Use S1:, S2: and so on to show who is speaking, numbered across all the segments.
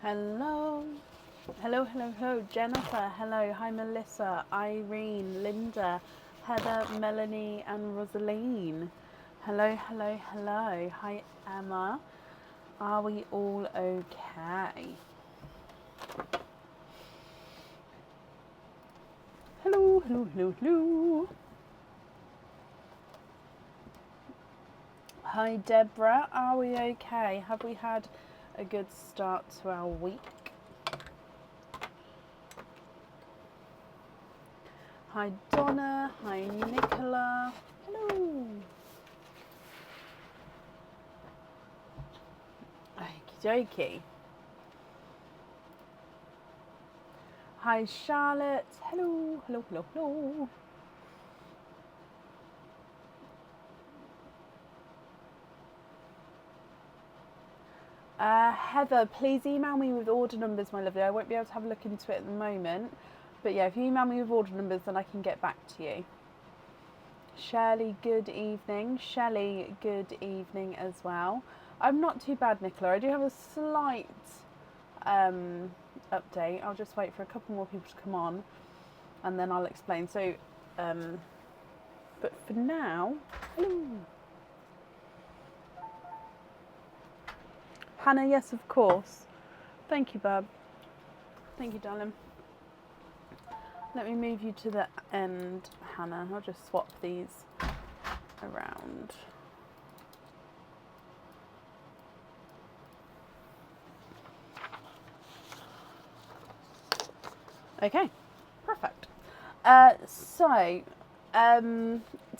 S1: Hello. Hello, Jennifer. Hello. Hi, Melissa, Irene, Linda, Heather, Melanie, and Rosaline. Hello. Hi, Emma. Are we all okay? Hello. Hi, Deborah. Are we okay? Have we had a good start to our week? Hi, Donna. Hi, Nicola. Hello. Okie dokie. Hi, Charlotte. Hello. Heather, please email me with order numbers, my lovely. I won't be able to have a look into it at the moment. But yeah, if you email me with order numbers, then I can get back to you. Shirley, good evening. Shelley, good evening as well. I'm not too bad, Nicola. I do have a slight update. I'll just wait for a couple more people to come on and then I'll explain. So, but for now, hello. Hannah, yes, of course. Thank you, Bab. Thank you, darling. Let me move you to the end, Hannah. I'll just swap these around. Okay, perfect.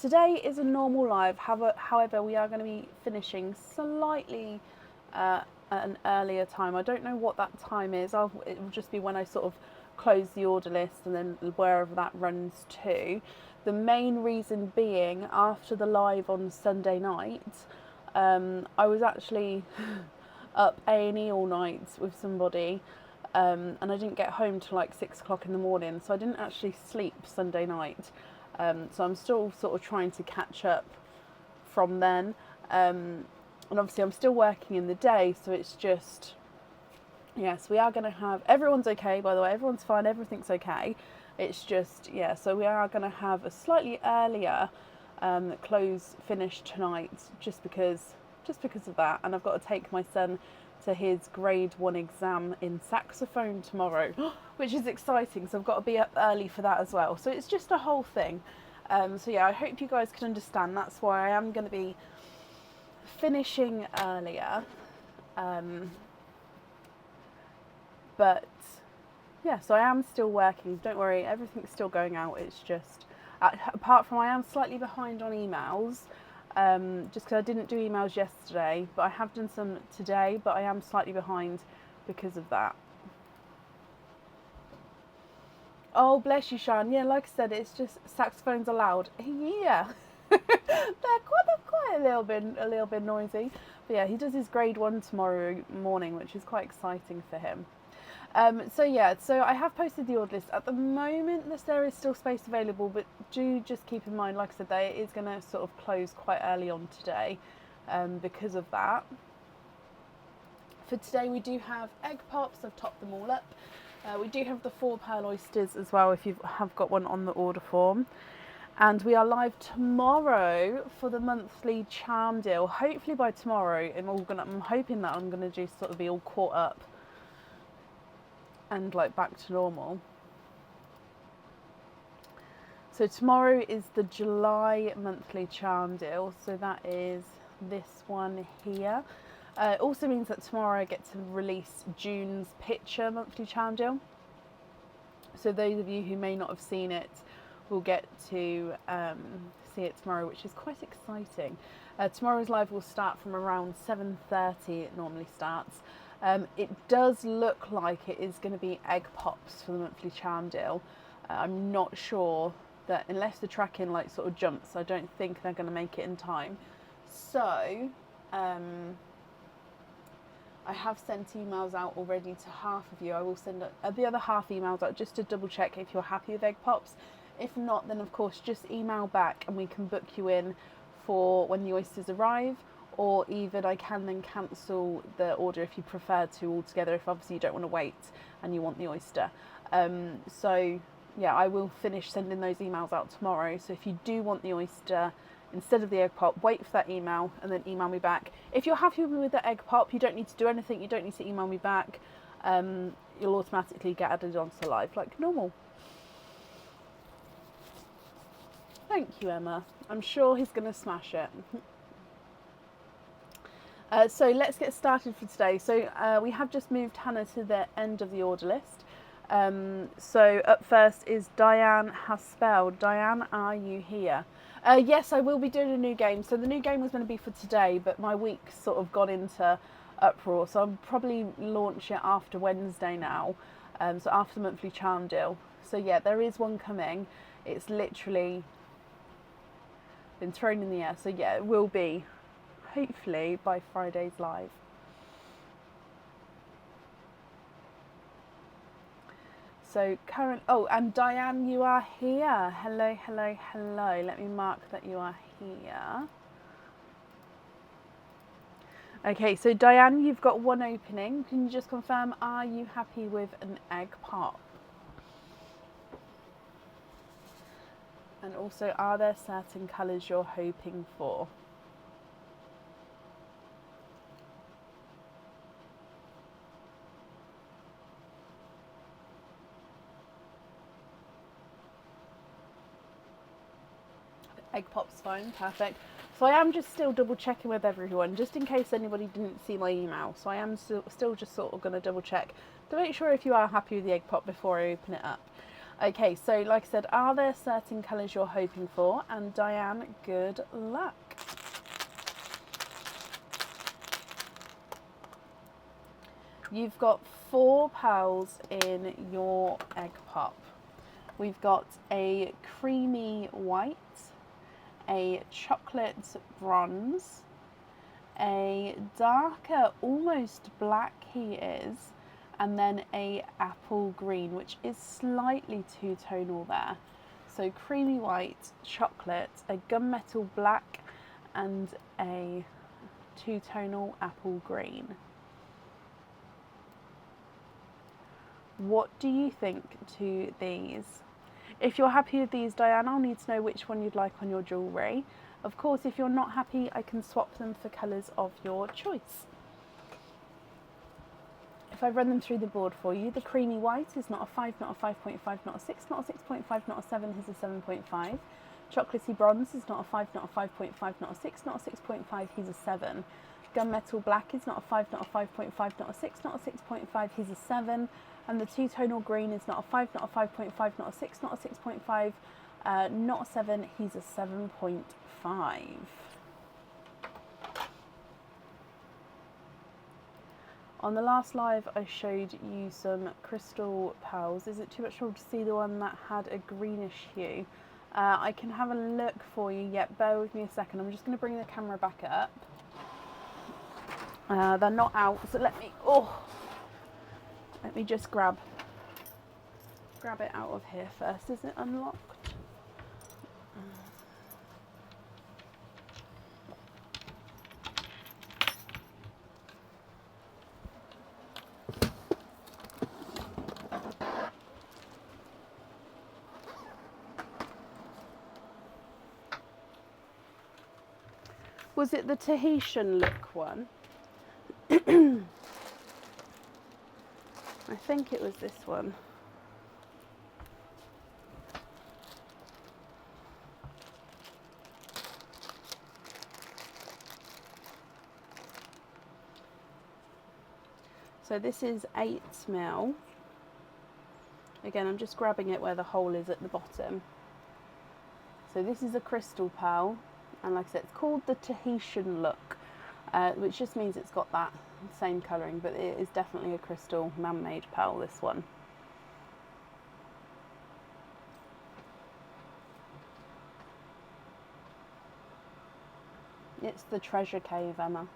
S1: Today is a normal live. However, we are going to be finishing slightly at an earlier time. I don't know what that time is. It will just be when I sort of close the order list and then wherever that runs to. The main reason being, after the live on Sunday night, I was actually up A&E all night with somebody, and I didn't get home till like 6 o'clock in the morning, so I didn't actually sleep Sunday night. So I'm still sort of trying to catch up from then. And obviously I'm still working in the day, so it's just, yes, we are going to have, everyone's okay, by the way, everyone's fine, everything's okay. It's just, yeah, so we are going to have a slightly earlier close finish tonight, just because of that. And I've got to take my son to his grade 1 exam in saxophone tomorrow, which is exciting, so I've got to be up early for that as well. So it's just a whole thing. So yeah, I hope you guys can understand. That's why I am going to be finishing earlier. But yeah, so I am still working. Don't worry, everything's still going out. It's just, apart from I am slightly behind on emails, just because I didn't do emails yesterday, but I have done some today, but I am slightly behind because of that. Oh, bless you, Sean. Yeah, like I said, it's just saxophones are loud. Yeah, they're quite a little bit noisy. But yeah, he does his grade 1 tomorrow morning, which is quite exciting for him. So I have posted the order list. At the moment, there is still space available, but do just keep in mind, like I said, that it is going to sort of close quite early on today because of that. For today, we do have egg pops. I've topped them all up. We do have the 4 Pearl Oysters as well, if you have got one on the order form. And we are live tomorrow for the monthly charm deal. Hopefully by tomorrow, I'm hoping that I'm going to just sort of be all caught up and like back to normal. So tomorrow is the July monthly charm deal. So that is this one here. It also means that tomorrow I get to release June's picture monthly charm deal. So those of you who may not have seen it will get to see it tomorrow, which is quite exciting. Tomorrow's live will start from around 7:30. It normally starts. It does look like it is going to be egg pops for the monthly charm deal. I'm not sure that, unless the tracking like sort of jumps, I don't think they're going to make it in time. So I have sent emails out already to half of you. I will send the other half emails out just to double check if you're happy with egg pops. If not, then of course just email back and we can book you in for when the oysters arrive, or even I can then cancel the order if you prefer to altogether, if obviously you don't want to wait and you want the oyster. So yeah, I will finish sending those emails out tomorrow. So if you do want the oyster instead of the egg pop, wait for that email and then email me back. If you're happy with the egg pop, you don't need to do anything, you don't need to email me back. You'll automatically get added onto live like normal. Thank you, Emma. I'm sure he's going to smash it. So let's get started for today. So we have just moved Hannah to the end of the order list. So up first is Diane Haspel. Diane, are you here? Yes, I will be doing a new game. So the new game was going to be for today, but my week sort of got into uproar. So I'll probably launch it after Wednesday now. So after the monthly charm deal. So yeah, there is one coming. It's literally been thrown in the air. So yeah, it will be hopefully by Friday's live. So and Diane, you are here. Hello, hello, hello. Let me mark that you are here. Okay, so Diane, you've got one opening. Can you just confirm, are you happy with an egg pop? And also, are there certain colours you're hoping for? Egg pop's fine, perfect. So I am just still double checking with everyone, just in case anybody didn't see my email. So I am still just sort of going to double check to make sure if you are happy with the egg pop before I open it up. Okay, so like I said, are there certain colours you're hoping for? And Diane, good luck. You've got 4 pearls in your egg pop. We've got a creamy white, a chocolate bronze, a darker, almost black he is, and then a apple green, which is slightly two-tonal there. So creamy white, chocolate, a gunmetal black, and a two-tonal apple green. What do you think to these? If you're happy with these, Diane, I'll need to know which one you'd like on your jewellery. Of course, if you're not happy, I can swap them for colours of your choice. If I run them through the board for you, the creamy white is not a 5, not a 5.5, not a 6, not a 6.5, not a 7, he's a 7.5. Chocolatey bronze is not a 5, not a 5.5, not a 6, not a 6.5, he's a 7. Gunmetal black is not a 5, not a 5.5, not a 6, not a 6.5, he's a 7. And the two-tonal green is not a 5, not a 5.5, not a 6, not a 6.5, not a 7, he's a 7.5. On the last live, I showed you some crystal pearls. Is it too much trouble to see the one that had a greenish hue? I can have a look for you. Yep, bear with me a second. I'm just going to bring the camera back up. They're not out, so let me just grab it out of here first. Is it unlocked? Was it the Tahitian look one? I think it was this one. So this is 8mm. Again, I'm just grabbing it where the hole is at the bottom. So this is a crystal pearl, and like I said, it's called the Tahitian look, which just means it's got that same colouring, but it is definitely a crystal man-made pearl, this one. It's the treasure cave, Emma.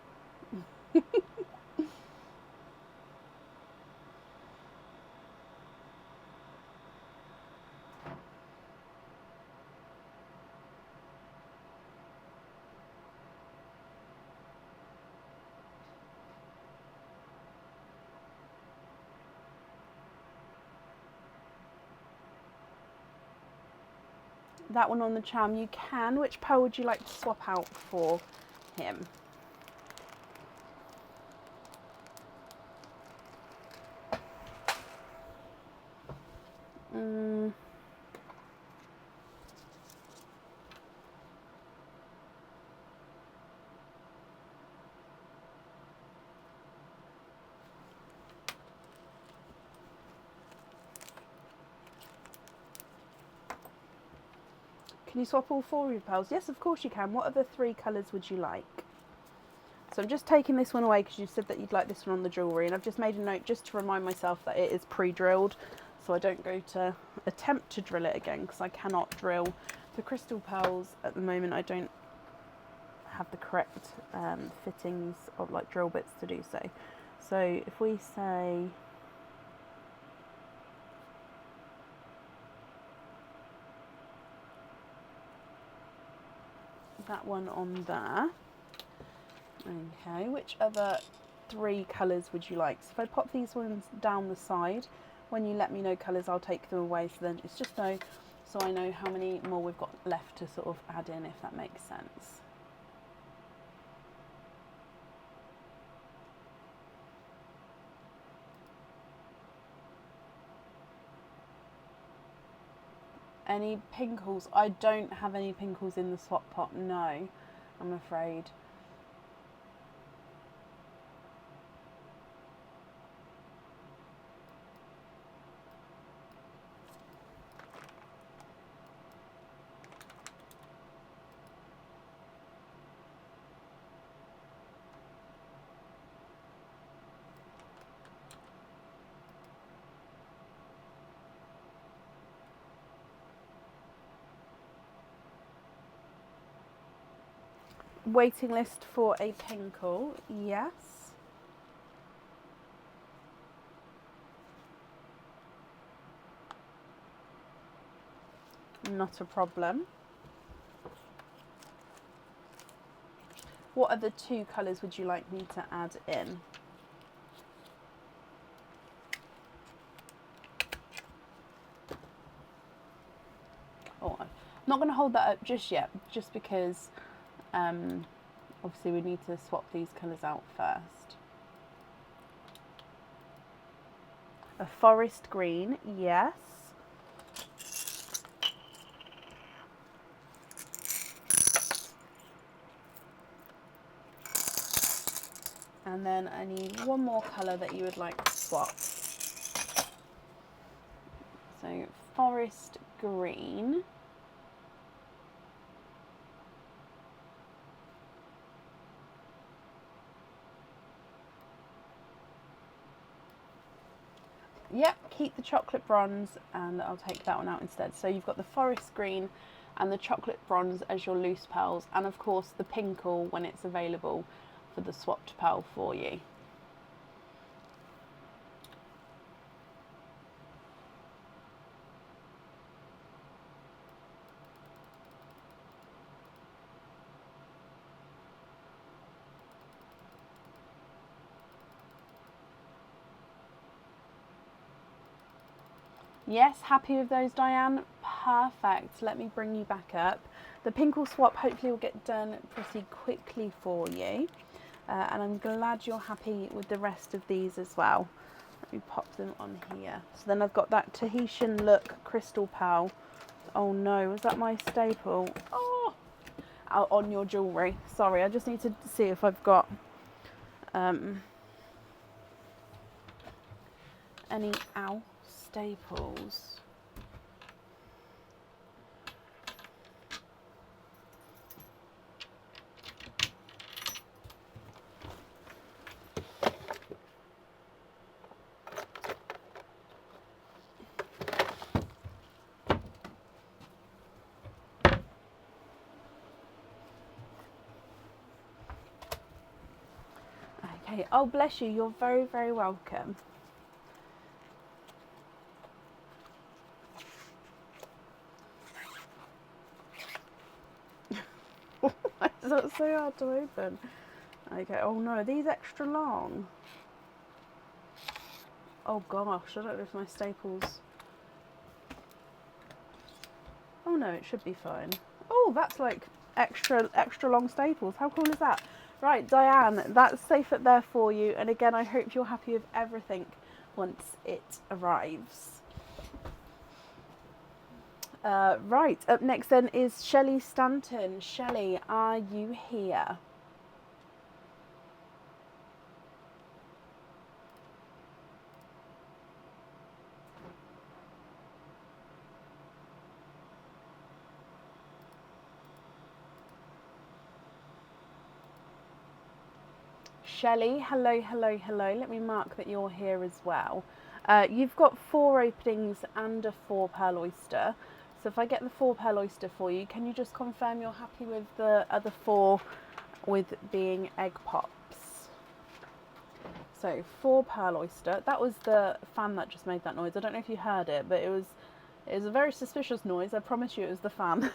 S1: that one on the charm, you can. Which pearl would you like to swap out for him? Can you swap all 4 of your pearls? Yes, of course you can. What other 3 colours would you like? So I'm just taking this one away because you said that you'd like this one on the jewellery, and I've just made a note just to remind myself that it is pre-drilled, so I don't go to attempt to drill it again because I cannot drill the crystal pearls at the moment. I don't have the correct fittings of like drill bits to do so. So if we say that one on there. Okay, which other 3 colours would you like? So if I pop these ones down the side, when you let me know colours, I'll take them away. So then it's just so I know how many more we've got left to sort of add in, if that makes sense. Any pinkles? I don't have any pinkles in the swap pot, no, I'm afraid. Waiting list for a pinkle, yes. Not a problem. What other 2 colours would you like me to add in? Oh, I'm not going to hold that up just yet, just because obviously we need to swap these colours out first. A forest green, yes. And then I need one more colour that you would like to swap. So forest green. Yep, keep the chocolate bronze and I'll take that one out instead. So you've got the forest green and the chocolate bronze as your loose pearls, and of course the pinkle when it's available for the swapped pearl for you. Yes, happy with those, Diane? Perfect. Let me bring you back up. The pinkle swap hopefully will get done pretty quickly for you. And I'm glad you're happy with the rest of these as well. Let me pop them on here. So then I've got that Tahitian look crystal pearl. Oh no, was that my staple? Oh, out on your jewellery. Sorry, I just need to see if I've got any staples. Okay, oh bless you, you're very, very welcome. Why is that so hard to open? Okay, oh no, are these extra long? Oh gosh, I don't know if my staples... Oh Oh no, it should be fine. Oh, that's like extra long staples. How cool is that? Right, Diane, that's safe up there for you. And again, I hope you're happy with everything once it arrives. Right, up next then is Shelley Stanton. Shelley, are you here? Shelley, hello, hello, hello. Let me mark that you're here as well. You've got 4 openings and a 4 pearl oyster. So if I get the 4 pearl oyster for you, can you just confirm you're happy with the other 4 with being egg pops? So 4 pearl oyster. That was the fan that just made that noise. I don't know if you heard it, but it was a very suspicious noise. I promise you it was the fan.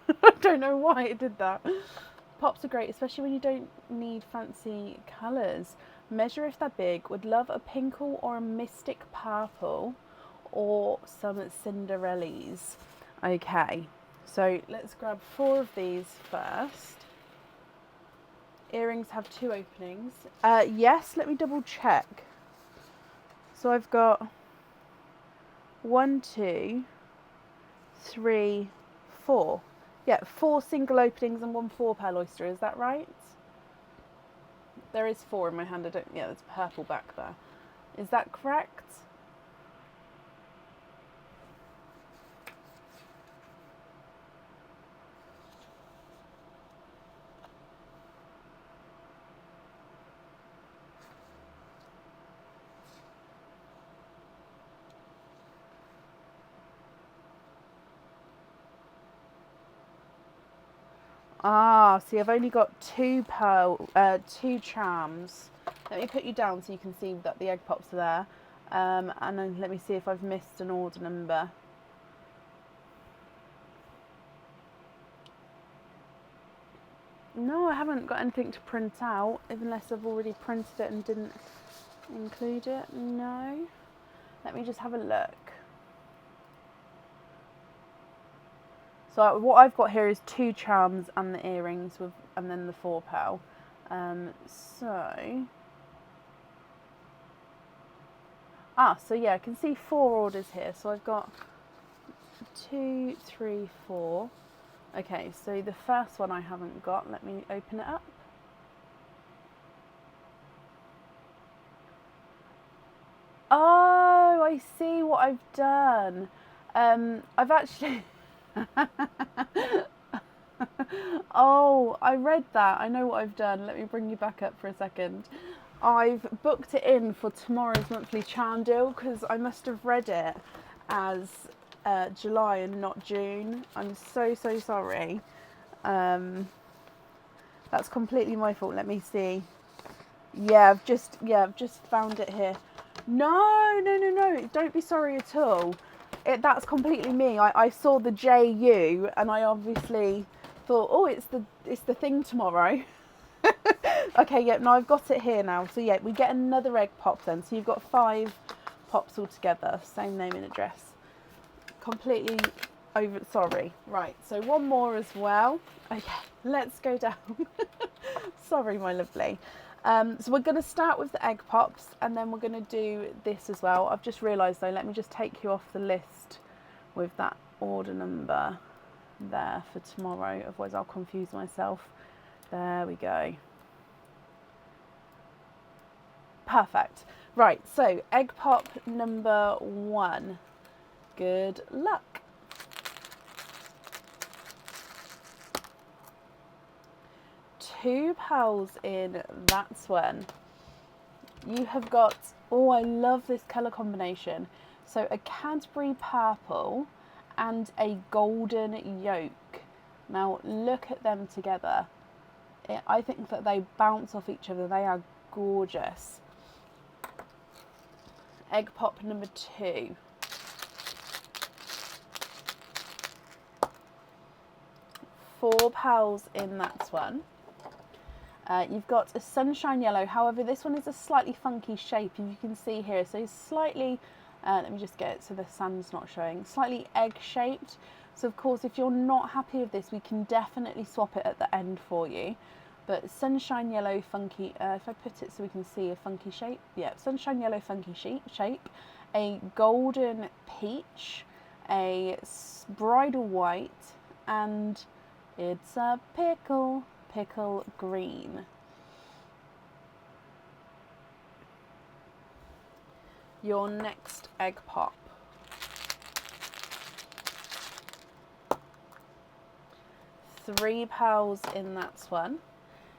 S1: I don't know why it did that. Pops are great, especially when you don't need fancy colours. Measure if they're big. Would love a pinkle or a mystic purple or some Cinderellas. Okay, so let's grab 4 of these first. Earrings have 2 openings. Yes, let me double check. So I've got 1, 2, 3, 4. Yeah, 4 single openings and 1 4 pearl oyster. Is that right? There is 4 in my hand. Yeah, there's purple back there. Is that correct? Ah, see, I've only got 2 charms. Let me put you down so you can see that the egg pops are there. And then let me see if I've missed an order number. No, I haven't got anything to print out, unless I've already printed it and didn't include it. No. Let me just have a look. So what I've got here is 2 charms and the earrings and then the 4 pearl. So yeah, I can see 4 orders here. So I've got 2, 3, 4. Okay, so the first one I haven't got. Let me open it up. Oh, I see what I've done. I've actually... Oh, I read that. I know what I've done. Let me bring you back up for a second. I've booked it in for tomorrow's monthly charm deal because I must have read it as July and not June. I'm so sorry. That's completely my fault. Let me see. Yeah, I've just found it here. No. Don't be sorry at all. That's completely me. I saw the JU and I obviously thought, oh, it's the thing tomorrow. Okay, yeah, no, I've got it here now. So yeah, we get another egg pop then. So you've got 5 pops all together, same name and address. Completely sorry. Right, so one more as well. Okay, let's go down. Sorry, my lovely. So we're going to start with the egg pops and then we're going to do this as well. I've just realised though, let me just take you off the list with that order number there for tomorrow, otherwise I'll confuse myself. There we go. Perfect. Right, so egg pop number 1. Good luck. Two pearls in that one. You have got, oh, I love this colour combination. So a Cadbury purple and a golden yolk. Now look at them together. I think that they bounce off each other. They are gorgeous. Egg pop number 2. Four pearls in that one. You've got a sunshine yellow, however this one is a slightly funky shape, as you can see here, so slightly, let me just get it so the sand's not showing, slightly egg shaped, So of course, if you're not happy with this, we can definitely swap it at the end for you. But sunshine yellow funky, if I put it so we can see a funky shape, yeah, sunshine yellow funky shape, a golden peach, a bridal white, and it's a pickle green. Your next egg pop. £3 in that one.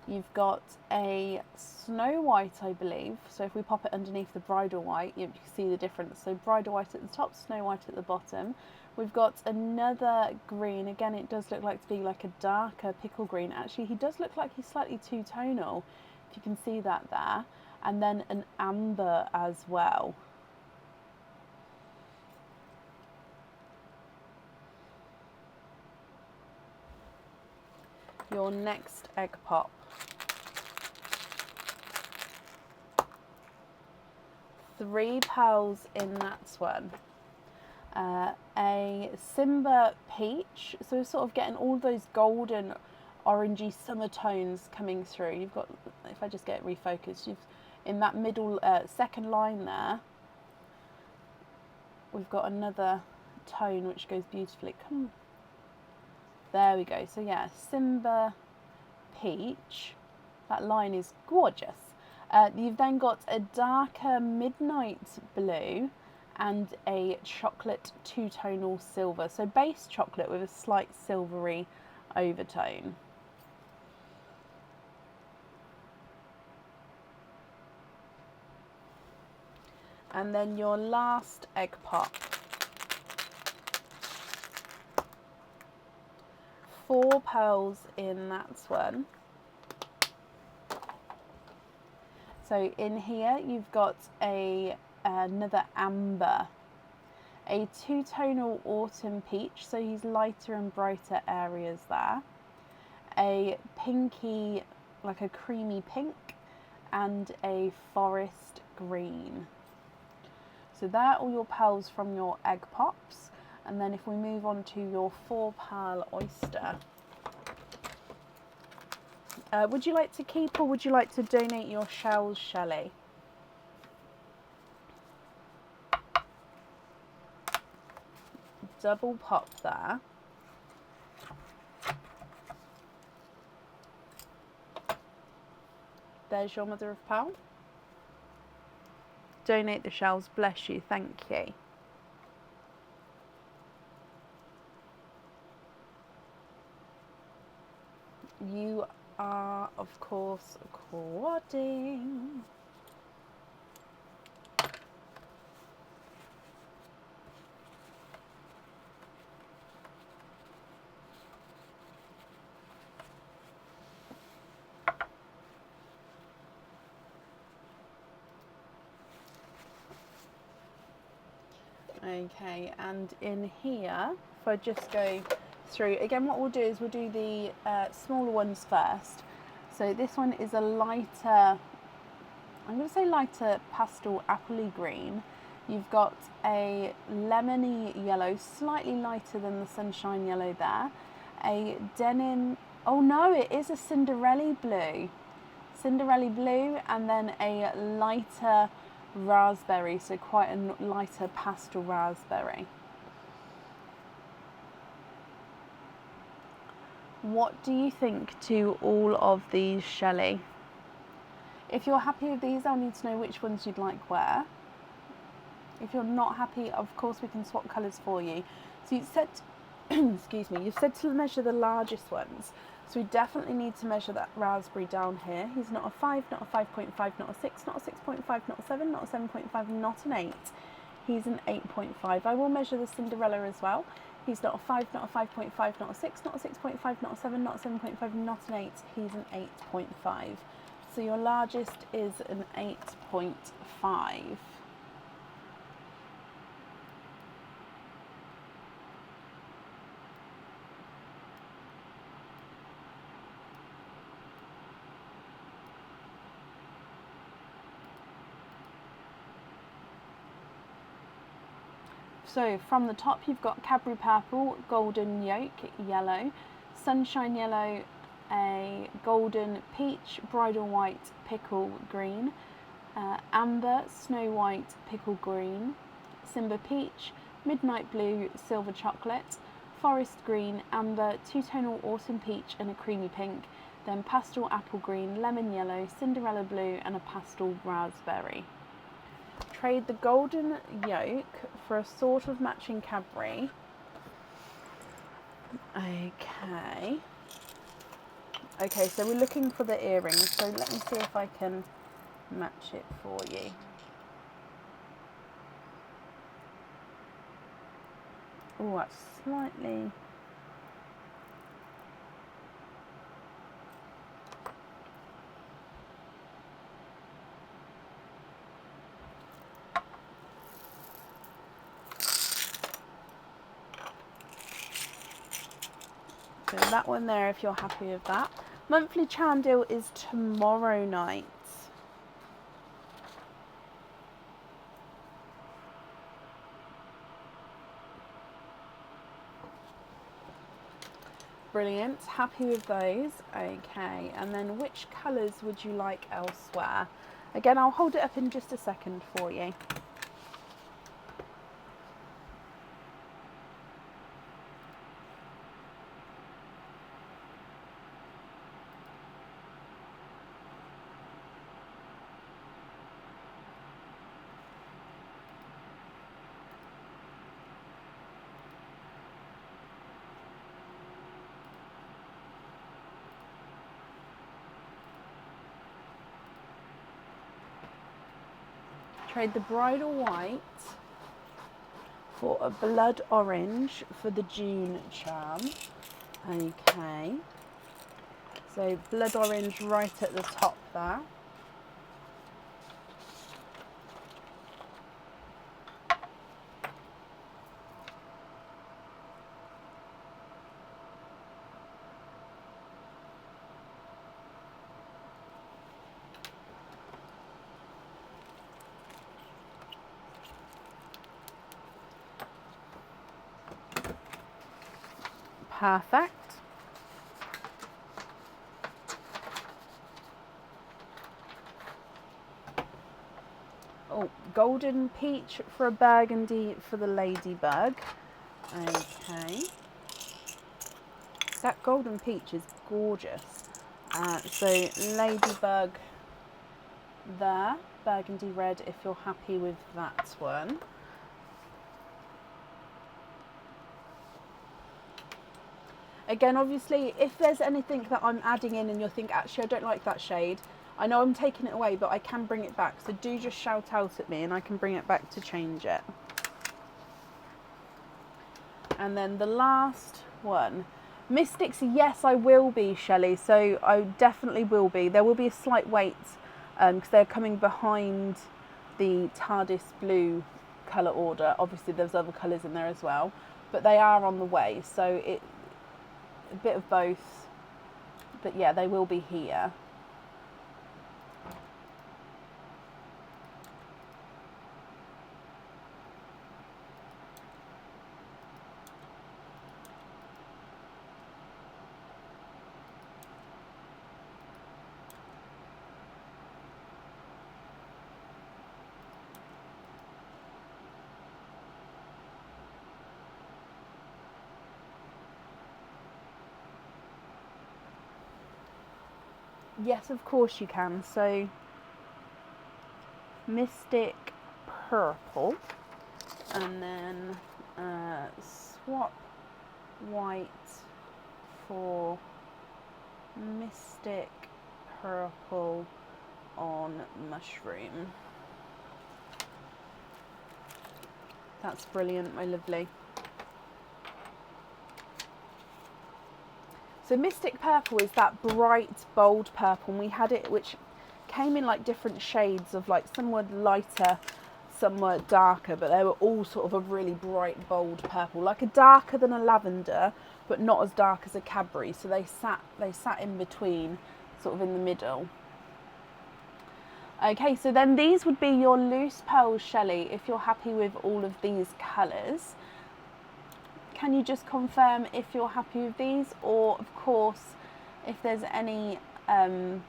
S1: You've got a snow white, I believe. So if we pop it underneath the bridal white, you can see the difference. So bridal white at the top, snow white at the bottom. We've got another green. Again, it does look like to be like a darker pickle green. Actually, he does look like he's slightly two-tonal, if you can see that there. And then an amber as well. Your next egg pop. £3 in that one. A Simba peach, so we're sort of getting all those golden orangey summer tones coming through. You've got, if I just get it refocused, you've in that middle second line there, we've got another tone which goes beautifully. Come, there we go. So yeah, Simba peach, that line is gorgeous. You've then got a darker midnight blue and a chocolate two-tonal silver. So base chocolate with a slight silvery overtone. And then your last egg pop. £4 in that one. So in here you've got another amber, a two-tonal autumn peach, so he's lighter and brighter areas there, a pinky, like a creamy pink, and a forest green. So they're all your pearls from your egg pops. And then if we move on to your 4 Pearl Oyster. Would you like to keep or would you like to donate your shells, Shelley? Double pop there. There's your mother of pearl. Donate the shells, bless you, thank you. You are, of course, quadding. Okay, and in here, if I just go through, again what we'll do is we'll do the smaller ones first. So this one is a lighter, I'm going to say lighter pastel appley green. You've got a lemony yellow, slightly lighter than the sunshine yellow there. A denim, oh no, it is a Cinderella blue. Cinderella blue, and then a lighter raspberry, so quite a lighter pastel raspberry. What do you think to all of these, Shelley? If you're happy with these, I'll need to know which ones you'd like where. If you're not happy, of course we can swap colours for you. So you said, excuse me, you've said to measure the largest ones. So we definitely need to measure that raspberry down here. He's not a 5, not a 5.5, not a 6, not a 6.5, not a 7, not a 7.5, not an 8. He's an 8.5. I will measure the Cinderella as well. He's not a 5, not a 5.5, not a 6, not a 6.5, not a 7, not a 7.5, not an 8. He's an 8.5. So your largest is an 8.5. So from the top you've got Cadbury purple, golden yolk, yellow, sunshine yellow, a golden peach, bridal white, pickle green, amber, snow white, pickle green, Simba peach, midnight blue, silver chocolate, forest green, amber, two-tonal autumn peach and a creamy pink, then pastel apple green, lemon yellow, Cinderella blue and a pastel raspberry. Trade the golden yolk for a sort of matching Cadbury. Okay, so we're looking for the earrings, so let me see if I can match it for you. Oh, that's slightly... So that one there, if you're happy with that. Monthly charm deal is tomorrow night. Brilliant, happy with those. Okay, and then which colours would you like elsewhere? Again, I'll hold it up in just a second for you. Trade the bridal white for a blood orange for the June charm. Okay, so blood orange right at the top there. Perfect. Oh, golden peach for a burgundy for the ladybug. Okay. That golden peach is gorgeous. So ladybug there, burgundy red if you're happy with that one. Again, obviously, if there's anything that I'm adding in and you'll think, actually, I don't like that shade, I know I'm taking it away, but I can bring it back. So do just shout out at me and I can bring it back to change it. And then the last one. Mystics, yes, I will be, Shelley. So I definitely will be. There will be a slight wait because they're coming behind the TARDIS blue colour order. Obviously, there's other colours in there as well. But they are on the way. So it... a bit of both, but yeah, they will be here. Yes, of course you can. So Mystic Purple, and then swap white for Mystic Purple on Mushroom. That's brilliant, my lovely. So Mystic Purple is that bright, bold purple, and we had it, which came in like different shades of, like, some were lighter, some were darker, but they were all sort of a really bright, bold purple, like a darker than a lavender, but not as dark as a Cadbury. So they sat in between, sort of in the middle. Okay, so then these would be your loose pearls, Shelley, if you're happy with all of these colours. Can you just confirm if you're happy with these, or of course, if there's any that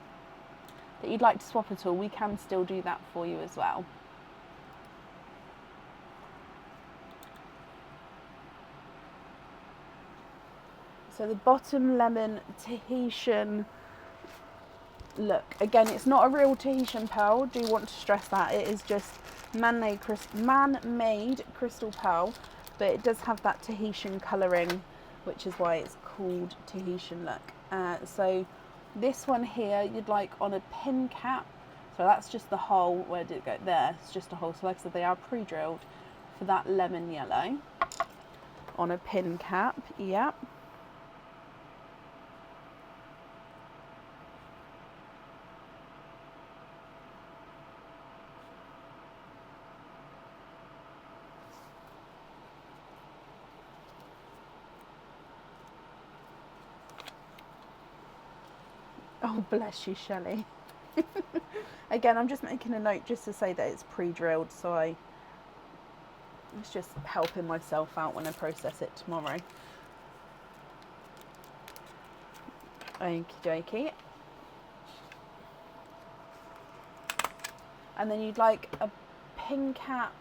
S1: you'd like to swap at all, we can still do that for you as well. So the bottom lemon Tahitian look. Again, it's not a real Tahitian pearl. Do want to stress that. It is just man-made crystal pearl, but it does have that Tahitian colouring, which is why it's called Tahitian look. So this one here, you'd like on a pin cap. So that's just the hole. Where did it go? There. It's just a hole. So like I said, they are pre-drilled for that lemon yellow on a pin cap. Yep. Oh, bless you, Shelley. Again, I'm just making a note just to say that it's pre-drilled, so it's just helping myself out when I process it tomorrow. Okie dokie. And then you'd like a pin cap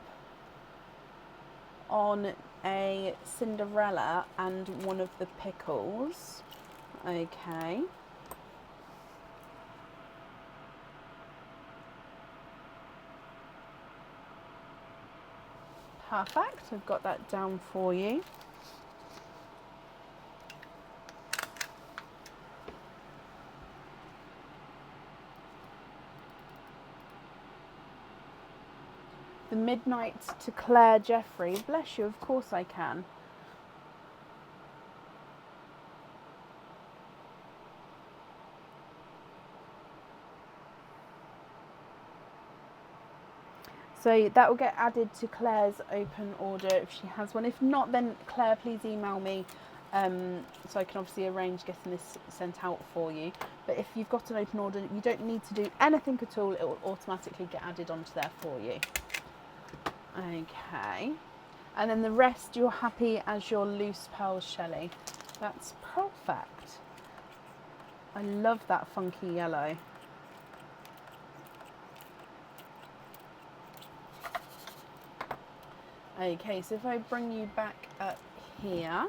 S1: on a Cinderella and one of the pickles. Okay. Perfect, I've got that down for you. The Midnight to Claire Jeffrey. Bless you, of course I can. So that will get added to Claire's open order if she has one. If not, then Claire, please email me so I can obviously arrange getting this sent out for you. But if you've got an open order, you don't need to do anything at all. It will automatically get added onto there for you. Okay. And then the rest, you're happy as your loose pearls, Shelley. That's perfect. I love that funky yellow. Okay, so if I bring you back up here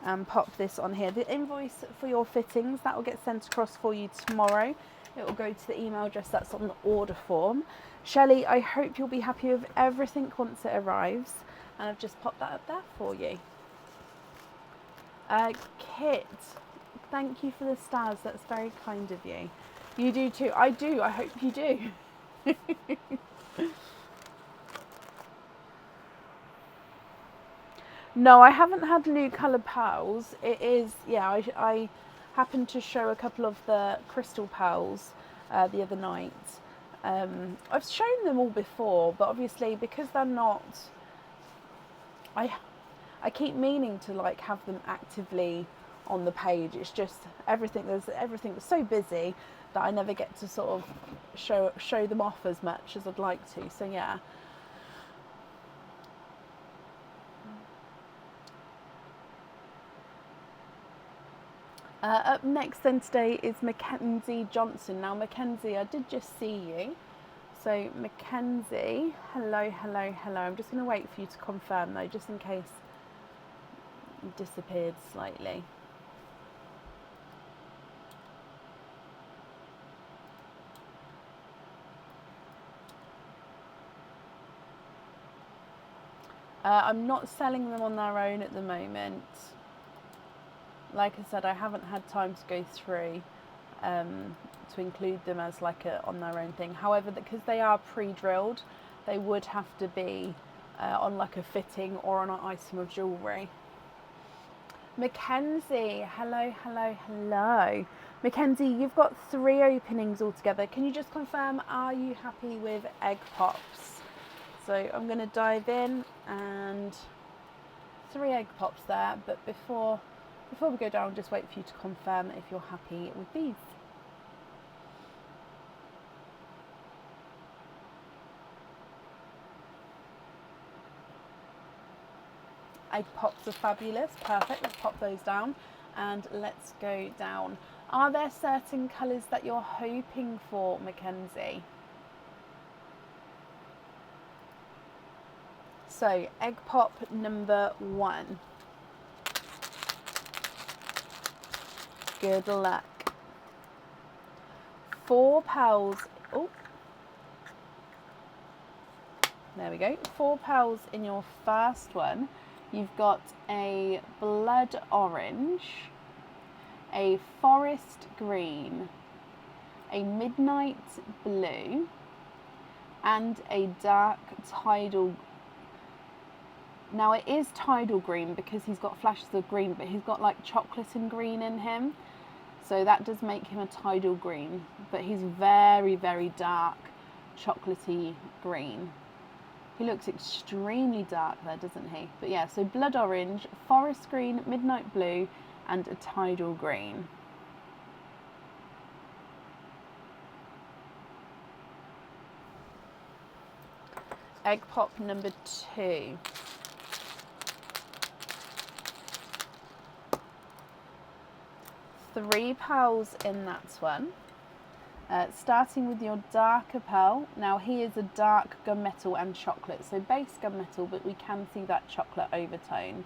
S1: and pop this on here, the invoice for your fittings, that will get sent across for you tomorrow. It will go to the email address that's on the order form. Shelley, I hope you'll be happy with everything once it arrives, and I've just popped that up there for you. Kit, thank you for the stars, that's very kind of you. You do too. I do, I hope you do. No, I haven't had new coloured pearls. It is, yeah, I happened to show a couple of the crystal pearls the other night. I've shown them all before, but obviously because they're not, I keep meaning to like have them actively on the page. It's just everything's so busy that I never get to sort of show them off as much as I'd like to. So yeah. Up next then today is Mackenzie Johnson. Now Mackenzie, I did just see you. So Mackenzie, hello. I'm just going to wait for you to confirm though, just in case you disappeared slightly. I'm not selling them on their own at the moment. Like I said, I haven't had time to go through to include them as like a on their own thing. However, because they are pre-drilled, they would have to be on like a fitting or on an item of jewellery. Mackenzie, hello. Mackenzie, you've got 3 openings altogether. Can you just confirm, are you happy with egg pops? So I'm going to dive in, and 3 egg pops there, but before we go down, just wait for you to confirm if you're happy with these. egg pops are fabulous. Perfect, let's pop those down and let's go down. Are there certain colours that you're hoping for, Mackenzie? So, egg pop number 1. Good luck. 4 pearls. Oh, there we go. 4 pearls in your first one. You've got a blood orange, a forest green, a midnight blue, and a dark tidal. Now it is tidal green because he's got flashes of green, but he's got like chocolate and green in him. So that does make him a tidal green, but he's very, very dark, chocolatey green. He looks extremely dark there, doesn't he? But yeah, so blood orange, forest green, midnight blue, and a tidal green. Egg pop number 2. Three pearls in that one. Starting with your darker pearl. Now he is a dark gunmetal and chocolate, so base gunmetal, but we can see that chocolate overtone.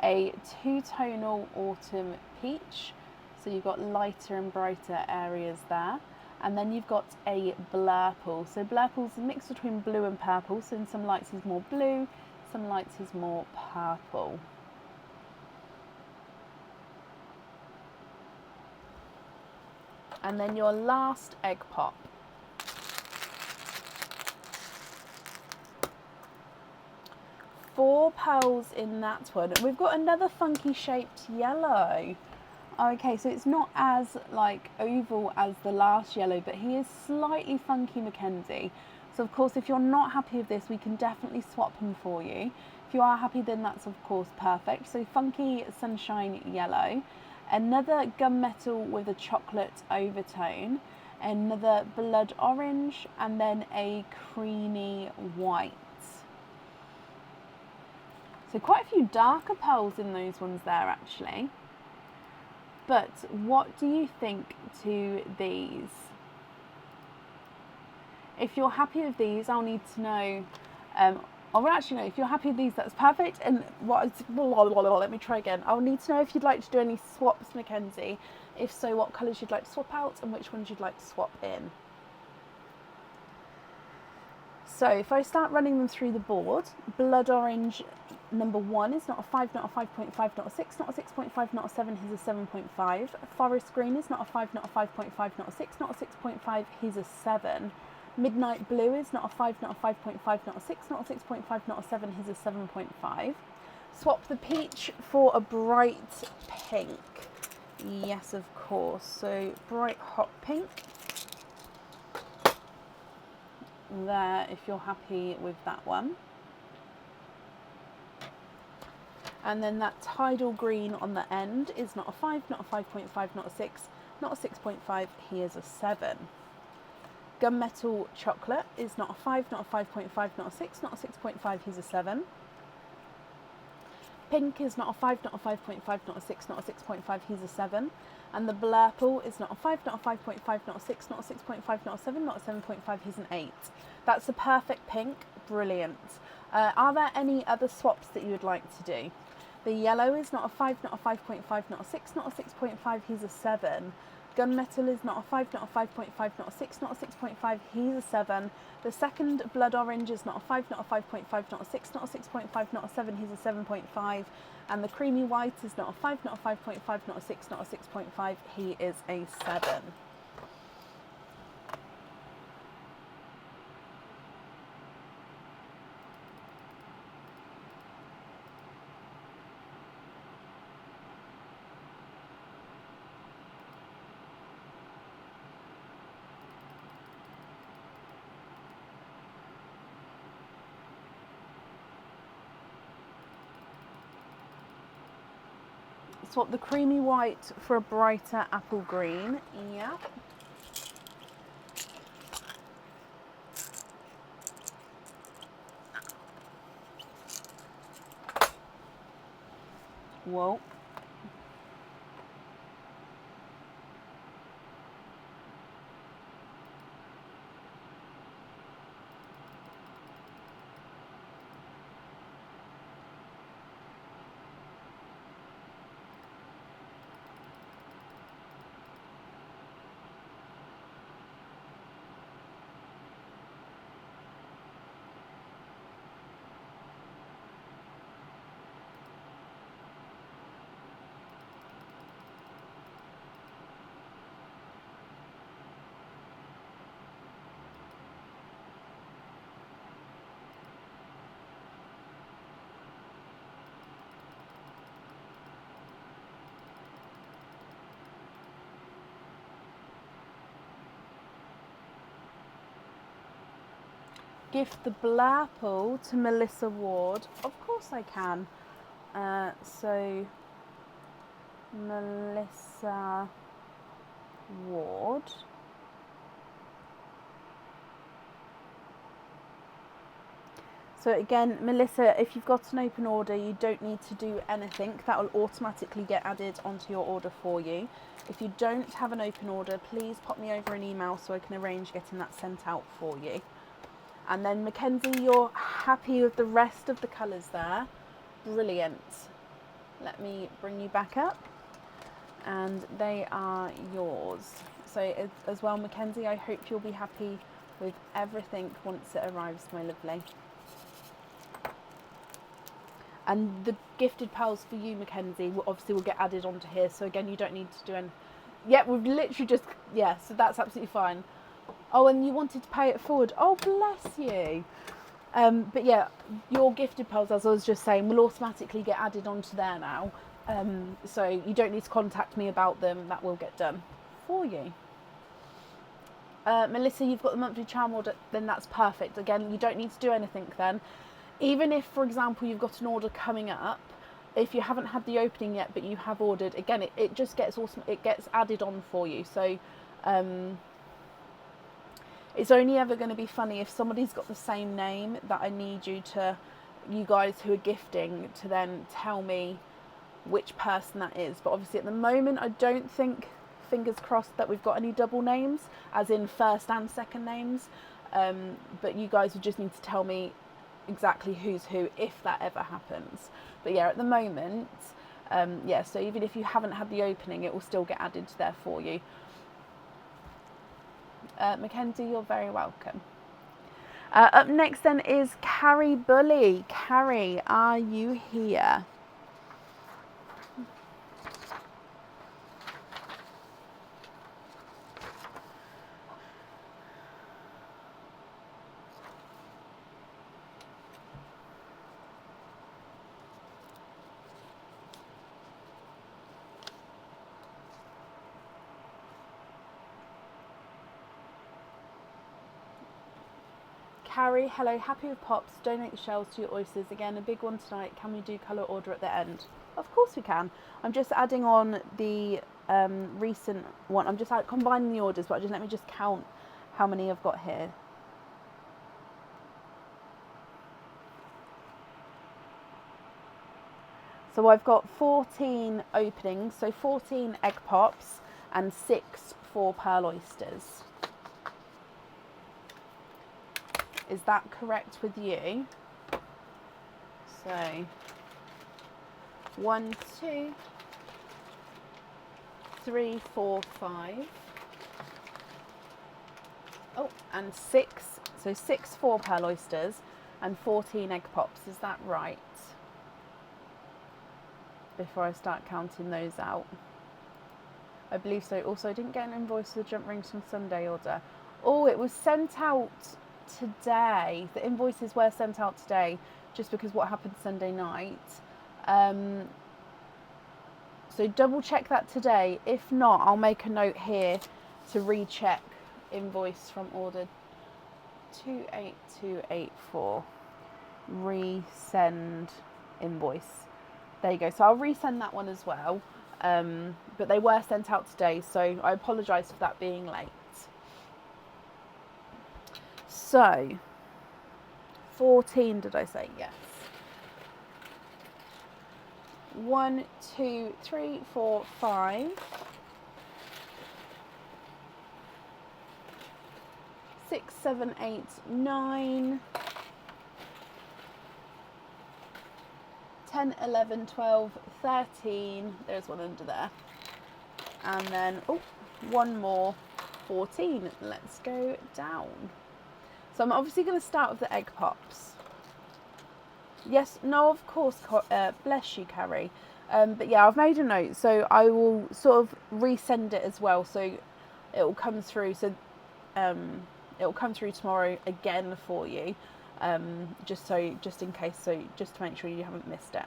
S1: A 2-tonal autumn peach, so you've got lighter and brighter areas there. And then you've got a blurple. So blurple's a mix between blue and purple, so in some lights he's more blue, some lights he's more purple. And then your last egg pop. 4 pearls in that one. We've got another funky shaped yellow. Okay, so it's not as like oval as the last yellow, but he is slightly funky, Mackenzie. So of course, if you're not happy with this, we can definitely swap him for you. If you are happy, then that's of course perfect. So funky sunshine yellow. Another gunmetal with a chocolate overtone, another blood orange, and then a creamy white. So quite a few darker pearls in those ones there actually. But what do you think to these? If you're happy with these, I'll need to know, actually no, if you're happy with these, that's perfect. And let me try again. I'll need to know if you'd like to do any swaps, Mackenzie. If so, what colours you'd like to swap out and which ones you'd like to swap in. So if I start running them through the board, blood orange number 1 is not a 5, not a 5.5, not a 6, not a 6.5, not a 7, he's a 7.5. Forest green is not a 5, not a 5.5, not a 6, not a 6.5, he's a 7. Midnight blue is not a 5, not a 5.5, not a 6, not a 6.5, not a 7, he's a 7.5. Swap the peach for a bright pink. Yes, of course. So bright hot pink. There, if you're happy with that one. And then that tidal green on the end is not a 5, not a 5.5, not a 6, not a 6.5, he is a 7. Gunmetal chocolate is not a 5, not a 5.5, not a 6, not a 6.5, he's a 7. Pink is not a 5, not a 5.5, not a 6, not a 6.5, he's a 7. And the blurple is not a 5, not a 5.5, not a 6, not a 6.5, not a 7, not a 7.5, he's an 8. That's the perfect pink. Brilliant. Are there any other swaps that you would like to do? The yellow is not a 5, not a 5.5, not a 6, not a 6.5, he's a 7. Gunmetal is not a 5, not a 5.5, not a 6, not a 6.5, he's a 7. The second blood orange is not a 5, not a 5.5, not a 6, not a 6.5, not a 7, he's a 7.5. And the creamy white is not a 5, not a 5.5, not a 6, not a 6.5, he is a 7. Swap the creamy white for a brighter apple green. Yeah. Whoa. Gift the Blapple to Melissa Ward. Of course I can. So Melissa Ward. So again, Melissa, if you've got an open order, you don't need to do anything. That will automatically get added onto your order for you. If you don't have an open order, please pop me over an email so I can arrange getting that sent out for you. And then Mackenzie, you're happy with the rest of the colours there. Brilliant. Let me bring you back up. And they are yours. So as well, Mackenzie, I hope you'll be happy with everything once it arrives, my lovely. And the gifted pearls for you, Mackenzie, will get added onto here. So again, you don't need to do any. Yeah, we've literally just, yeah, so that's absolutely fine. Oh, and you wanted to pay it forward. Oh, bless you. But yeah, your gifted pearls, as I was just saying, will automatically get added onto there now. So you don't need to contact me about them. That will get done for you. Melissa, you've got the monthly charm order. Then that's perfect. Again, you don't need to do anything then. Even if, for example, you've got an order coming up, if you haven't had the opening yet, but you have ordered, again, it just gets awesome. It gets added on for you. So it's only ever going to be funny if somebody's got the same name that I need you guys who are gifting, to then tell me which person that is. But obviously at the moment, I don't think, fingers crossed, that we've got any double names, as in first and second names. But you guys would just need to tell me exactly who's who if that ever happens. But yeah, at the moment, yeah, so even if you haven't had the opening, it will still get added there for you. Mackenzie, you're very welcome. Up next then is Carrie Bully. Carrie, are you here? Carrie, hello, happy with pops, donate the shells to your oysters. Again, a big one tonight. Can we do colour order at the end? Of course we can. I'm just adding on the recent one. I'm just combining the orders, but let me just count how many I've got here. So I've got 14 openings, so 14 egg pops and 6 for Pearl Oysters. Is that correct with you? So 1, 2, 3, 4, 5. Oh, and 6. So 6 for Pearl Oysters and 14 egg pops. Is that right? Before I start counting those out. I believe so. Also, I didn't get an invoice for the jump rings from Sunday order. Oh, it was sent out today. The invoices were sent out today, just because what happened Sunday night. So double check that today. If not, I'll make a note here to recheck invoice from order 28284. Resend invoice. There you go. So I'll resend that one as well. But they were sent out today, so I apologise for that being late. So 14, did I say? Yes. 1, 2, 3, 4, 5, 6, 7, 8, 9, 10, 11, 12, 13, there's one under there, and then, oh, one more, 14. Let's go down. So I'm obviously going to start with the egg pops. Yes, no, of course, bless you, Carrie. But yeah, I've made a note, so I will sort of resend it as well, so it will come through. So it will come through tomorrow again for you, just in case, so just to make sure you haven't missed it.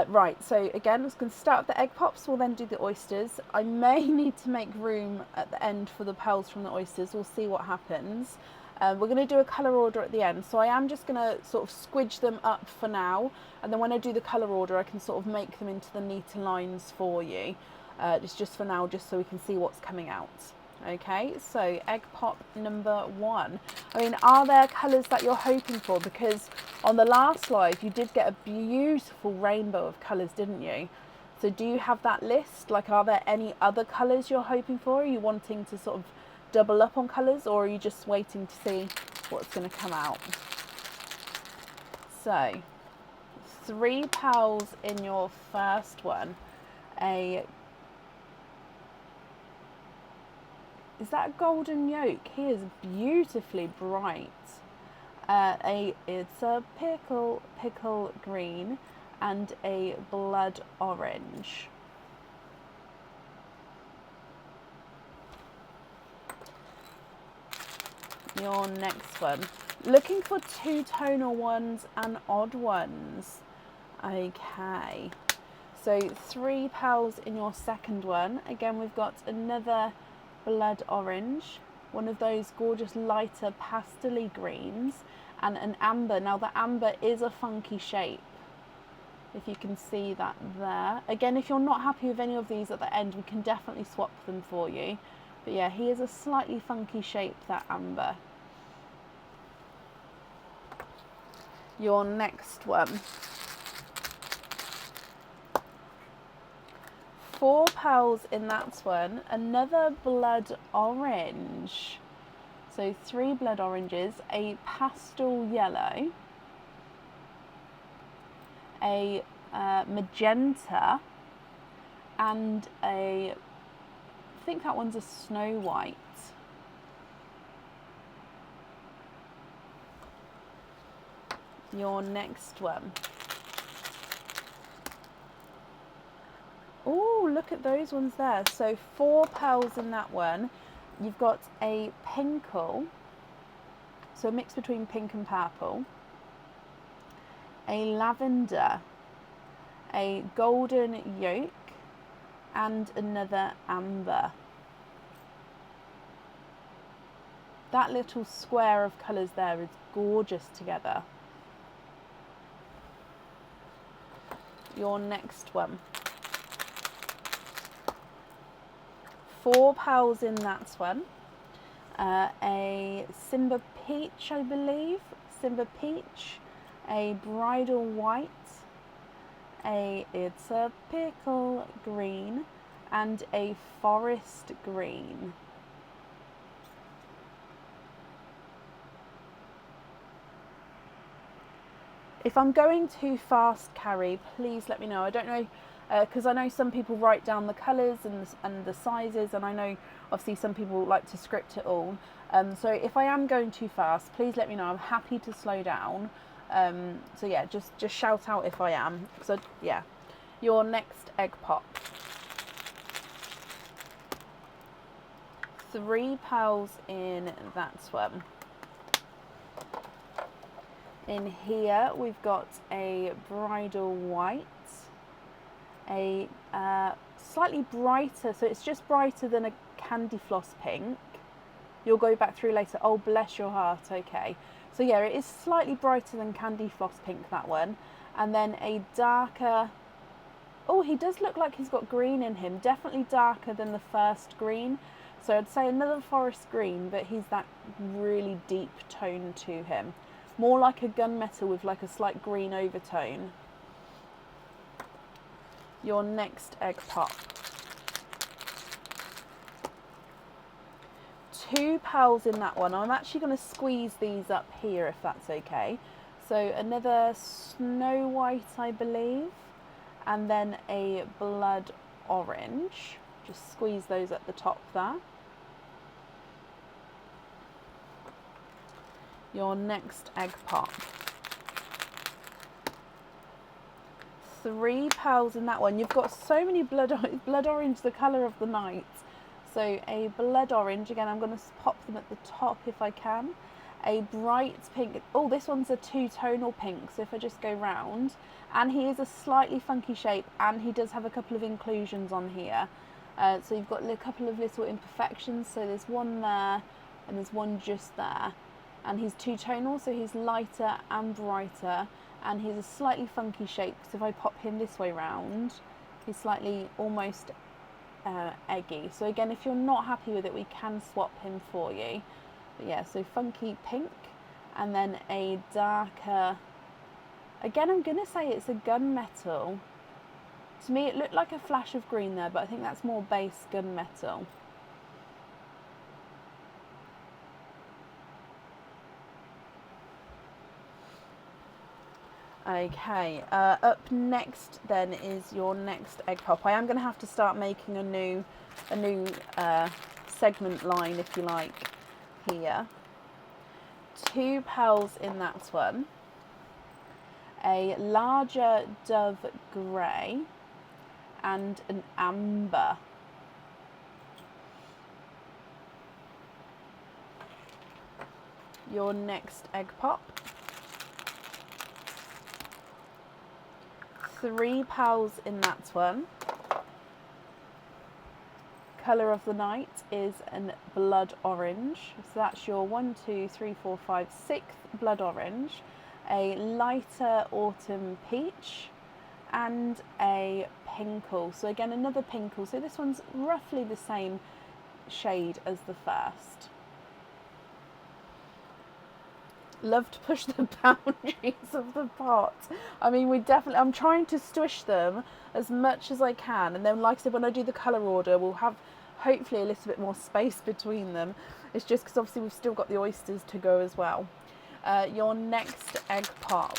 S1: Right, so again, I'm just going to start with the egg pops. We'll then do the oysters. I may need to make room at the end for the pearls from the oysters. We'll see what happens. We're going to do a colour order at the end, so I am just going to sort of squidge them up for now, and then when I do the colour order I can sort of make them into the neater lines for you. It's just for now, just so we can see what's coming out. Okay, so egg pop number 1. I mean, are there colours that you're hoping for? Because on the last live you did get a beautiful rainbow of colours, didn't you? So do you have that list? Like, are there any other colours you're hoping for? Are you wanting to sort of double up on colours, or are you just waiting to see what's going to come out? So 3 pearls in your first one. Is that a golden yolk? He is beautifully bright. It's a pickle green and a blood orange. Your next one. Looking for two-tonal ones and odd ones. Okay. So 3 pearls in your second one. Again, we've got another blood orange, one of those gorgeous lighter pastel-y greens, and an amber. Now the amber is a funky shape, if you can see that there. Again, if you're not happy with any of these at the end, we can definitely swap them for you. But yeah, he is a slightly funky shape, that amber. Your next one. 4 pearls in that one, another blood orange. So 3 blood oranges, a pastel yellow, a magenta, and I think that one's a snow white. Your next one. Oh, look at those ones there. So 4 pearls in that one. You've got a pinkle, so a mix between pink and purple, a lavender, a golden yolk, and another amber. That little square of colours there is gorgeous together. Your next one. 4 pearls in that one. A Simba Peach, I believe. Simba Peach. A Bridal White. It's a Pickle Green. And a Forest Green. If I'm going too fast, Carrie, please let me know. I don't know, because I know some people write down the colours and the sizes, and I know obviously some people like to script it all. So if I am going too fast, please let me know. I'm happy to slow down. So yeah, just shout out if I am. So yeah, your next egg pop. 3 pearls in that one. In here we've got a bridal white, a slightly brighter, so it's just brighter than a candy floss pink. You'll go back through later. Oh, bless your heart. Okay, so yeah, it is slightly brighter than candy floss pink, that one. And then a darker, oh, he does look like he's got green in him, definitely darker than the first green. So I'd say another forest green, but he's that really deep tone to him. More like a gunmetal with like a slight green overtone. Your next egg pop. 2 pearls in that one. I'm actually going to squeeze these up here if that's okay. So another snow white, I believe, and then a blood orange. Just squeeze those at the top there. Your next egg pop. 3 pearls in that one. You've got so many blood orange, the colour of the night. So a blood orange, again I'm going to pop them at the top if I can. A bright pink, oh this one's a 2-tonal pink, so if I just go round, and he is a slightly funky shape and he does have a couple of inclusions on here. So you've got a couple of little imperfections, so there's one there and there's one just there. And he's 2-tonal, so he's lighter and brighter, and he's a slightly funky shape, so if I pop him this way round, he's slightly almost eggy. So again, if you're not happy with it, we can swap him for you. But yeah, so funky pink, and then a darker, again I'm going to say it's a gunmetal. To me it looked like a flash of green there, but I think that's more base gunmetal. Okay, up next then is your next egg pop. I am going to have to start making a new segment line, if you like, here. 2 pearls in that one. A larger dove grey and an amber. Your next egg pop. 3 pearls in that one. Colour of the night is a blood orange. So that's your 1, 2, 3, 4, 5, 6th blood orange. A lighter autumn peach and a pinkle. So again, another pinkle. So this one's roughly the same shade as the first. Love to push the boundaries of the pot. I mean, I'm trying to squish them as much as I can, and then like I said, when I do the colour order, we'll have hopefully a little bit more space between them. It's just because obviously we've still got the oysters to go as well. Your next egg pop.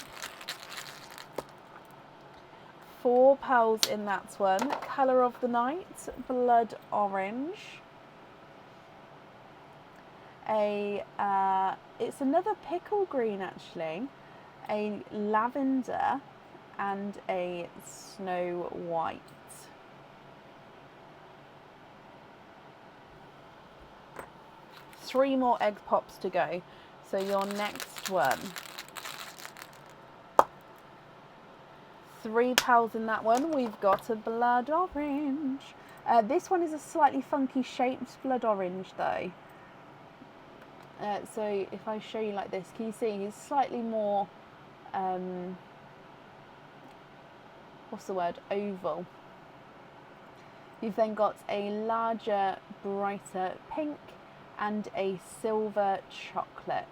S1: 4 pearls in that one. Colour of the night, blood orange. It's another pickle green actually, a lavender and a snow white. Three more egg pops to go. So your next one. 3 pearls in that one. We've got a blood orange. This one is a slightly funky shaped blood orange though. So if I show you like this, can you see he's slightly more, what's the word, oval. You've then got a larger, brighter pink and a silver chocolate.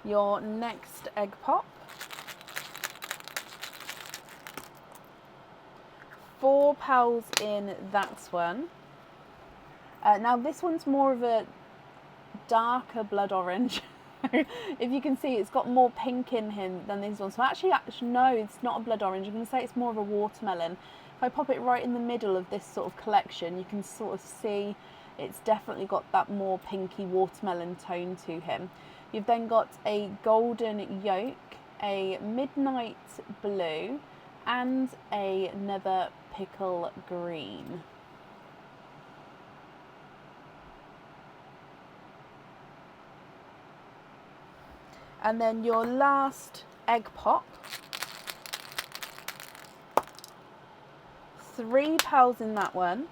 S1: Your next egg pop. 4 pearls in that one. Now this one's more of a darker blood orange. If you can see, it's got more pink in him than these ones. So actually no, it's not a blood orange. I'm going to say it's more of a watermelon. If I pop it right in the middle of this sort of collection, you can sort of see it's definitely got that more pinky watermelon tone to him. You've then got a golden yolk, a midnight blue, and another pickle green. And then your last egg pop. 3 pearls in that one.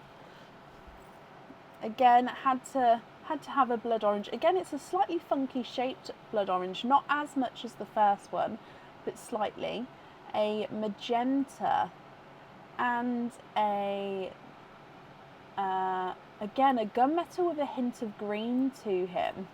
S1: Again, had to have a blood orange. Again, it's a slightly funky shaped blood orange, not as much as the first one, but slightly. A magenta and a again, a gunmetal with a hint of green to him.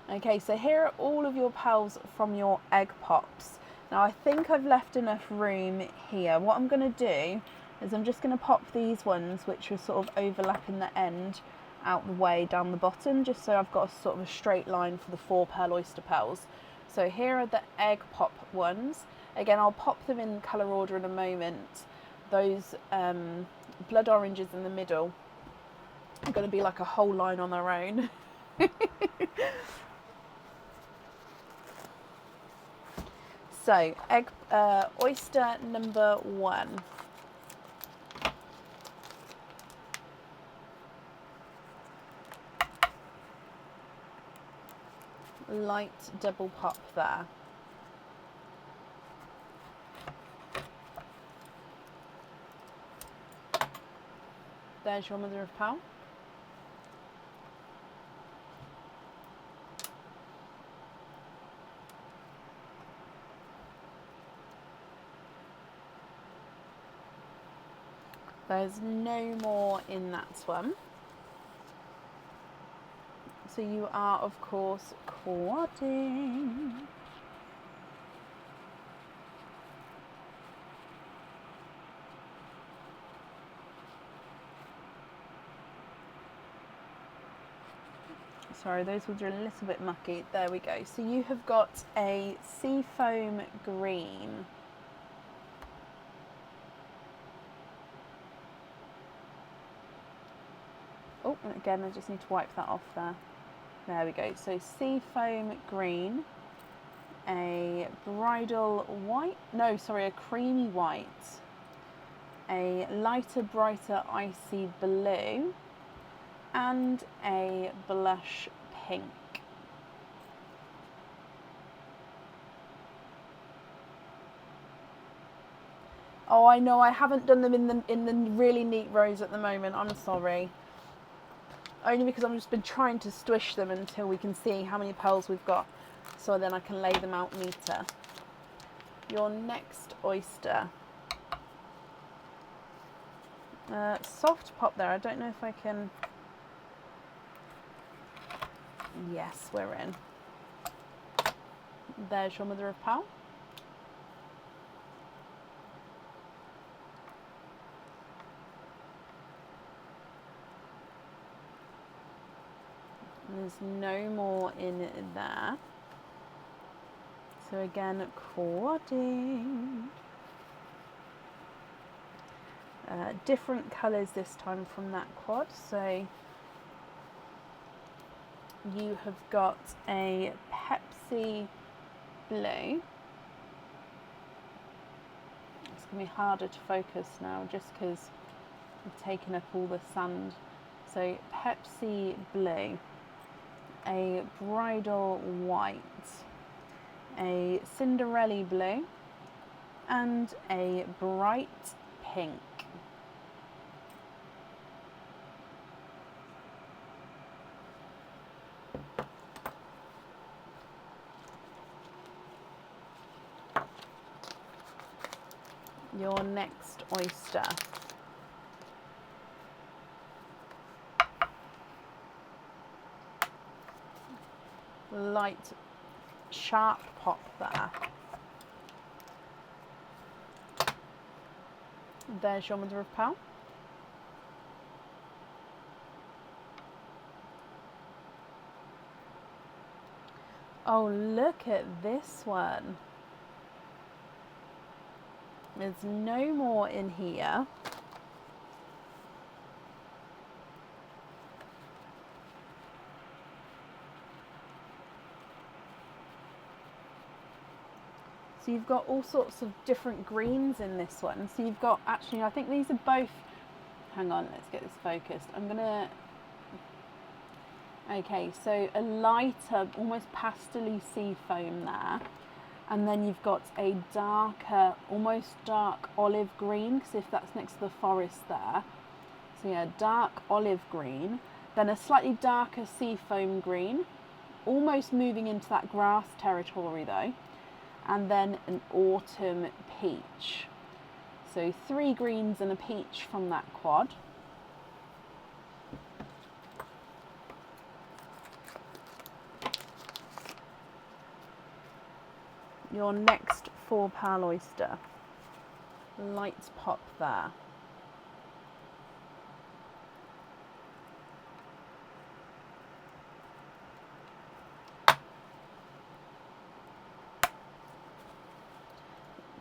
S1: Okay, so here are all of your pearls from your egg pops. Now I think I've left enough room here. What I'm going to do is I'm just going to pop these ones, which are sort of overlapping the end, out the way down the bottom, just so I've got a sort of a straight line for the 4 Pearl Oyster pearls. So here are the egg pop ones. Again, I'll pop them in colour order in a moment. Those blood oranges in the middle are going to be like a whole line on their own. So, oyster number 1. Light double pop there. There's your mother of pearl. There's no more in that one. So you are, of course, quadding. Sorry, those ones are a little bit mucky. There we go. So you have got a seafoam green. Oh, and again, I just need to wipe that off there. There we go. So seafoam green, a bridal white, no, sorry, a creamy white, a lighter, brighter, icy blue, and a blush pink. Oh, I know I haven't done them in the really neat rows at the moment. I'm sorry. Only because I've just been trying to squish them until we can see how many pearls we've got, so then I can lay them out neater. Your next oyster. Soft pop there. I don't know if I can... Yes, we're in. There's your mother of pearl. There's no more in there. So again, quadding. Different colours this time from that quad. So you have got a Pepsi blue. It's going to be harder to focus now just because I've taken up all the sand. So Pepsi blue, a bridal white, a Cinderella blue, and a bright pink. Your next oyster. Light, sharp pop there. There's your mother of pearl. Oh, look at this one. There's no more in here. So you've got all sorts of different greens in this one. So you've got, actually, I think these are both, hang on, let's get this focused. I'm gonna, okay, so a lighter, almost pastel-y sea foam there. And then you've got a darker, almost dark olive green, because if that's next to the forest there. So yeah, dark olive green. Then a slightly darker sea foam green, almost moving into that grass territory though. And then an autumn peach. So 3 greens and a peach from that quad. your next 4 pearl oyster. Light pop there.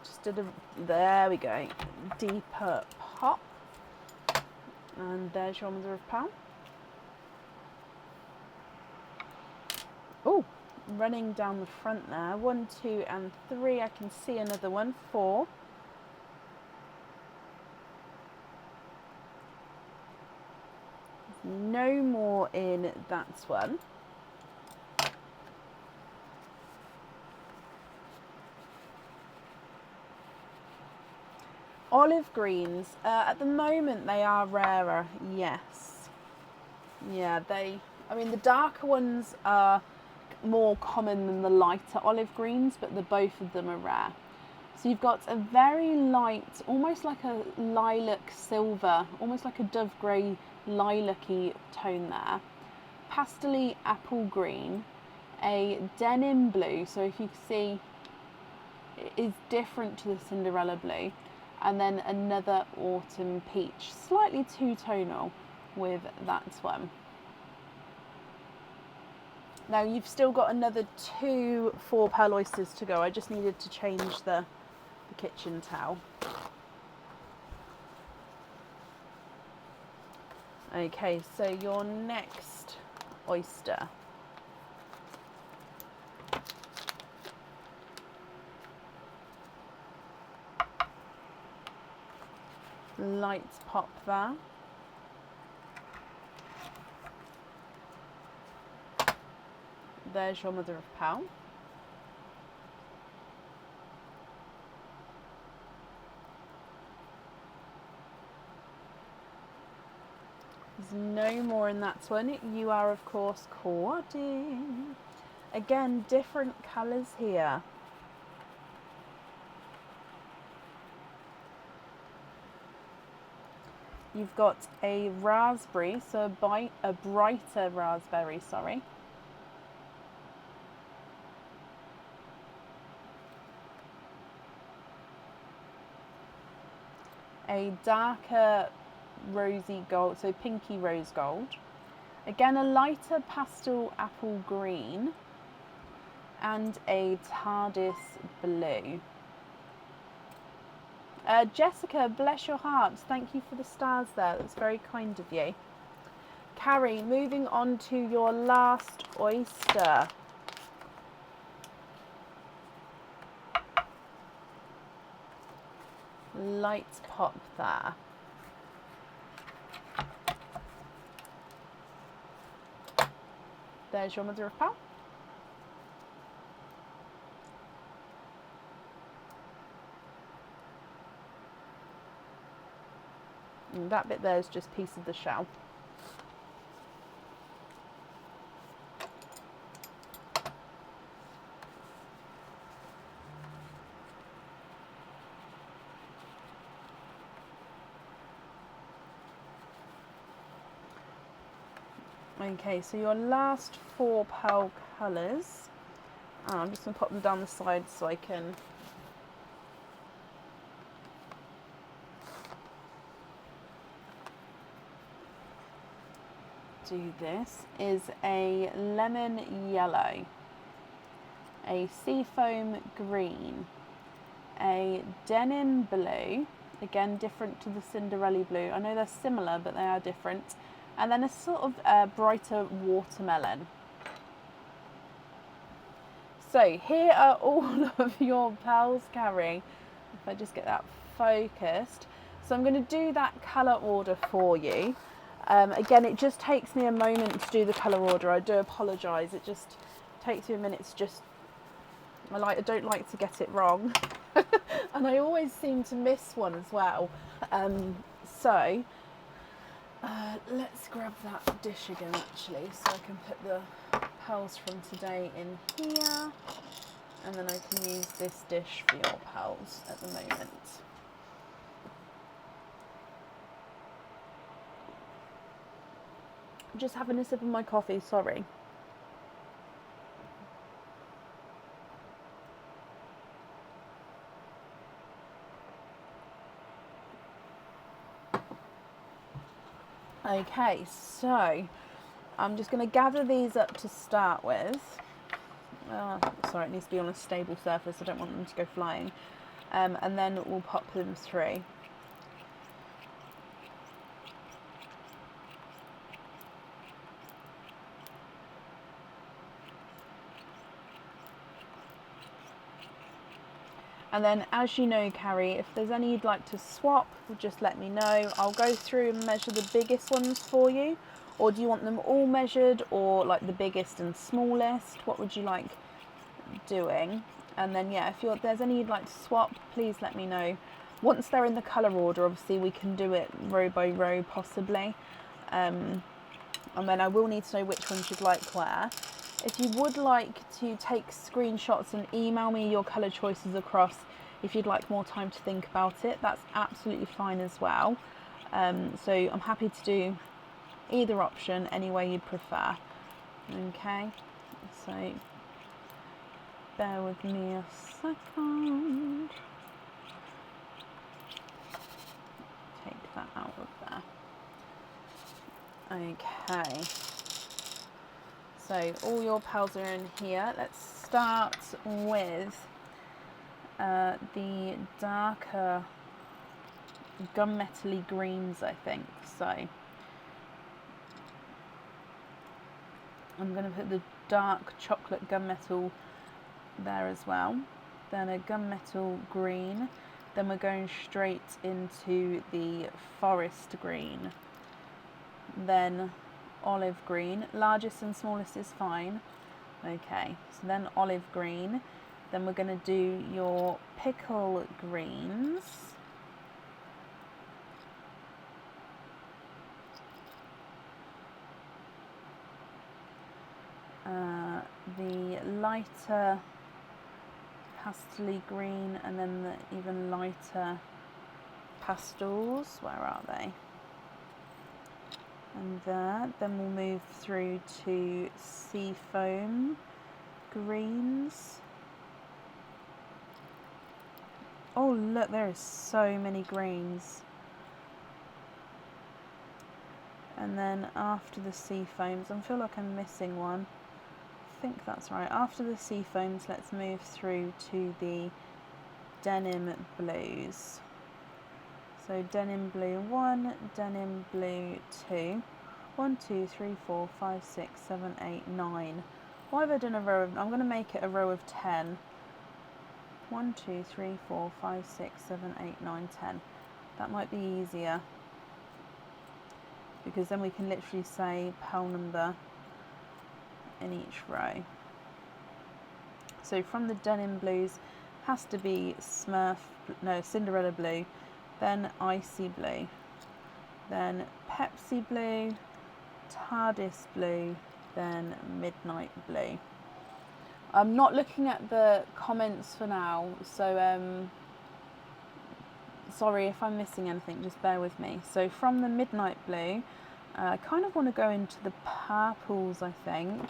S1: Just did a, there we go, deeper pop. And there's your mother of pearl. Oh, running down the front there. 1, 2, and 3. I can see another one. 4. No more in that one. Olive greens, at the moment they are rarer, yes. Yeah, I mean the darker ones are more common than the lighter olive greens, but both of them are rare. So you've got a very light, almost like a lilac silver, almost like a dove grey lilac-y tone there. Pastel-y apple green, a denim blue, so if you see it is different to the Cinderella blue, and then another autumn peach, slightly two-tonal with that one. Now you've still got another 2 4 pearl oysters to go. I just needed to change the kitchen towel. Okay, so your next oyster. Light pop there. There's your mother of pearl. There's no more in that one. You are, of course, courting. Again, different colours here. You've got a raspberry, so a brighter raspberry, sorry. A darker rosy gold, so pinky rose gold. Again, a lighter pastel apple green and a TARDIS blue. Jessica, bless your heart. Thank you for the stars there. That's very kind of you. Carrie, moving on to your last oyster. Light pop there. There's your mother of pearl. And that bit there is just piece of the shell. Okay, so your last 4 pearl colours. I'm just going to pop them down the side so I can do this. Is a lemon yellow, a seafoam green, a denim blue, again different to the Cinderella blue. I know they're similar, but they are different. And then a sort of brighter watermelon. So here are all of your pearls, Carrie. If I just get that focused. So I'm going to do that colour order for you. Again, it just takes me a moment to do the colour order. I do apologise. It just takes me a minute to just... I don't like to get it wrong. And I always seem to miss one as well. Let's grab that dish again actually, so I can put the pearls from today in here, and then I can use this dish for your pearls at the moment. I'm just having a sip of my coffee, sorry. Okay, so I'm just going to gather these up to start with. Sorry, it needs to be on a stable surface. I don't want them to go flying. And then we'll pop them through. And then, as you know, Carrie, if there's any you'd like to swap, just let me know. I'll go through and measure the biggest ones for you. Or do you want them all measured, or like the biggest and smallest? What would you like doing? And then, yeah, if there's any you'd like to swap, please let me know. Once they're in the colour order, obviously we can do it row by row possibly. And then I will need to know which ones you'd like where. If you would like to take screenshots and email me your colour choices across, if you'd like more time to think about it, that's absolutely fine as well. So I'm happy to do either option, any way you'd prefer. Okay, so bear with me a second. Take that out of there. Okay. So all your pearls are in here. Let's start with the darker gunmetal-y greens, I think. So I'm going to put the dark chocolate gunmetal there as well. Then a gunmetal green. Then we're going straight into the forest green. Then olive green. Largest and smallest is fine. Okay, so then olive green. Then we're going to do your pickle greens. The lighter pastel green, and then the even lighter pastels. Where are they? And there. Then we'll move through to sea foam greens. Oh look, there is so many greens. And then after the sea foams, I feel like I'm missing one. I think that's right. After the sea foams, let's move through to the denim blues. So denim blue 1, denim blue 2. 1, 2, 3, 4, 5, 6, 7, 8, 9. Why have I done a row of... I'm going to make it a row of 10. 1, 2, 3, 4, 5, 6, 7, 8, 9, 10. That might be easier, because then we can literally say pearl number in each row. So from the denim blues, has to be Cinderella blue, then icy blue, then Pepsi blue, TARDIS blue, then midnight blue. I'm not looking at the comments for now, so sorry if I'm missing anything, just bear with me. So from the midnight blue, I kind of want to go into the purples, I think.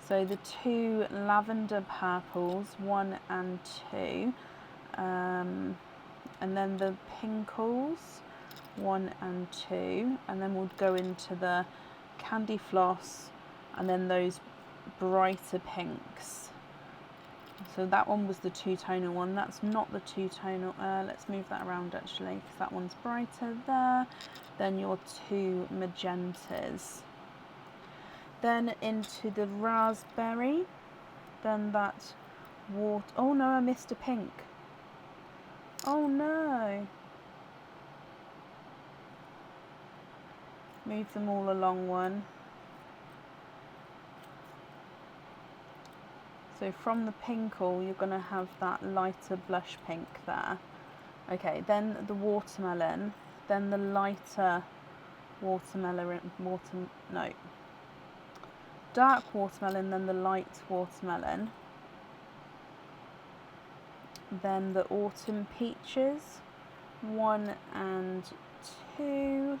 S1: So the two lavender purples, 1 and 2, and then the pinkles, 1 and 2, and then we'll go into the candy floss, and then those brighter pinks. So that one was the two-tonal one. That's not the two-tonal. Let's move that around actually, because that one's brighter there. Then your two magentas. Then into the raspberry. Then that water. Oh no, I missed a pink. Oh no. Move them all along one. So from the pinkle, you're going to have that lighter blush pink there. Okay, then the watermelon, then the lighter dark watermelon, then the light watermelon. Then the autumn peaches, 1 and 2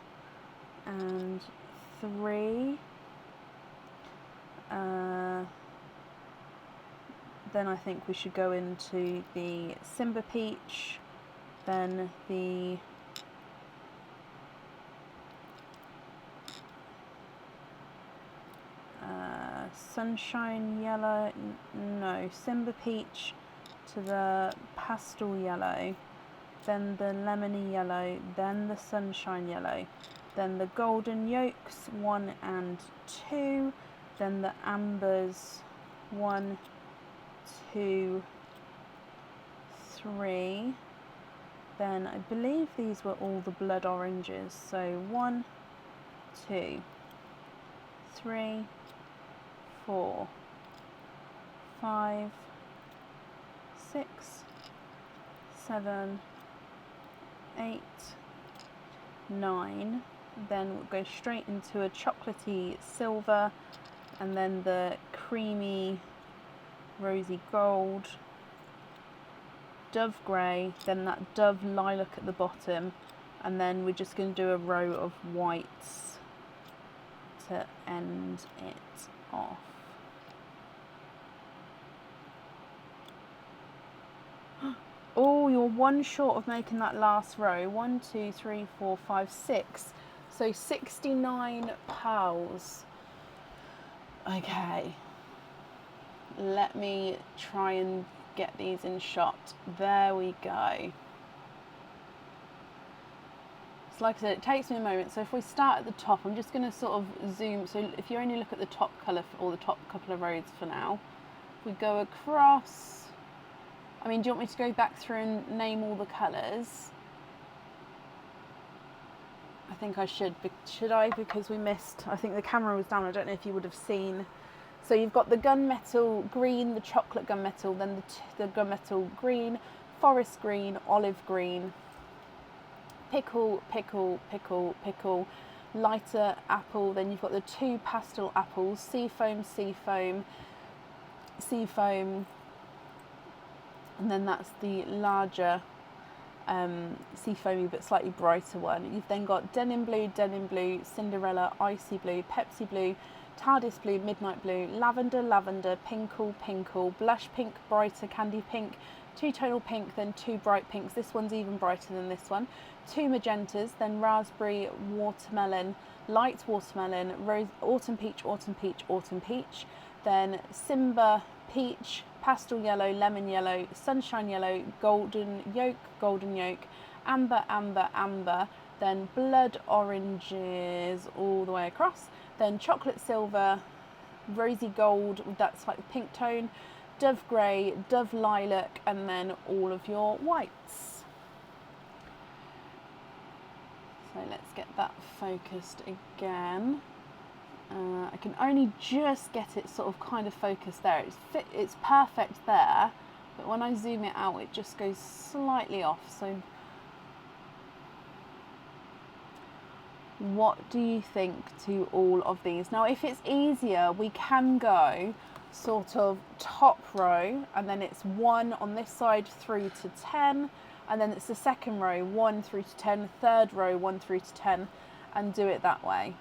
S1: and 3. Then I think we should go into the Simba peach, then the sunshine yellow, no, Simba peach to the pastel yellow, then the lemony yellow, then the sunshine yellow, then the golden yolks 1 and 2, then the ambers 1, 2, 3, then I believe these were all the blood oranges, so 1, 2, 3, 4, 5, 6, 7, 8, 9, then we'll go straight into a chocolatey silver, and then the creamy rosy gold, dove grey, then that dove lilac at the bottom, and then we're just going to do a row of whites to end it off. Oh, you're 1 short of making that last row. 1, 2, 3, 4, 5, 6. So 69 pearls. Okay. Let me try and get these in shot. There we go. So like I said, it takes me a moment. So if we start at the top, I'm just going to sort of zoom. So if you only look at the top colour or the top couple of rows for now, we go across. I mean, do you want me to go back through and name all the colours? I think I should. Should I? Because we missed, I think the camera was down. I don't know if you would have seen. So you've got the gunmetal green, the chocolate gunmetal, then the gunmetal green, forest green, olive green, pickle, pickle, pickle, pickle, lighter apple. Then you've got the 2 pastel apples, seafoam, seafoam, seafoam. And then that's the larger seafoamy but slightly brighter one. You've then got denim blue, Cinderella, icy blue, Pepsi blue, TARDIS blue, midnight blue, lavender, lavender, pinkle, pinkle, blush pink, brighter, candy pink, 2 tonal pink, then 2 bright pinks. This one's even brighter than this one. 2 magentas, then raspberry, watermelon, light watermelon, rose, autumn peach, autumn peach, autumn peach, then Simba peach, pastel yellow, lemon yellow, sunshine yellow, golden yolk, amber, amber, amber, then blood oranges all the way across, then chocolate silver, rosy gold with that slightly pink tone, dove grey, dove lilac, and then all of your whites. So let's get that focused again. I can only just get it sort of kind of focused there. It's perfect there, but when I zoom it out, it just goes slightly off. So what do you think to all of these? Now, if it's easier, we can go sort of top row, and then it's 1 on this side through to 10, and then it's the second row 1 through to 10, third row 1 through to 10, and do it that way.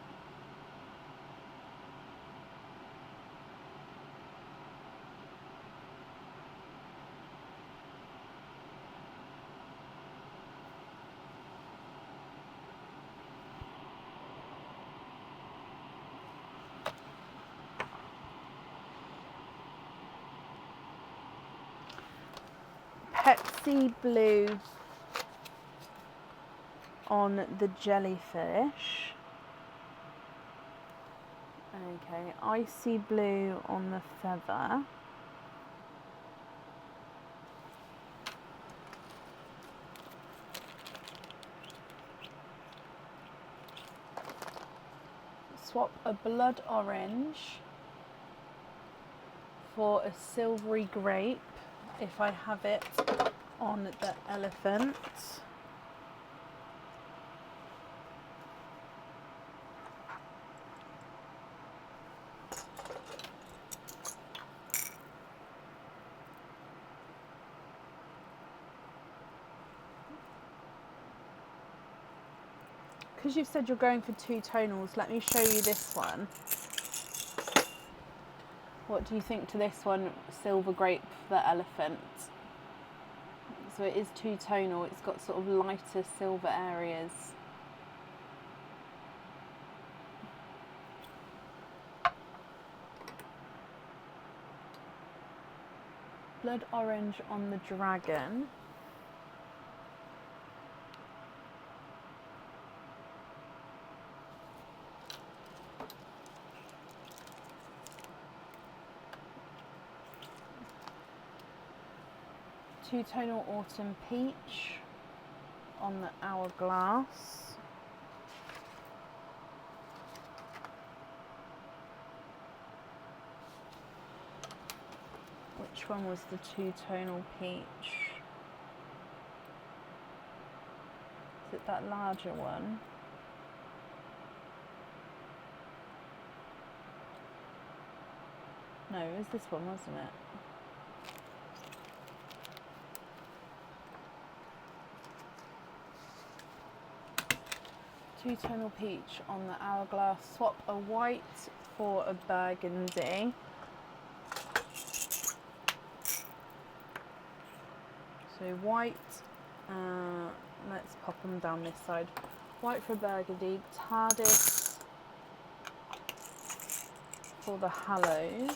S1: Pepsi blue on the jellyfish. Okay, icy blue on the feather. Swap a blood orange for a silvery grape, if I have it on the elephant. Because you've said you're going for 2 tonals, let me show you this one. What do you think to this one, silver grape for the elephant? So it is 2 tonal, it's got sort of lighter silver areas. blood orange on the dragon. Two-tonal autumn peach on the hourglass. Which one was the two-tonal peach? Is it that larger one? No, it was this one, wasn't it? Two-tonal peach on the hourglass. Swap a white for a burgundy. So white, let's pop them down this side. White for burgundy, TARDIS for the Hallows.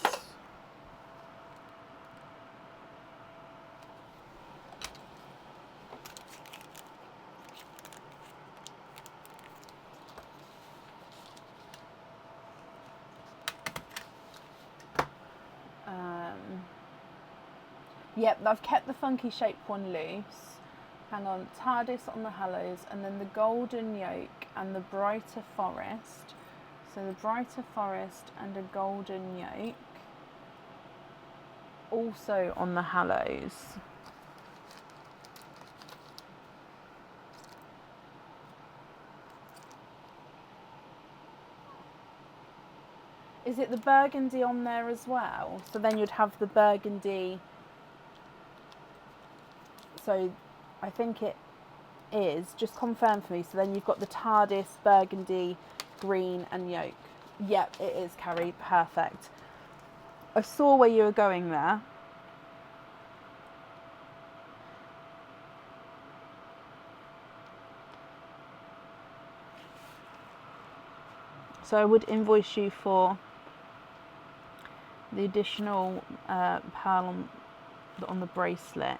S1: Yep, I've kept the funky shaped one loose. Hang on, TARDIS on the Hallows, and then the golden yolk and the brighter forest. So the brighter forest and a golden yolk. Also on the Hallows. Is it the burgundy on there as well? So then you'd have the burgundy. So I think it is. Just confirm for me. So then you've got the TARDIS, burgundy, green and yolk. Yep, it is, Carrie. Perfect. I saw where you were going there. So I would invoice you for the additional pearl on the bracelet.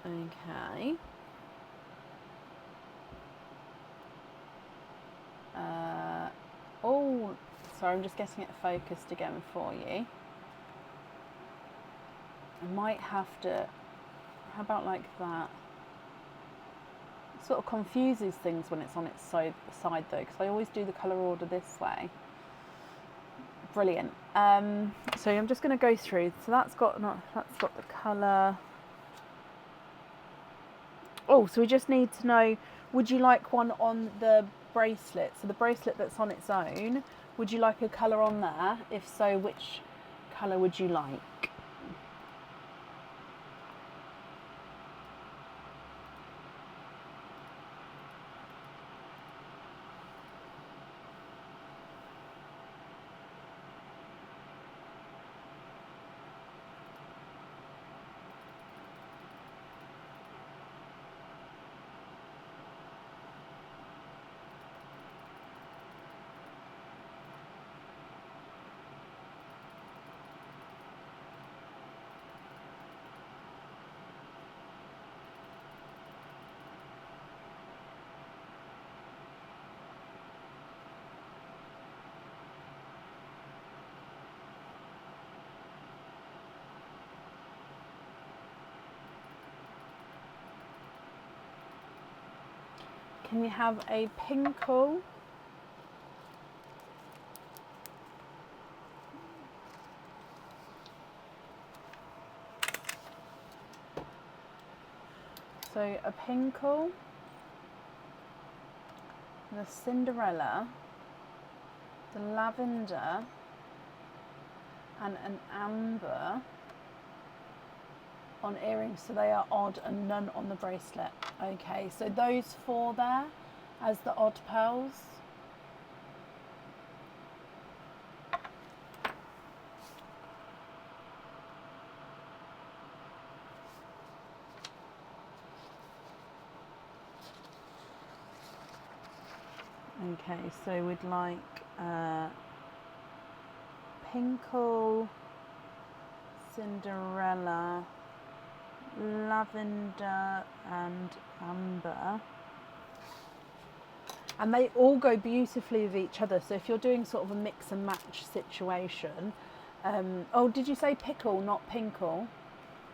S1: Okay. Oh, sorry, I'm just getting it focused again for you. I might have to, how about like that? It sort of confuses things when it's on its side though, because I always do the colour order this way. Brilliant. So I'm just going to go through. So that's got the colour. Oh, so we just need to know, would you like one on the bracelet? So the bracelet that's on its own, would you like a colour on there? If so, which colour would you like? Can you have a pinkle? So a pinkle, the Cinderella, the lavender, and an amber on earrings, so they are odd and none on the bracelet. Okay, so those four there as the odd pearls. Okay, so we'd like Pinkle, Cinderella, Lavender and Amber. And they all go beautifully with each other. So if you're doing sort of a mix and match situation, oh, did you say pickle, not pinkle?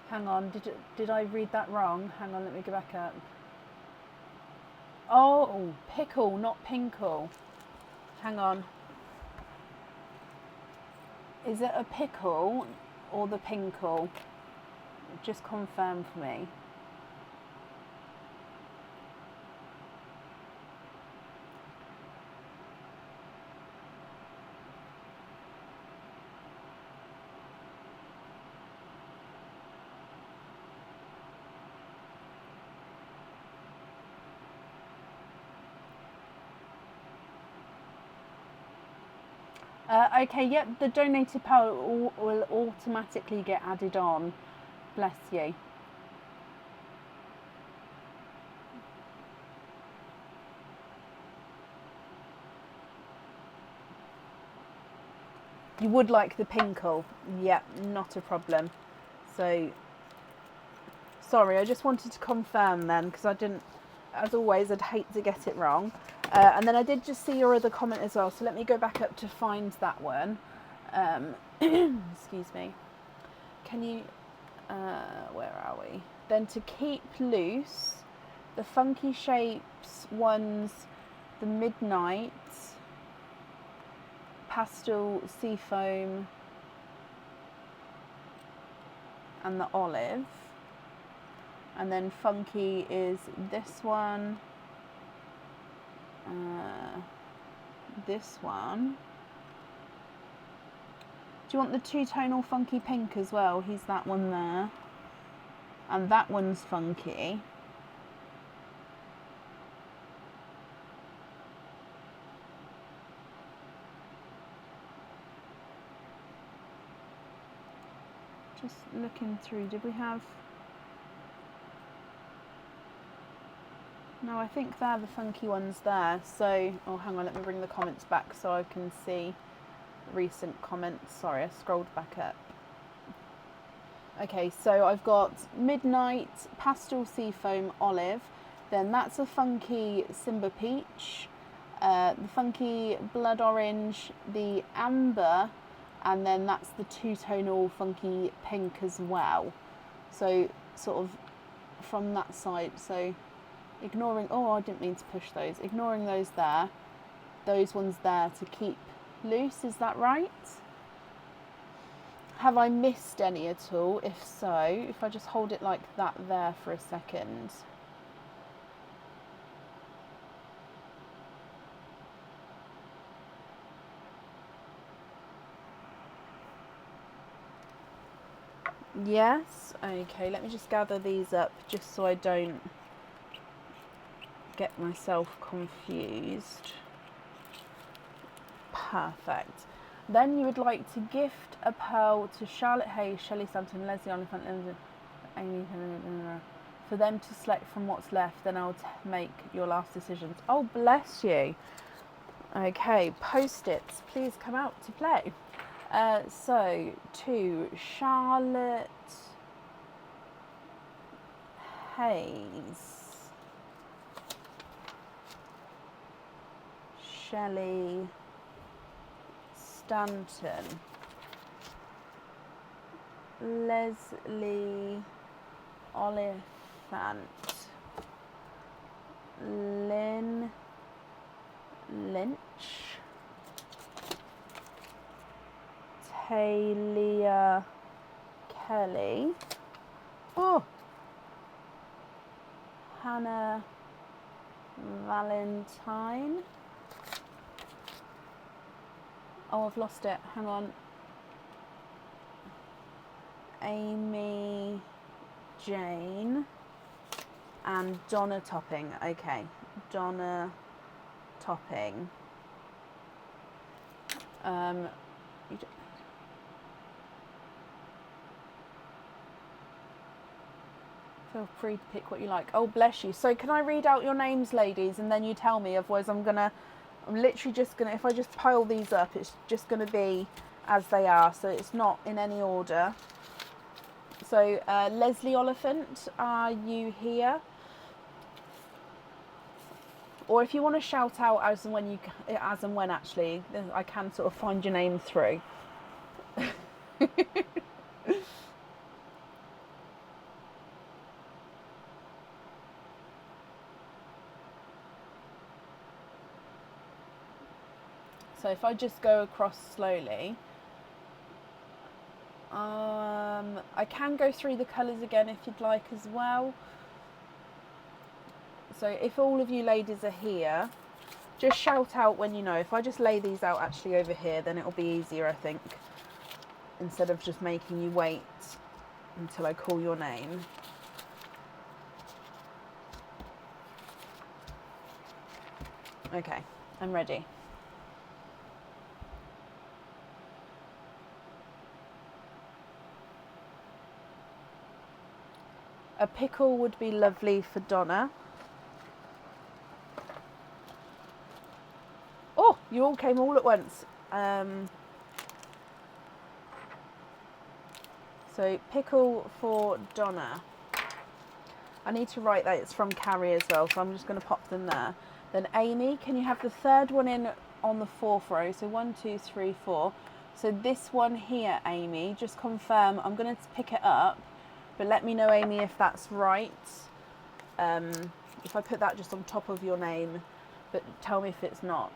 S1: Hang on, did I read that wrong? Hang on, let me go back up. Oh, pickle, not pinkle. Hang on. Is it a pickle or the pinkle? Just confirm for me. Okay, yep, the donated pearl will automatically get added on. Bless you. You would like the pinkle? Yep, not a problem. So, sorry, I just wanted to confirm then, because I didn't, as always, I'd hate to get it wrong. And then I did just see your other comment as well, so let me go back up to find that one. Excuse me. Can you, where are we? Then to keep loose, the funky shapes ones, the midnight, pastel seafoam, and the olive. And then funky is this one, this one. Do you want the two-tonal funky pink as well? He's that one there. And that one's funky. Just looking through, did we have... No, I think they're the funky ones there. So, oh, hang on, let me bring the comments back so I can see recent comments. Sorry, I scrolled back up. Okay, so I've got midnight, pastel seafoam, olive. Then that's a funky Simba peach, the funky blood orange, the amber, and then that's the two-tonal funky pink as well. So sort of from that side, so ignoring, oh, I didn't mean to push those, ignoring those there, those ones there to keep loose, is that right? Have I missed any at all? If so, if I just hold it like that there for a second. Yes, okay, let me just gather these up just so I don't get myself confused. Perfect. Then you would like to gift a pearl to Charlotte Hayes, Shelley Stanton, Leslie Oliphant, Amy, for them to select from what's left. Then I'll make your last decisions. Oh, bless you. Okay, post-its, please come out to play. So, to Charlotte Hayes, Shelley Stanton, Leslie Oliphant, Lynn Lynch, Talia Kelly, oh, Hannah Valentine. Oh, I've lost it. Hang on. Amy Jane and Donna Topping. Okay, Donna Topping. Feel free to pick what you like. Oh, bless you. So can I read out your names, ladies, and then you tell me, otherwise I'm gonna I'm literally just going to, if I just pile these up, it's just going to be as they are, so it's not in any order. So Leslie Oliphant, are you here? Or if you want to shout out as and when actually, I can sort of find your name through. So if I just go across slowly, I can go through the colours again if you'd like as well. So if all of you ladies are here, just shout out when you know. If I just lay these out actually over here, then it'll be easier, I think, instead of just making you wait until I call your name. Okay, I'm ready. A pickle would be lovely for Donna. Oh, you all came all at once. So pickle for Donna. I need to write that it's from Carrie as well, so I'm just going to pop them there. Then Amy, can you have the third one in on the fourth row? So 1, 2, 3, 4. So this one here, Amy, just confirm. I'm going to pick it up, but let me know, Amy, if that's right. If I put that just on top of your name, but tell me if it's not.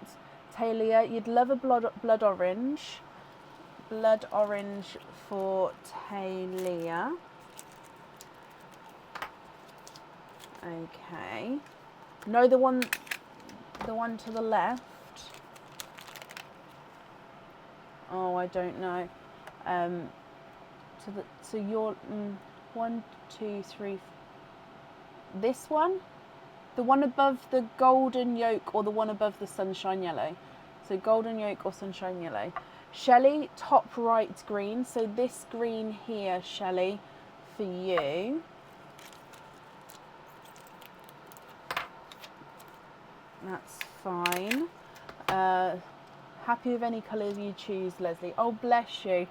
S1: Talia, you'd love a blood orange. Blood orange for Talia. Okay. No, the one to the left. Oh, I don't know. So you're 1, 2, 3. This one, the one above the golden yolk, or the one above the sunshine yellow. So golden yolk or sunshine yellow. Shelley, top right green. So this green here, Shelley, for you. That's fine. Happy with any colour you choose, Leslie. Oh, bless you.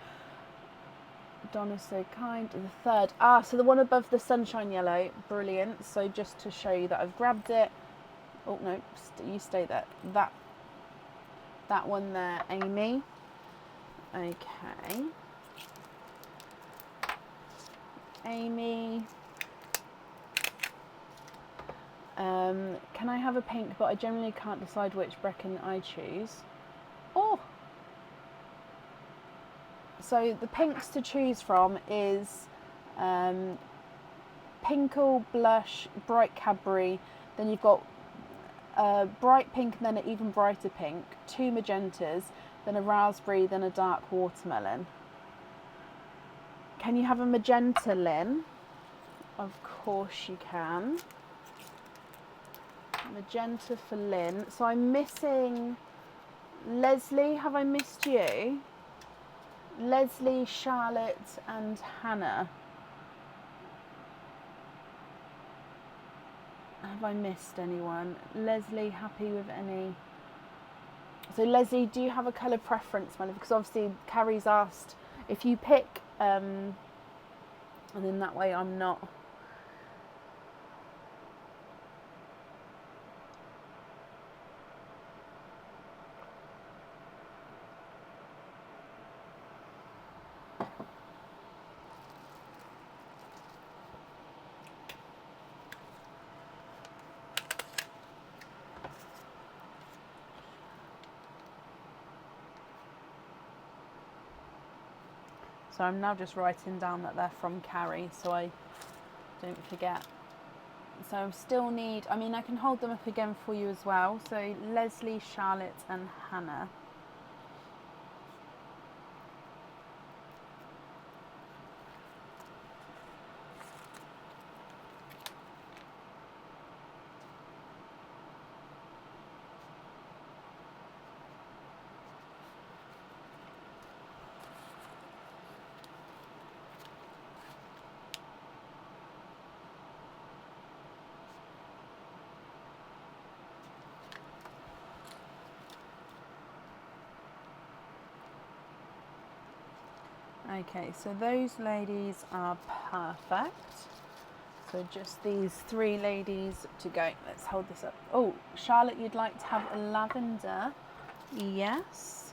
S1: Donna's so kind. The third. So the one above the sunshine yellow. Brilliant. So just to show you that I've grabbed it. Oh, no. You stay there. That one there, Amy. Okay. Amy. Can I have a pink, but I generally can't decide which Brecken I choose. Oh! So the pinks to choose from is Pinkle, Blush, Bright Cadbury. Then you've got bright pink and then an even brighter pink. 2 magentas, then a raspberry, then a dark watermelon. Can you have a magenta, Lynn? Of course you can. Magenta for Lynn. So I'm missing Leslie. Have I missed you? Leslie, Charlotte and Hannah. Have I missed anyone? Leslie, happy with any? So Leslie, do you have a colour preference, my love? Because obviously Carrie's asked if you pick, and then that way I'm not. So I'm now just writing down that they're from Carrie, so I don't forget. So I still need, I mean, I can hold them up again for you as well. So Leslie, Charlotte and Hannah. Okay, so those ladies are perfect. So just these 3 ladies to go. Let's hold this up. Oh, Charlotte, you'd like to have a lavender? Yes.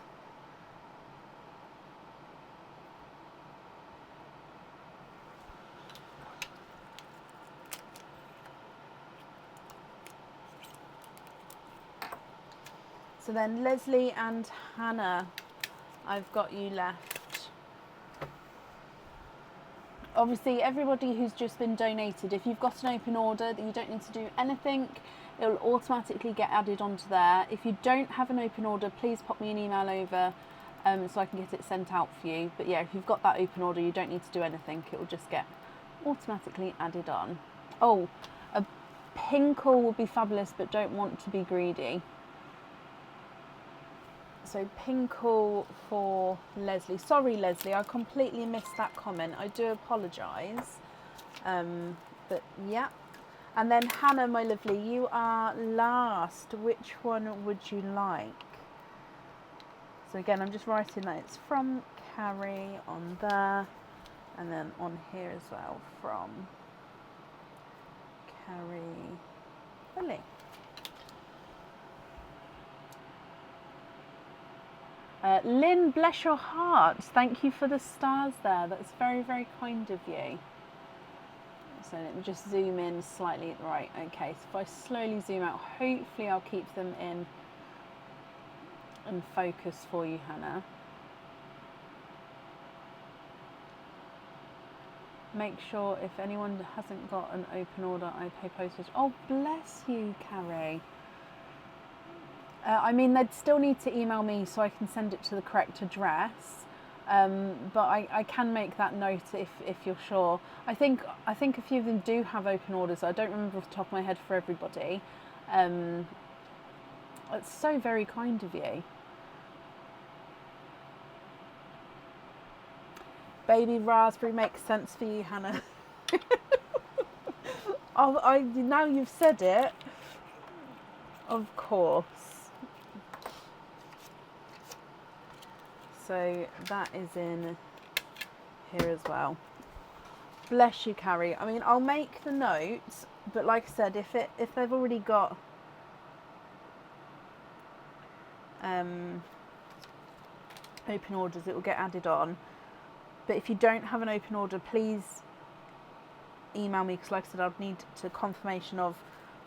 S1: So then Leslie and Hannah, I've got you left. Obviously, everybody who's just been donated, if you've got an open order, that you don't need to do anything, it will automatically get added onto there. If you don't have an open order, please pop me an email over so I can get it sent out for you. But yeah, if you've got that open order, you don't need to do anything. It will just get automatically added on. Oh, a pinkle would be fabulous, but don't want to be greedy. So pinkle for Leslie. Sorry, Leslie, I completely missed that comment. I do apologise. But yeah. And then Hannah, my lovely, you are last. Which one would you like? So again, I'm just writing that it's from Carrie on there. And then on here as well from Carrie Lily. Lynn, bless your heart. Thank you for the stars there. That's very, very kind of you. So let me just zoom in slightly. Right, okay. So if I slowly zoom out, hopefully I'll keep them in and focus for you, Hannah. Make sure if anyone hasn't got an open order, I pay postage. Oh, bless you, Carrie. I mean, they'd still need to email me so I can send it to the correct address. But I can make that note if you're sure. I think a few of them do have open orders. I don't remember off the top of my head for everybody. It's so very kind of you. Baby raspberry makes sense for you, Hannah. Oh, now you've said it. Of course. So that is in here as well. Bless you, Carrie. I mean, I'll make the notes, but like I said, if they've already got open orders, it will get added on. But if you don't have an open order, please email me, because like I said, I'd need to confirmation of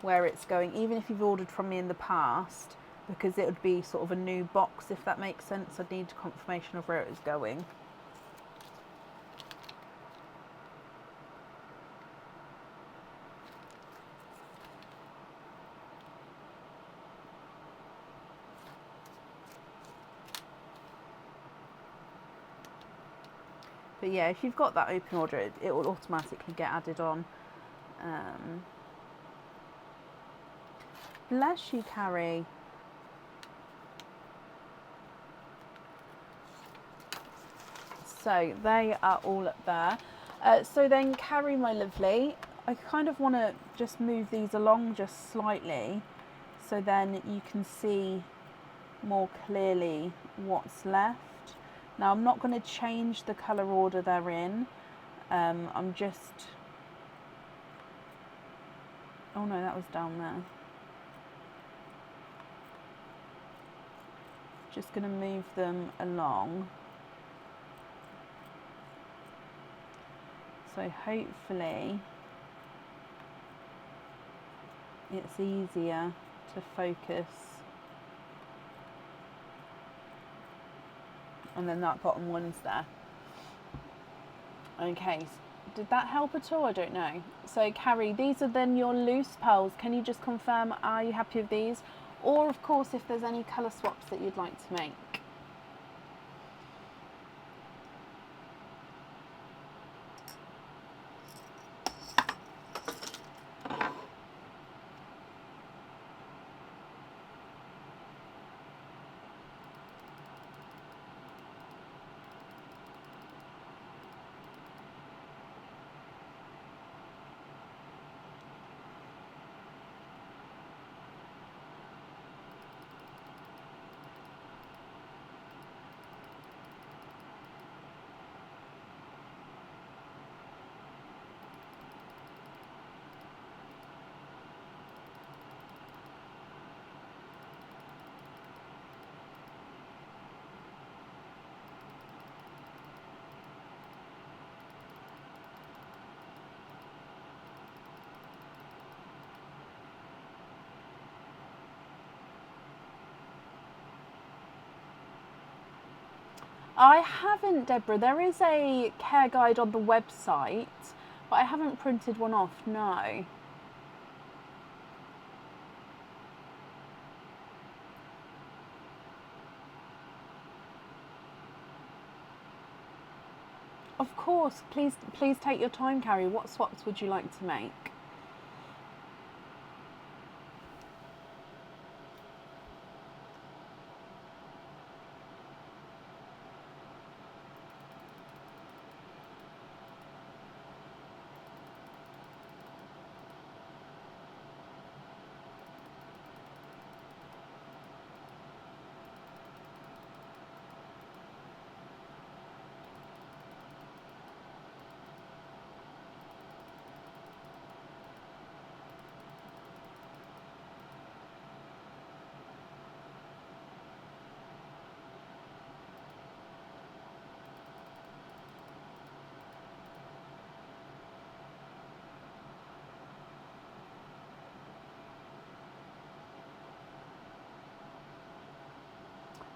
S1: where it's going, even if you've ordered from me in the past, because it would be sort of a new box, if that makes sense. I'd need confirmation of where it was going. But yeah, if you've got that open order, it will automatically get added on. Bless you, Carrie. So they are all up there. So then, Carrie, my lovely, I kind of want to just move these along just slightly, so then you can see more clearly what's left. Now, I'm not going to change the colour order they're in. I'm just... Oh no, that was down there. Just going to move them along. So hopefully it's easier to focus. And then that bottom one's there. Okay, did that help at all? I don't know. So Carrie, these are then your loose pearls. Can you just confirm, are you happy with these? Or of course, if there's any colour swaps that you'd like to make. I haven't, Deborah. There is a care guide on the website, but I haven't printed one off, no. Of course, please take your time, Carrie. What swaps would you like to make?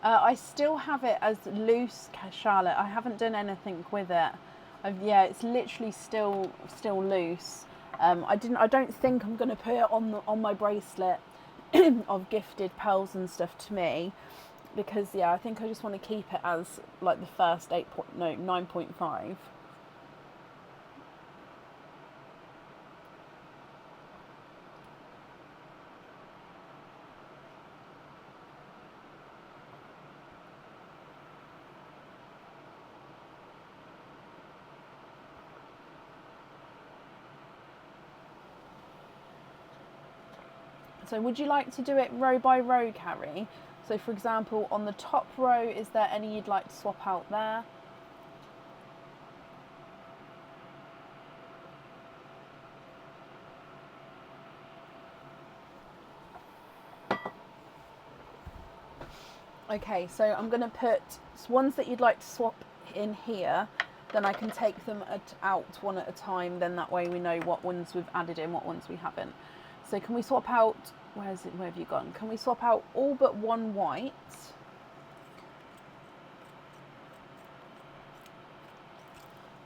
S1: I still have it as loose, Charlotte. I haven't done anything with it. Yeah, it's literally still loose. I don't think I'm going to put it on my bracelet of gifted pearls and stuff to me, because yeah, I think I just want to keep it as like the first 9.5. So would you like to do it row by row, Carrie? So for example, on the top row, is there any you'd like to swap out there? Okay, so I'm going to put ones that you'd like to swap in here, then I can take them out one at a time, then that way we know what ones we've added in, what ones we haven't. So can we swap out, where have you gone? Can we swap out all but one white?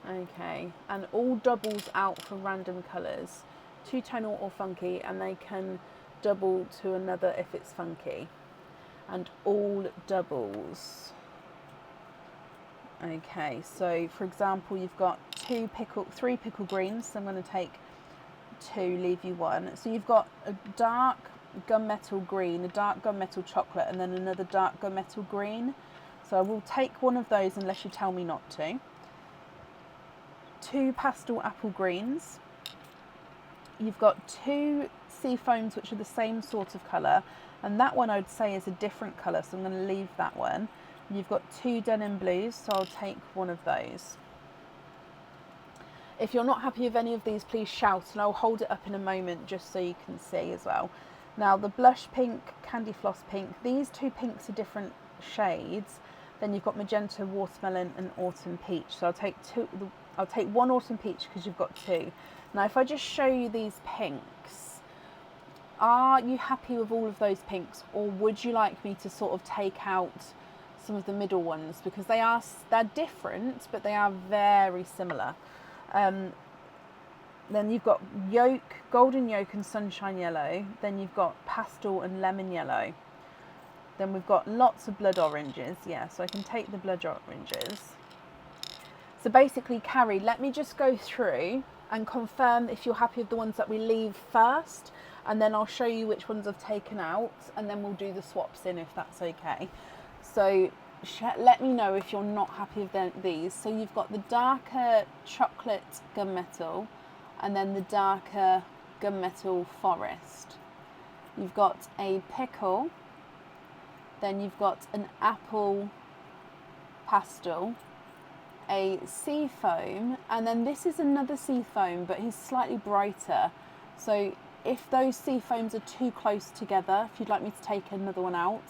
S1: Okay, and all doubles out for random colours. Two-tone or funky, and they can double to another if it's funky. And all doubles. Okay, so for example, you've got three pickle greens, so I'm going to take two, leave you one. So you've got a dark gunmetal green, a dark gunmetal chocolate, and then another dark gunmetal green. So I will take one of those unless you tell me not to. Two pastel apple greens. You've got two sea foams which are the same sort of colour, and that one I would say is a different colour, so I'm going to leave that one. You've got two denim blues, so I'll take one of those. If you're not happy with any of these, please shout, and I'll hold it up in a moment just so you can see as well. Now the blush pink, candy floss pink, these two pinks are different shades. Then you've got magenta, watermelon and autumn peach. So I'll take one autumn peach because you've got two. Now if I just show you these pinks, are you happy with all of those pinks, or would you like me to sort of take out some of the middle ones, because they're different but they are very similar. Then you've got yolk, golden yolk and sunshine yellow. Then you've got pastel and lemon yellow. Then we've got lots of blood oranges. Yeah, so I can take the blood oranges. So basically, Carrie, let me just go through and confirm if you're happy with the ones that we leave first, and then I'll show you which ones I've taken out, and then we'll do the swaps in if that's okay. So let me know if you're not happy with these. So you've got the darker chocolate gunmetal, and then the darker gunmetal forest. You've got a pickle, then you've got an apple pastel, a sea foam, and then this is another sea foam, but he's slightly brighter. So if those sea foams are too close together, if you'd like me to take another one out,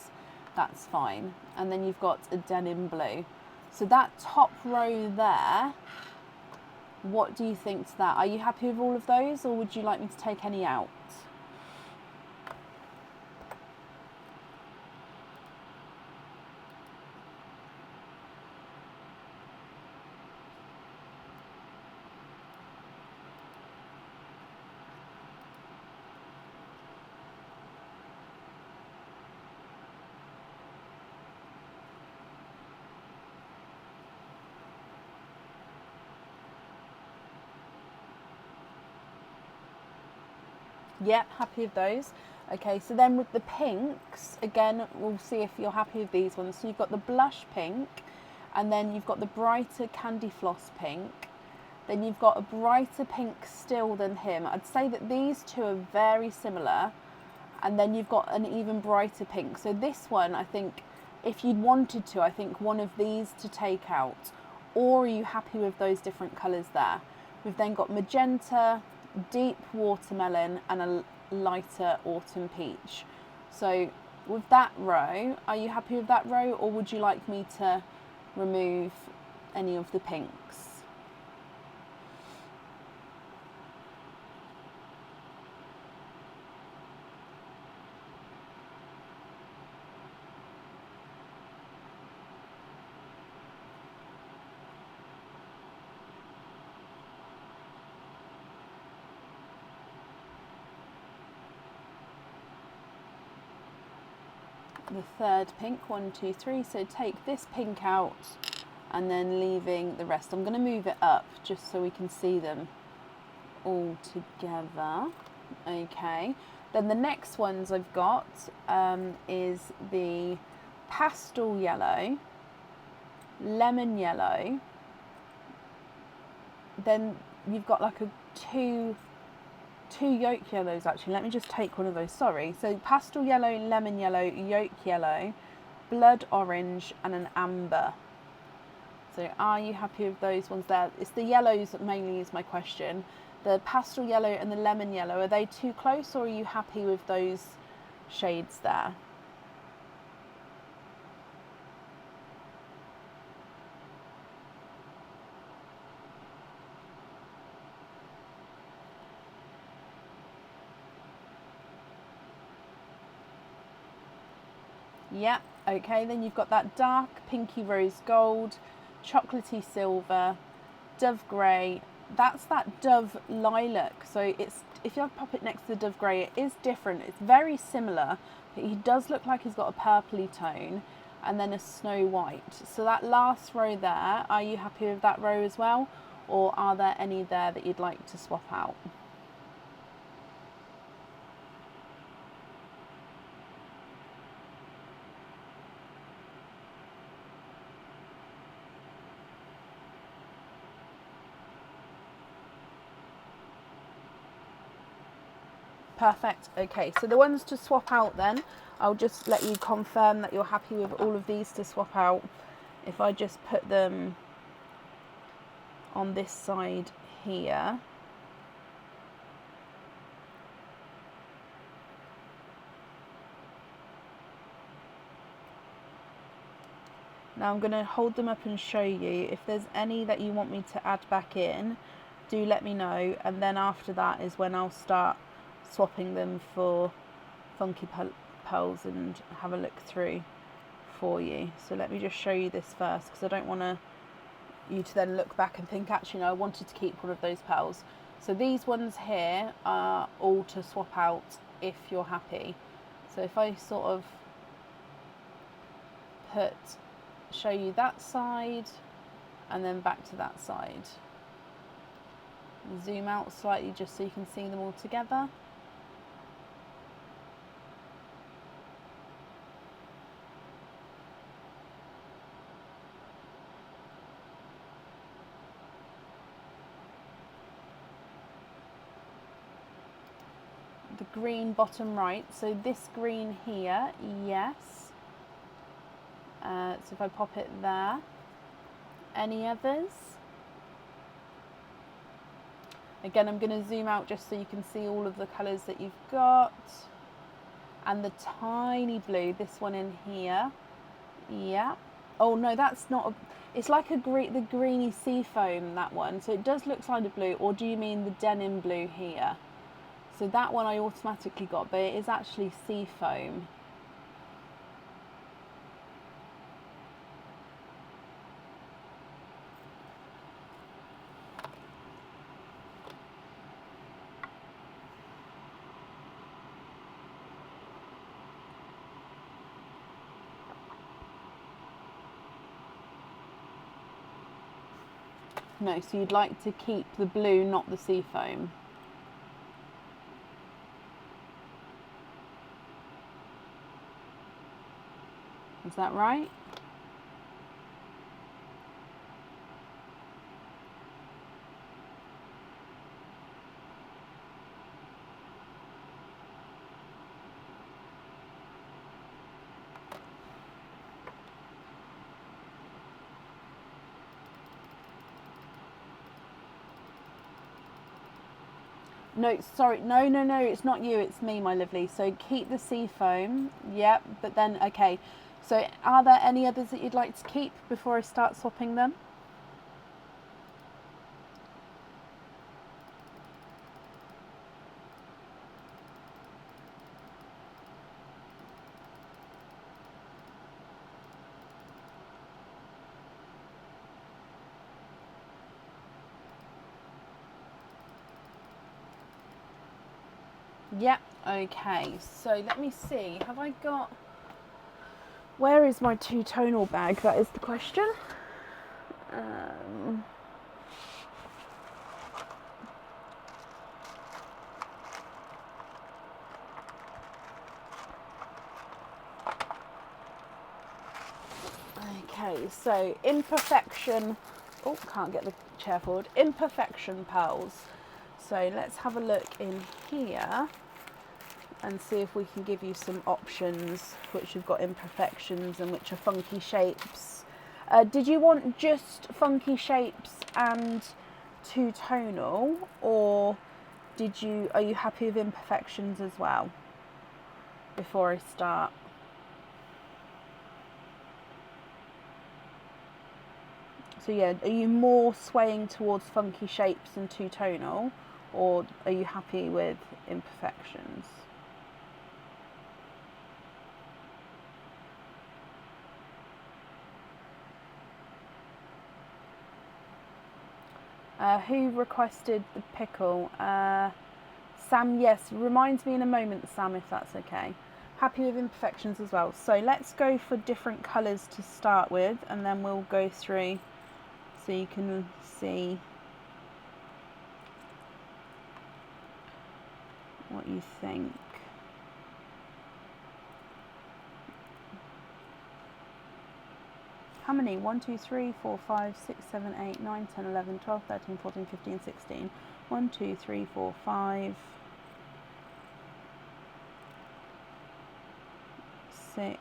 S1: that's fine. And then you've got a denim blue. So that top row there, what do you think to that? Are you happy with all of those, or would you like me to take any out? Yeah, happy with those. Okay, so then with the pinks, again, we'll see if you're happy with these ones. So you've got the blush pink, and then you've got the brighter candy floss pink. Then you've got a brighter pink still than him. I'd say that these two are very similar. And then you've got an even brighter pink. So this one, I think, if you'd wanted to, I think one of these to take out. Or are you happy with those different colours there? We've then got magenta, deep watermelon, and a lighter autumn peach. So with that row, are you happy with that row, or would you like me to remove any of the pinks? The third pink, 1, 2, 3. So take this pink out and then leaving the rest. I'm going to move it up just so we can see them all together. Okay, then the next ones I've got is the pastel yellow, lemon yellow, then you've got like two yolk yellows actually. Let me just take one of those, sorry. So pastel yellow, lemon yellow, yolk yellow, blood orange, and an amber. So are you happy with those ones there? It's the yellows that mainly is my question. The pastel yellow and the lemon yellow, are they too close, or are you happy with those shades there? Yeah, okay, then you've got that dark pinky rose gold, chocolatey silver, dove grey. That's that dove lilac. So it's, if you pop it next to the dove grey, it is different. It's very similar, but he does look like he's got a purpley tone, and then a snow white. So that last row there, are you happy with that row as well? Or are there any there that you'd like to swap out? Perfect. Okay, so the ones to swap out then, I'll just let you confirm that you're happy with all of these to swap out. If I just put them on this side here. Now I'm going to hold them up and show you. If there's any that you want me to add back in, do let me know, and then after that is when I'll start swapping them for funky pearls and have a look through for you. So let me just show you this first, because I don't want you to then look back and think, actually no, I wanted to keep one of those pearls. So these ones here are all to swap out if you're happy. So if I sort of show you that side and then back to that side, zoom out slightly just so you can see them all together. The green bottom right, so this green here, yes. So if I pop it there, any others? Again, I'm going to zoom out just so you can see all of the colours that you've got. And the tiny blue, this one in here, yeah. Oh no, that's not a, it's like the greeny sea foam, that one. So it does look kind of blue, or do you mean the denim blue here? So that one I automatically got, but it is actually sea foam. No, so you'd like to keep the blue, not the sea foam. Is that right? No, sorry, no, no, no, it's not you, it's me, my lovely. So keep the sea foam, yep, but then, okay. So are there any others that you'd like to keep before I start swapping them? Yep, okay, so let me see, have I got, where is my two-tonal bag? That is the question. Okay, so imperfection, oh, can't get the chair forward, imperfection pearls. So let's have a look in here and see if we can give you some options which have got imperfections and which are funky shapes. Did you want just funky shapes and two-tonal, or are you happy with imperfections as well before I start? So yeah, are you more swaying towards funky shapes and two-tonal, or are you happy with imperfections? Who requested the pickle? Sam, yes. Reminds me in a moment, Sam, if that's okay. Happy with imperfections as well. So let's go for different colours to start with, and then we'll go through so you can see what you think. How many? 1, 2, 3, 4, 5, 6, 7, 8, 9, 10, 11, 12, 13, 14, 15, 16. 1, 2, 3, 4, 5, 6,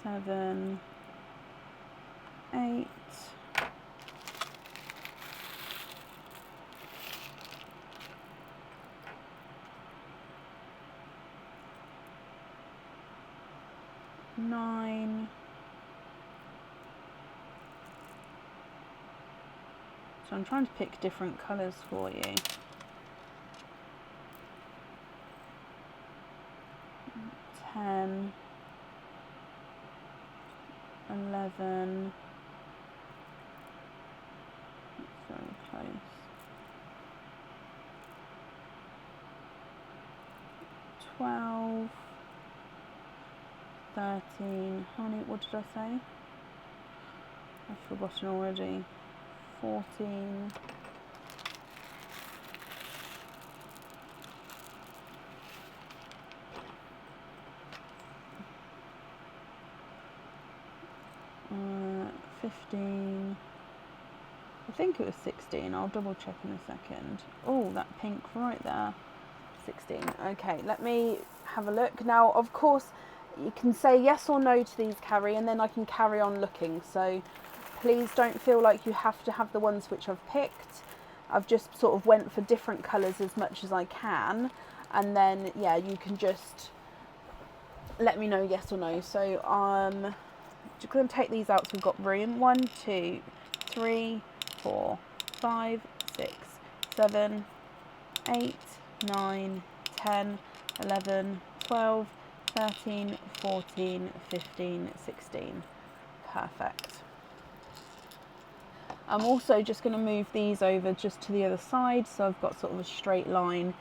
S1: 7, 8, 9. So I'm trying to pick different colours for you. 10, 11. That's very close. 12. 13, honey, what did I say? I've forgotten already. 14. 15. I think it was 16. I'll double check in a second. Oh, that pink right there. 16. Okay, let me have a look. Now, of course, you can say yes or no to these, Carrie, and then I can carry on looking. So please don't feel like you have to have the ones which I've picked. I've just sort of went for different colours as much as I can, and then yeah, you can just let me know yes or no. So just going to take these out so we've got room. 1, 2, 3, 4, 5, 6, 7, 8, 9, 10, 11, 12, 13, 14, 15, 16. Perfect. I'm also just going to move these over just to the other side, so I've got sort of a straight line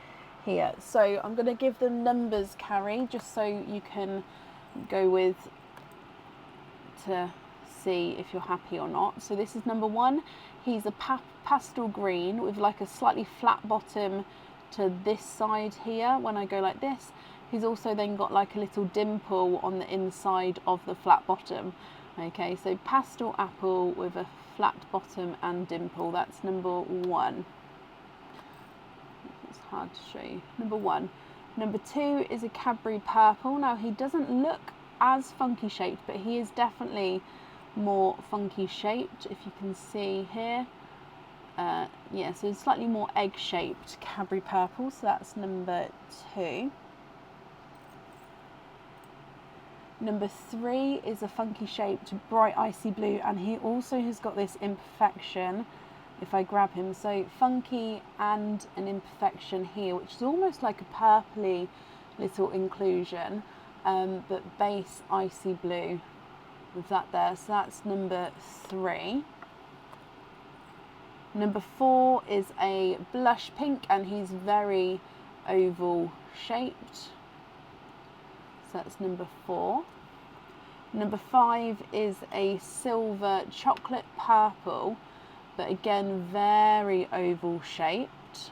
S1: here. So I'm going to give them numbers, Carrie, just so you can go with to see if you're happy or not. So this is number 1. He's a pastel green with like a slightly flat bottom to this side here when I go like this. He's also then got like a little dimple on the inside of the flat bottom. Okay, so pastel apple with a flat bottom and dimple. That's number 1. It's hard to show you. Number 1. Number 2 is a Cadbury purple. Now he doesn't look as funky shaped, but he is definitely more funky shaped, if you can see here. Yeah, so it's slightly more egg shaped Cadbury purple, so that's number 2. Number 3 is a funky shaped bright icy blue, and he also has got this imperfection if I grab him, so funky and an imperfection here, which is almost like a purpley little inclusion, but base icy blue with that there. So that's number 3. Number 4 is a blush pink, and he's very oval shaped. So that's number 4. Number 5 is a silver chocolate purple, but again very oval shaped. So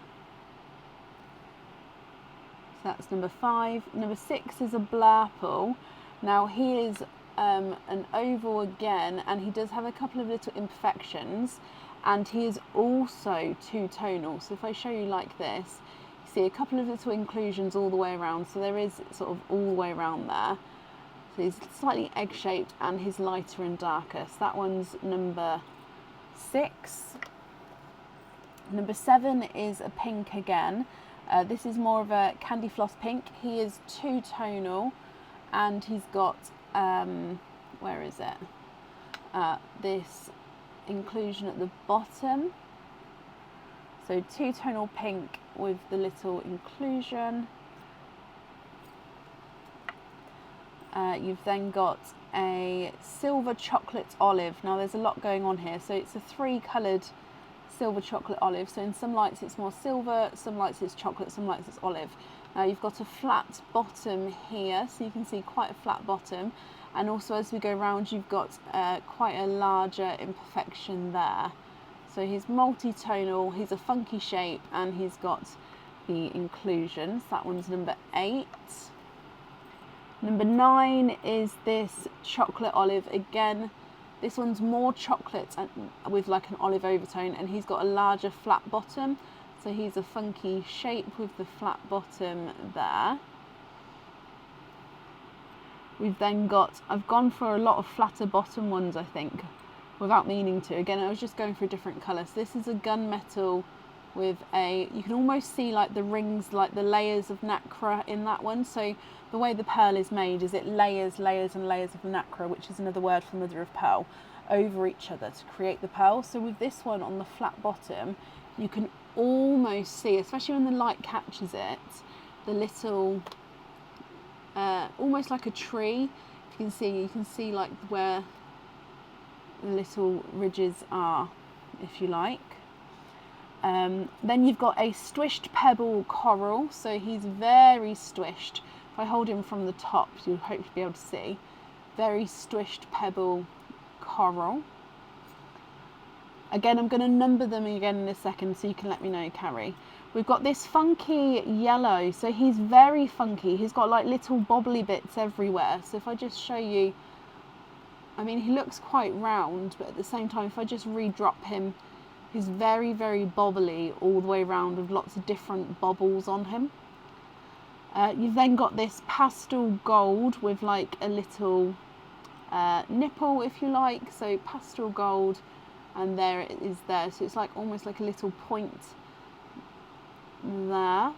S1: that's number 5. Number 6 is a blurple. Now he is an oval again, and he does have a couple of little imperfections, and he is also two-tonal. So if I show you like this, you see a couple of little inclusions all the way around, so there is sort of all the way around there. So he's slightly egg-shaped, and he's lighter and darker. So that one's number 6. Number 7 is a pink again. This is more of a candy floss pink. He is two-tonal, and he's got, where is it? This inclusion at the bottom. So two-tonal pink with the little inclusion. You've then got a silver chocolate olive. Now there's a lot going on here, so it's a 3-coloured silver chocolate olive. So in some lights it's more silver, some lights it's chocolate, some lights it's olive. Now you've got a flat bottom here, so you can see quite a flat bottom, and also as we go around you've got quite a larger imperfection there. So he's multi-tonal, he's a funky shape, and he's got the inclusions. That one's number 8. Number 9 is this chocolate olive. Again, this one's more chocolate and with like an olive overtone, and he's got a larger flat bottom. So he's a funky shape with the flat bottom there. We've then got, I've gone for a lot of flatter bottom ones, I think, without meaning to. Again, I was just going for a different colour. So this is a gunmetal with a, you can almost see like the rings, like the layers of nacre in that one. So the way the pearl is made is it layers, layers and layers of nacre, which is another word for mother of pearl, over each other to create the pearl. So with this one on the flat bottom, you can almost see, especially when the light catches it, the little, almost like a tree. You can see like where the little ridges are, if you like. Then you've got a swished pebble coral, so he's very swished. If I hold him from the top, you'll hopefully be able to see. Very swished pebble coral. Again, I'm going to number them again in a second, so you can let me know, Carrie. We've got this funky yellow, so he's very funky. He's got like little bobbly bits everywhere. So if I just show you, I mean, he looks quite round, but at the same time, if I just re-drop him, he's very, very bobbly all the way around with lots of different bobbles on him. You've then got this pastel gold with like a little nipple, if you like. So pastel gold, and there it is there. So it's like almost like a little point there.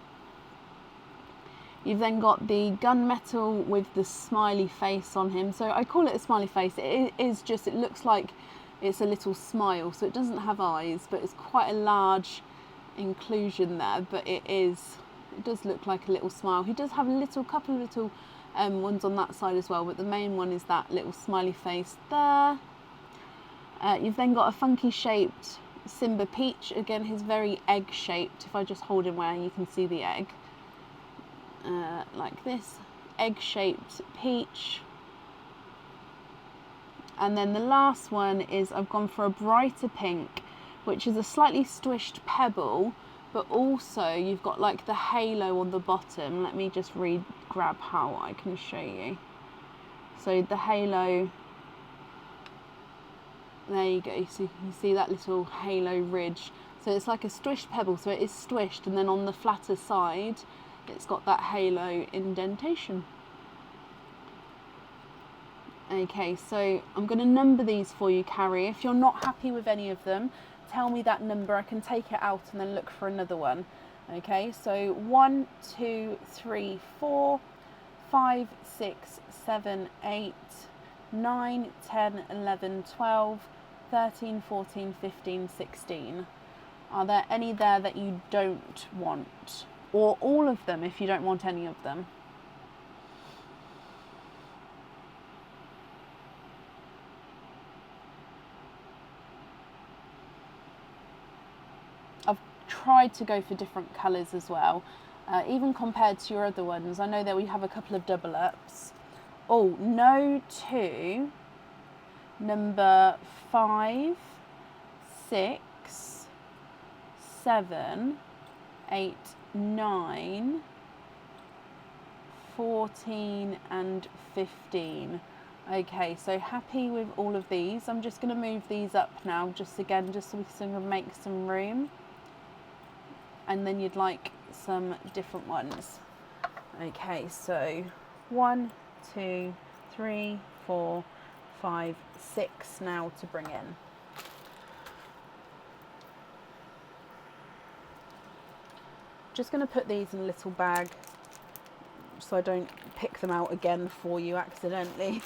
S1: You've then got the gunmetal with the smiley face on him. So I call it a smiley face. It is just, it looks like it's a little smile, so it doesn't have eyes, but it's quite a large inclusion there, but it does look like a little smile. He does have a couple of little ones on that side as well, but the main one is that little smiley face there. You've then got a funky shaped Simba peach. Again, he's very egg shaped. If I just hold him where you can see the egg, like this, egg shaped peach. And then the last one is, I've gone for a brighter pink, which is a slightly swished pebble, but also you've got like the halo on the bottom. Let me just grab how I can show you. So the halo, there you go, so you can see that little halo ridge. So it's like a squished pebble, so it is squished, and then on the flatter side it's got that halo indentation. Okay, so I'm going to number these for you, Carrie. If you're not happy with any of them, tell me that number. I can take it out and then look for another one. Okay, so 1, 2, 3, 4, 5, 6, 7, 8, 9, 10, 11, 12, 13, 14, 15, 16. Are there any there that you don't want? Or all of them if you don't want any of them? I've tried to go for different colours as well, even compared to your other ones. I know that we have a couple of double ups. Oh, no to number 5, 6, 7, 8, 9, 14 and 15. Okay, so happy with all of these. I'm just going to move these up now, just so we can make some room. And then you'd like some different ones. Okay, so 1, 2, 3, 4, 5, 6 now to bring in. Just going to put these in a little bag so I don't pick them out again for you accidentally.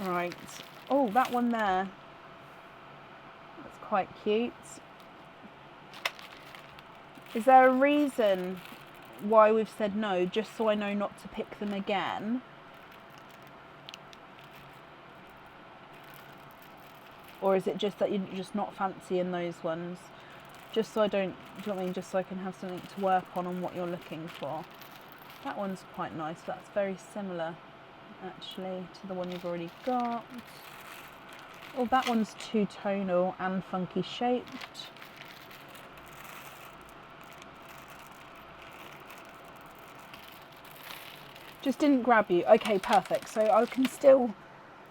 S1: Right. Oh, that one there. That's quite cute. Is there a reason why we've said no, just so I know not to pick them again? Or is it just that you're just not fancying those ones? Just so I don't, do you know what I mean? Just so I can have something to work on what you're looking for. That one's quite nice. That's very similar, actually, to the one you've already got. Oh, that one's two-tonal and funky shaped. Just didn't grab you. Okay, perfect. So I can still,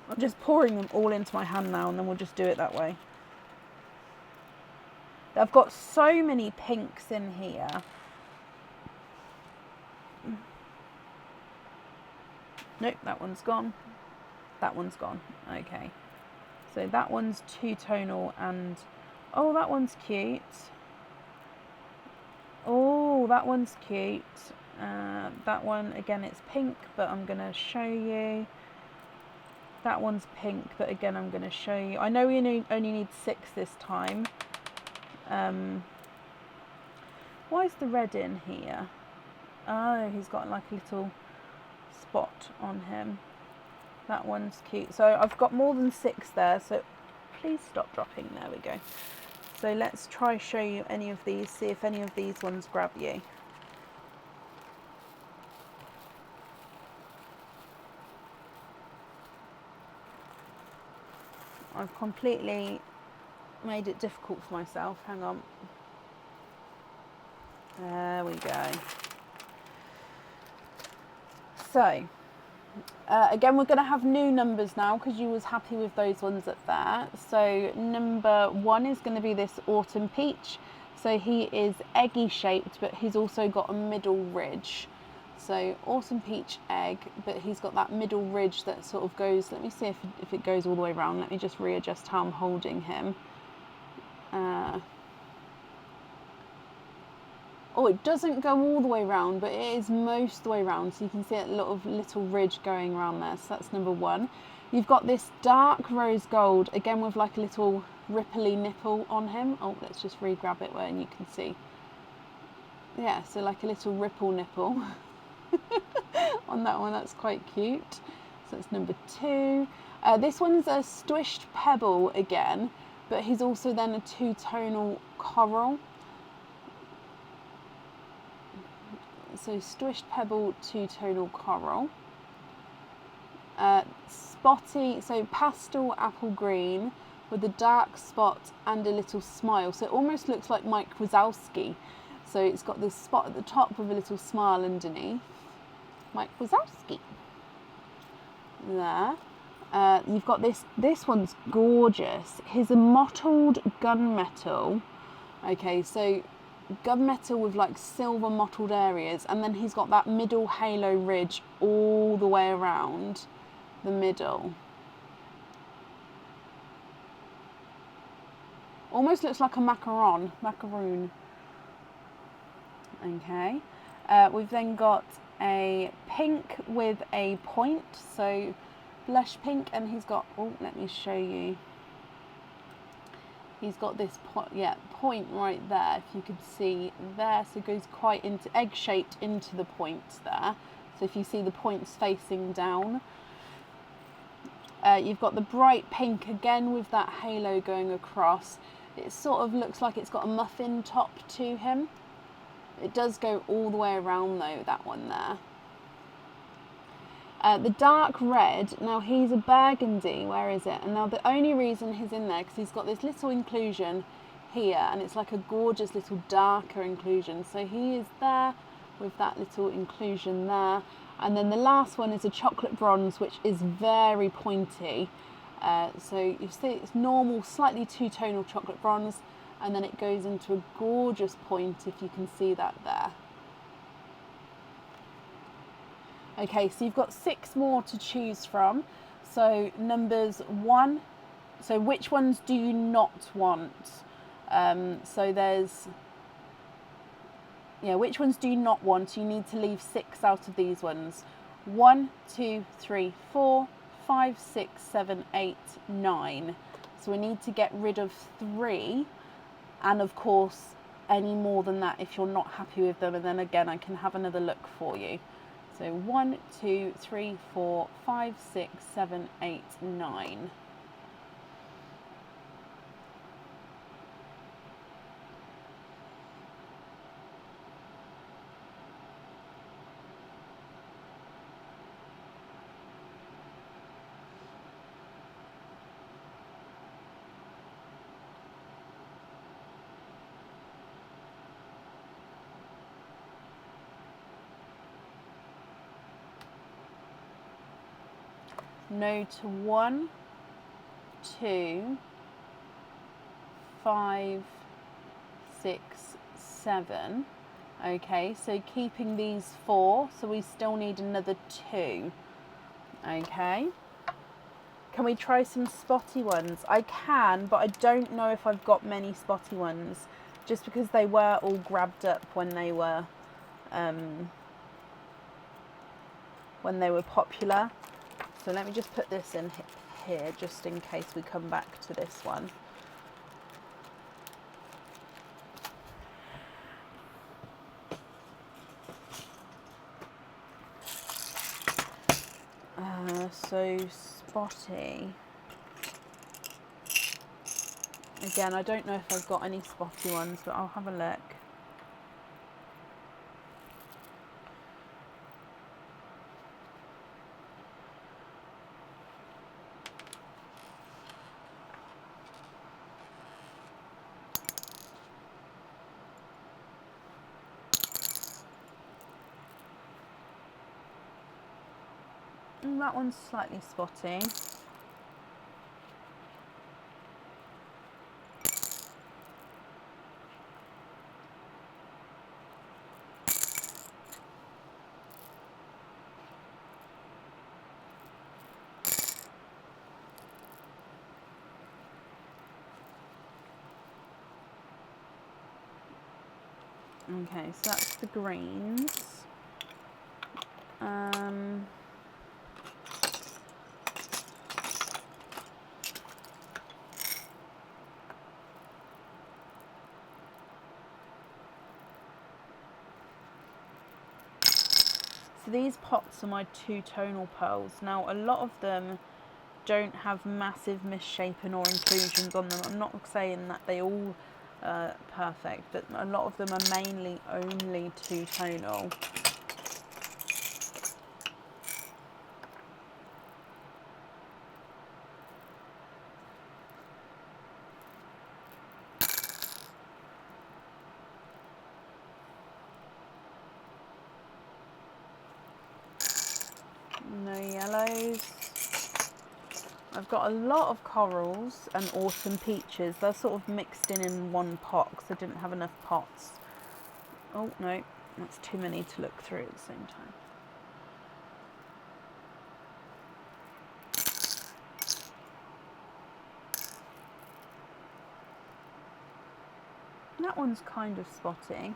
S1: I'm just pouring them all into my hand now, and then we'll just do it that way. I've got so many pinks in here. Nope, that one's gone. That one's gone. Okay. So that one's two-tonal and, oh, that one's cute. Oh, that one's cute. That one, again, it's pink, but I'm going to show you. That one's pink, but again, I'm going to show you. I know we only need 6 this time. Why is the red in here? Oh, he's got like a little spot on him. That one's cute. So I've got more than 6 there, so please stop dropping. There we go. So let's try show you any of these, see if any of these ones grab you. I've completely made it difficult for myself. Hang on. There we go. So, again, we're going to have new numbers now because you was happy with those ones at there. So number 1 is going to be this Autumn Peach. So he is eggy shaped, but he's also got a middle ridge. So Autumn Peach egg, but he's got that middle ridge that sort of goes, let me see if it goes all the way around. Let me just readjust how I'm holding him. Oh, it doesn't go all the way around, but it is most of the way around. So you can see a lot of little ridge going around there. So that's number 1. You've got this dark rose gold, again with like a little ripply nipple on him. Oh, let's just re-grab it where you can see. Yeah, so like a little ripple nipple on that one. That's quite cute. So that's number 2. This one's a squished pebble again, but he's also then a two-tonal coral. So squished pebble, two-tonal coral. Spotty, so pastel apple green, with a dark spot and a little smile. So it almost looks like Mike Wazowski. So it's got this spot at the top with a little smile underneath. Mike Wazowski. There. You've got this one's gorgeous. Here's a mottled gunmetal. Okay, so gunmetal with like silver mottled areas, and then he's got that middle halo ridge all the way around the middle. Almost looks like a macaroon. Okay, we've then got a pink with a point, so blush pink, and he's got, oh, let me show you. He's got this point right there, if you could see there. So it goes quite into egg-shaped into the points there. So if you see the points facing down. You've got the bright pink again with that halo going across. It sort of looks like it's got a muffin top to him. It does go all the way around though, that one there. The dark red, now he's a burgundy, where is it? And now the only reason he's in there, because he's got this little inclusion here, and it's like a gorgeous little darker inclusion. So he is there with that little inclusion there. And then the last one is a chocolate bronze, which is very pointy. So you see it's normal, slightly two-tonal chocolate bronze, and then it goes into a gorgeous point, if you can see that there. Okay, so you've got 6 more to choose from. So numbers 1, so which ones do you not want? So there's, which ones do you not want? You need to leave 6 out of these ones. 1, 2, 3, 4, 5, 6, 7, 8, 9. So we need to get rid of 3, and of course any more than that if you're not happy with them, and then again I can have another look for you. So 1, 2, 3, 4, 5, 6, 7, 8, 9. No to 1, 2, 5, 6, 7. Okay, so keeping these 4, so we still need another 2. Okay. Can we try some spotty ones? I can, but I don't know if I've got many spotty ones, just because they were all grabbed up when they were popular. So let me just put this in here, just in case we come back to this one. So spotty. Again, I don't know if I've got any spotty ones, but I'll have a look. That one's slightly spotty. Okay, so that's the greens. So these pots are my 2 tonal pearls. Now a lot of them don't have massive misshapen or inclusions on them. I'm not saying that they all perfect, but a lot of them are mainly only 2 tonal. I've got a lot of corals and autumn peaches. They're sort of mixed in one pot because I didn't have enough pots. Oh no, that's too many to look through at the same time. That one's kind of spotty.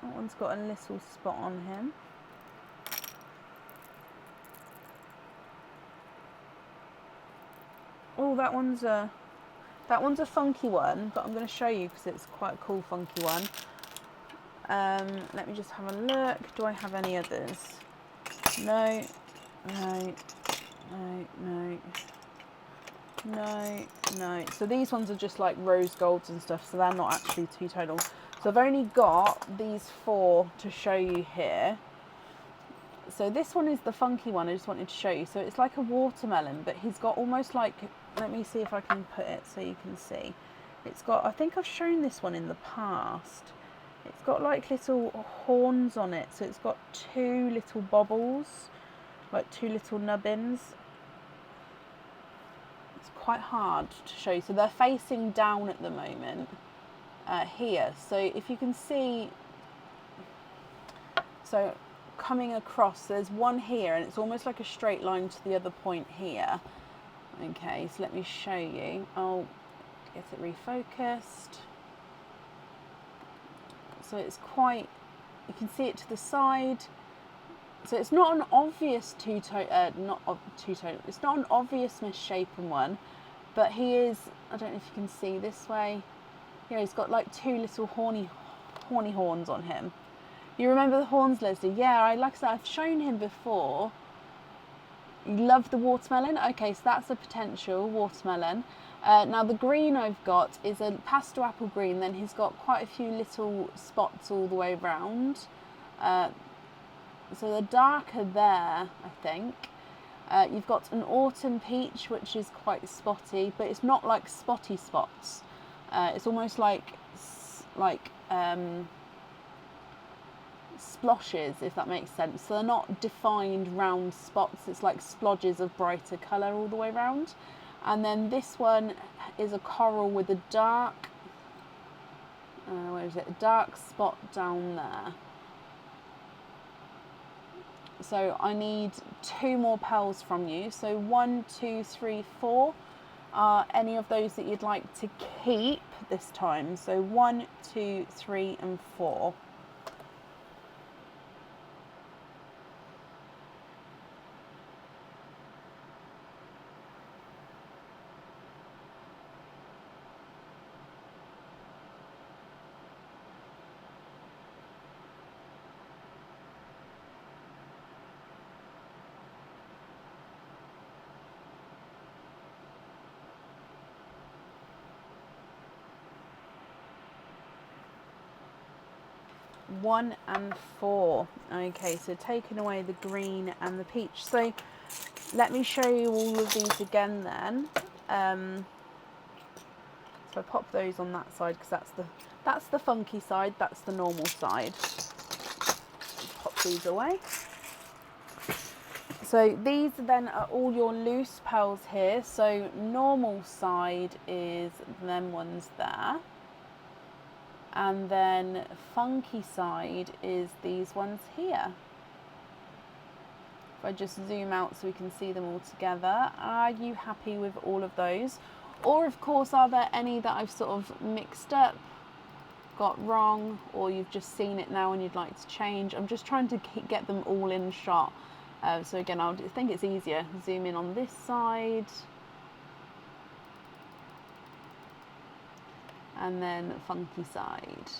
S1: That one's got a little spot on him. Oh, that one's a funky one, but I'm going to show you because it's quite a cool funky one. Let me just have a look. Do I have any others? No, no, no, no, no, no. So these ones are just like rose golds and stuff, so they're not actually two-tonal. So I've only got these 4 to show you here. So this one is the funky one I just wanted to show you. So it's like a watermelon, but he's got almost like, let me see if I can put it so you can see. It's got, I think I've shown this one in the past. It's got like little horns on it. So it's got 2 little bobbles, like 2 little nubbins. It's quite hard to show you. So they're facing down at the moment. Here, so if you can see, so coming across, there's one here and it's almost like a straight line to the other point here. Okay, so let me show you. I'll get it refocused. So it's quite, you can see it to the side. So it's not an obvious two-tone, it's not an obvious misshapen one, but he is, I don't know if you can see this way. Yeah, he's got like 2 little horny horns on him. You remember the horns, Leslie? Yeah, like I said, I've shown him before. You love the watermelon? Okay, so that's a potential watermelon. Now the green I've got is a pastel apple green, then he's got quite a few little spots all the way around. So they're darker there, I think. You've got an autumn peach, which is quite spotty, but it's not like spotty spots. It's almost like splotches, if that makes sense. So they're not defined round spots, it's like splodges of brighter colour all the way around. And then this one is a coral with a dark, where is it? A dark spot down there. So I need 2 more pearls from you. So 1, 2, 3, 4. Are any of those that you'd like to keep this time? So 1, 2, 3, and 4. One and 4. Okay, so taking away the green and the peach. So let me show you all of these again then. So I pop those on that side because that's the funky side, that's the normal side. Pop these away. So these then are all your loose pearls here. So normal side is them ones there. And then funky side is these ones here. If I just zoom out so we can see them all together. Are you happy with all of those? Or of course, are there any that I've sort of mixed up, got wrong, or you've just seen it now and you'd like to change? I'm just trying to get them all in shot. So again, I think it's easier. Zoom in on this side. And then funky side.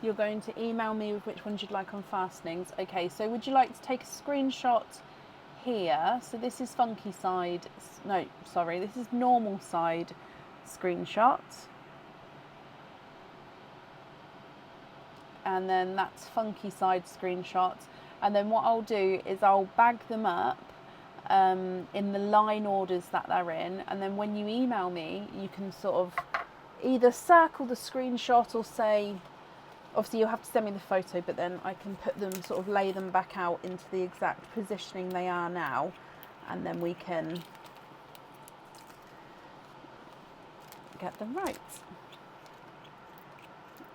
S1: You're going to email me with which ones you'd like on fastenings. Okay, so would you like to take a screenshot here? So this is funky side, no, sorry, this is normal side screenshot. And then that's funky side screenshot. And then what I'll do is I'll bag them up in the line orders that they're in. And then when you email me, you can sort of either circle the screenshot or say, obviously you'll have to send me the photo, but then I can put them, sort of lay them back out into the exact positioning they are now. And then we can get them right.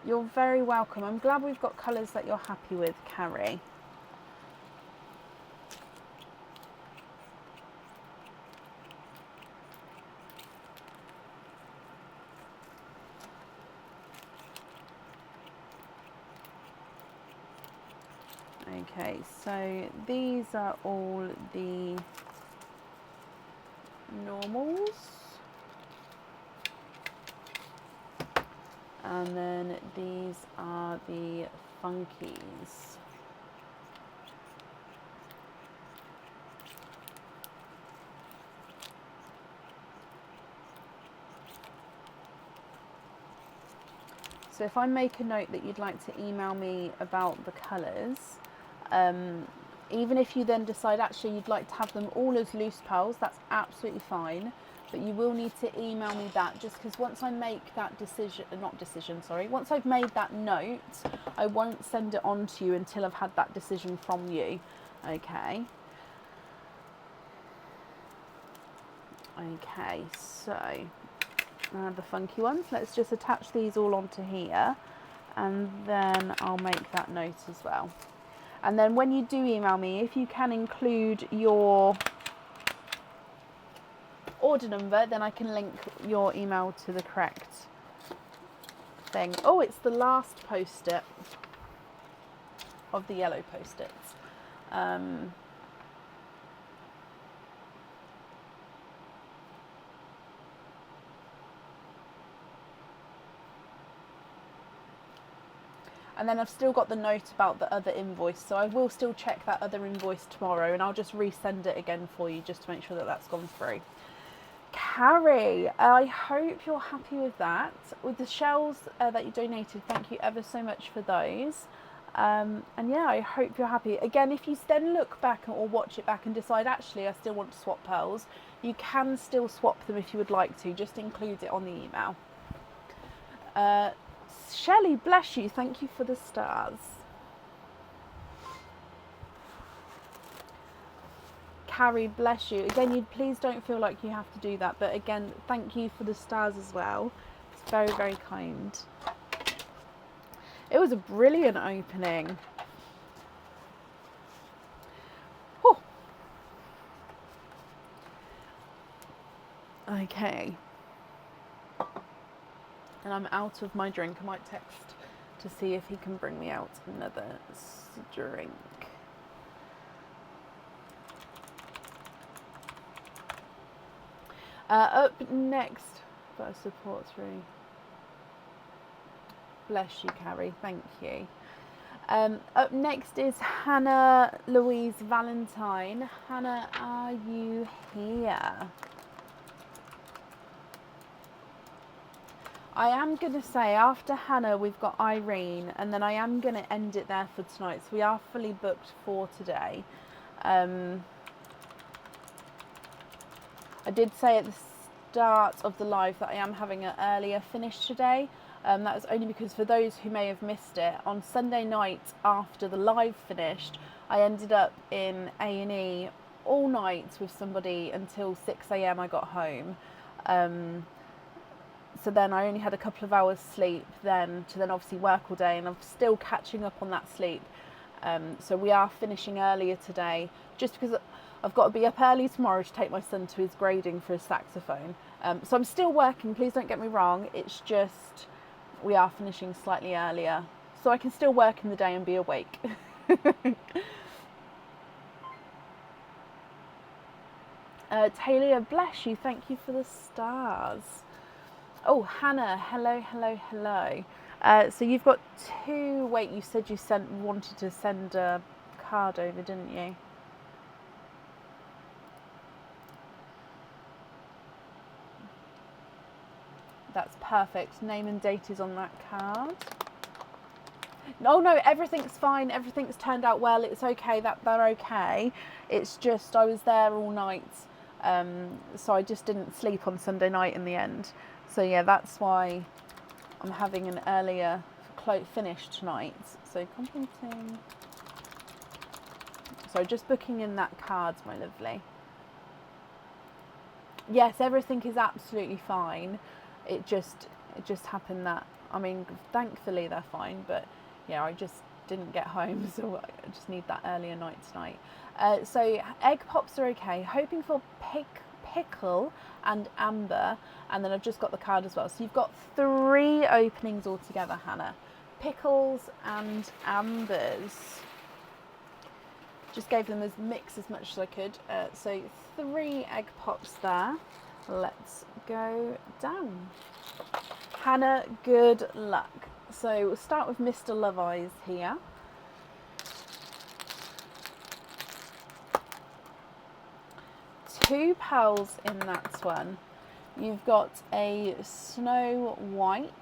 S1: You're very welcome. I'm glad we've got colours that you're happy with, Carrie. Okay, so these are all the normals. And then these are the funkies. So if I make a note that you'd like to email me about the colours, even if you then decide actually you'd like to have them all as loose pearls, that's absolutely fine. But you will need to email me that, just because once I make that once I've made that note, I won't send it on to you until I've had that decision from you. Okay. Okay, so the funky ones, let's just attach these all onto here, and then I'll make that note as well. And then when you do email me, if you can include your order number, then I can link your email to the correct thing. Oh, it's the last post-it of the yellow post-its. And then I've still got the note about the other invoice, so I will still check that other invoice tomorrow, and I'll just resend it again for you just to make sure that that's gone through. Carrie, I hope you're happy with that. With the shells that you donated, thank you ever so much for those. And yeah, I hope you're happy. Again, if you then look back or watch it back and decide, actually, I still want to swap pearls, you can still swap them if you would like to. Just include it on the email. Shelley, bless you. Thank you for the stars. Carrie, bless you. Again, you please don't feel like you have to do that. But again, thank you for the stars as well. It's very, very kind. It was a brilliant opening. Whew. Okay. And I'm out of my drink. I might text to see if he can bring me out another drink. Up next, got a support through. Bless you, Carrie. Thank you. Up next is Hannah Louise Valentine. Hannah, are you here? I am going to say after Hannah we've got Irene, and then I am going to end it there for tonight. So we are fully booked for today. I did say at the start of the live that I am having an earlier finish today. That was only because for those who may have missed it, on Sunday night after the live finished, I ended up in A&E all night with somebody until 6 AM I got home. So then I only had a couple of hours sleep then to then obviously work all day, and I'm still catching up on that sleep. So we are finishing earlier today just because I've got to be up early tomorrow to take my son to his grading for his saxophone. So I'm still working, please don't get me wrong. It's just we are finishing slightly earlier so I can still work in the day and be awake. Talia, bless you. Thank you for the stars. Oh, Hannah, hello, hello, hello. So you've got two. Wait, you said you wanted to send a card over, didn't you? That's perfect. Name and date is on that card. Oh no, everything's fine. Everything's turned out well. It's okay that they're okay. It's just I was there all night, so I just didn't sleep on Sunday night in the end. So yeah, that's why I'm having an earlier finish tonight. So completing. So just booking in that card, my lovely. Yes, everything is absolutely fine. It just happened that, I mean, thankfully they're fine, but yeah, I just didn't get home, so I just need that earlier night tonight. So egg pops are okay. Hoping for pickle and amber, and then I've just got the card as well. So you've got 3 openings altogether, Hannah. Pickles and ambers. Just gave them as mix as much as I could. So 3 egg pops there. Let's go down. Hannah, good luck. So we'll start with Mr. Love Eyes here. Two pearls in that one. You've got a Snow White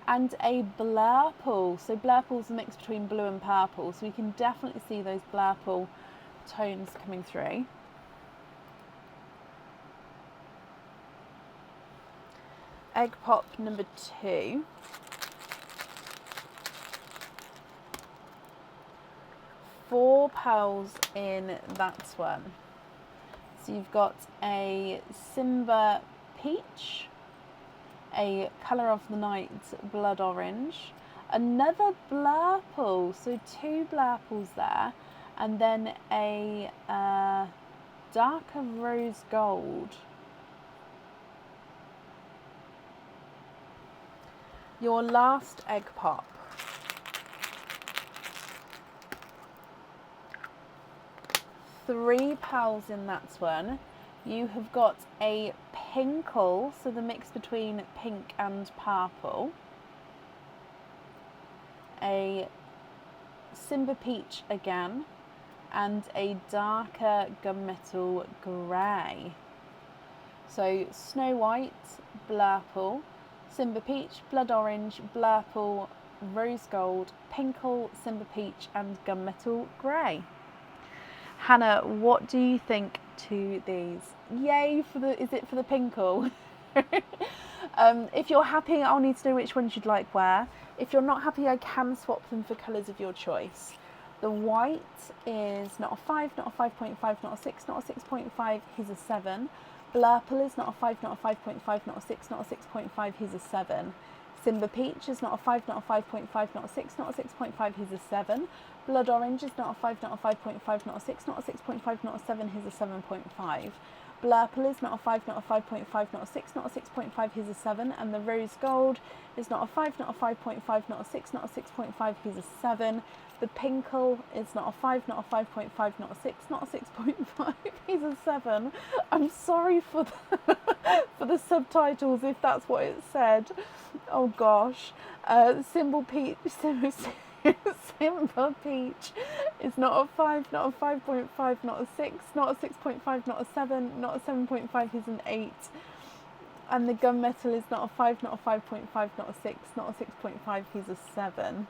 S1: and a Blurple. So Blurple's a mix between blue and purple. So we can definitely see those Blurple tones coming through. Egg pop number 2. Four pearls in that one. So you've got a Simba Peach, a Colour of the Night Blood Orange, another Blurple, so 2 Blurples there, and then a darker Rose Gold. Your last egg pop. Three pearls in that one. You have got a Pinkle, so the mix between pink and purple. A Simba Peach again, and a darker gunmetal grey. So Snow White, Blurple, Simba Peach, Blood Orange, Blurple, Rose Gold, Pinkle, Simba Peach and Gunmetal Grey. Hannah, what do you think to these? Yay for the, is it for the Pinkle? If you're happy, I'll need to know which ones you'd like where. If you're not happy, I can swap them for colours of your choice. The white is not a 5, not a 5.5, not a 6, not a 6.5, he's a 7. Blurple is not a 5, not a 5.5, not a 6, not a 6.5, he's a 7. Simba Peach is not a 5, not a 5.5, not a 6, not a 6.5, he's a 7. Blood Orange is not a 5, not a 5.5, not a 6, not a 6.5, not a 7, he's a 7.5. Blurple is not a 5, not a 5.5, not a 6, not a 6.5, he's a 7. And the Rose Gold is not a 5, not a 5.5, not a 6, not a 6.5, he's a 7. The Pinkle is not a 5, not a 5.5, not a 6, not a 6.5, he's a 7. I'm sorry for the, for the subtitles if that's what it said. Oh gosh. Simba Peach is not a 5, not a 5.5, not a 6, not a 6.5, not a 7, not a 7.5, he's an 8. And the Gunmetal is not a 5, not a 5.5, not a 6, not a 6.5, he's a 7.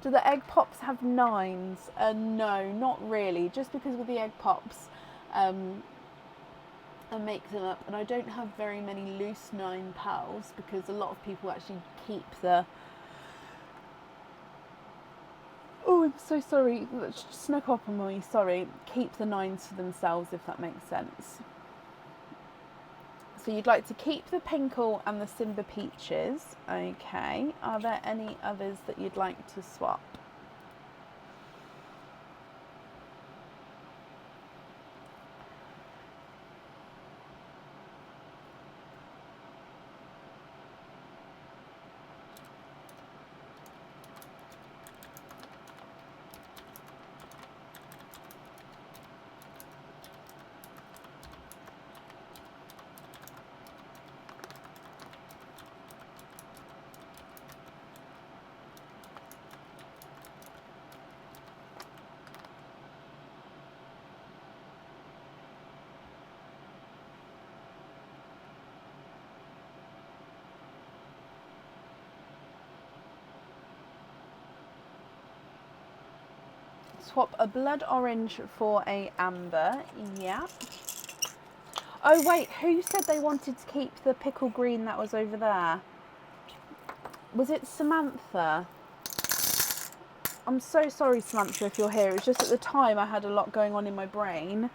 S1: Do the egg pops have 9s? No, not really. Just because with the egg pops, I make them up, and I don't have very many loose 9 pearls because a lot of people actually keep the. Oh, I'm so sorry. That snuck up on me. Sorry. Keep the 9s for themselves, if that makes sense. So you'd like to keep the Pinkle and the Simba Peaches. Okay. Are there any others that you'd like to swap? Swap a blood orange for a amber. Yeah. Oh wait, who said they wanted to keep the pickle green that was over there? Was it Samantha? I'm so sorry, Samantha, if you're here. It was just at the time I had a lot going on in my brain.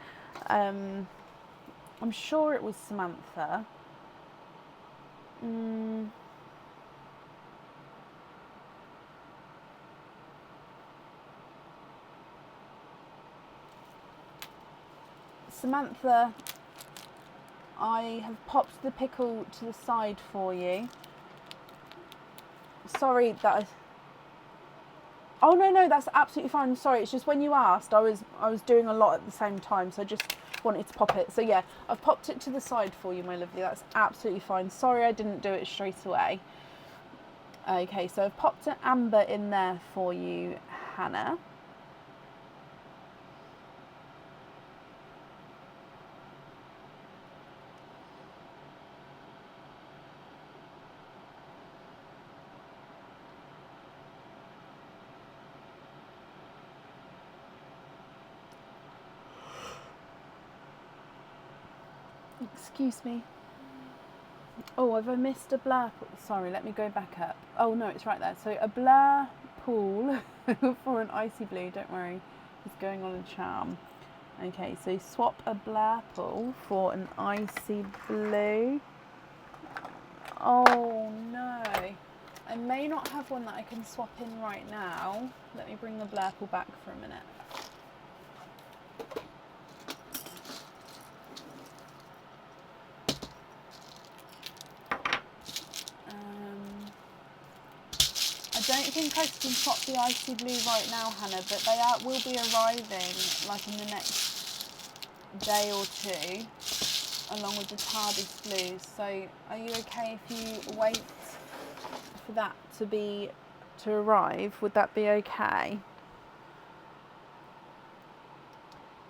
S1: I'm sure it was Samantha. Samantha, I have popped the pickle to the side for you. Sorry that I... Oh no, that's absolutely fine. Sorry, it's just when you asked, I was doing a lot at the same time, so I just wanted to pop it. So yeah, I've popped it to the side for you, my lovely. That's absolutely fine. Sorry I didn't do it straight away. Okay, so I've popped an amber in there for you, Hannah. Excuse me. Oh, have I missed a blur? Sorry, let me go back up. Oh no, it's right there. So a blur pool for an icy blue, don't worry, it's going on a charm. Okay, so swap a blur pool for an icy blue. Oh no, I may not have one that I can swap in right now. Let me bring the blur pool back for a minute. I don't think I can swap the icy blue right now, Hannah, but they will be arriving like in the next day or two, along with the TARDIS blues. So are you okay if you wait for that to arrive? Would that be okay?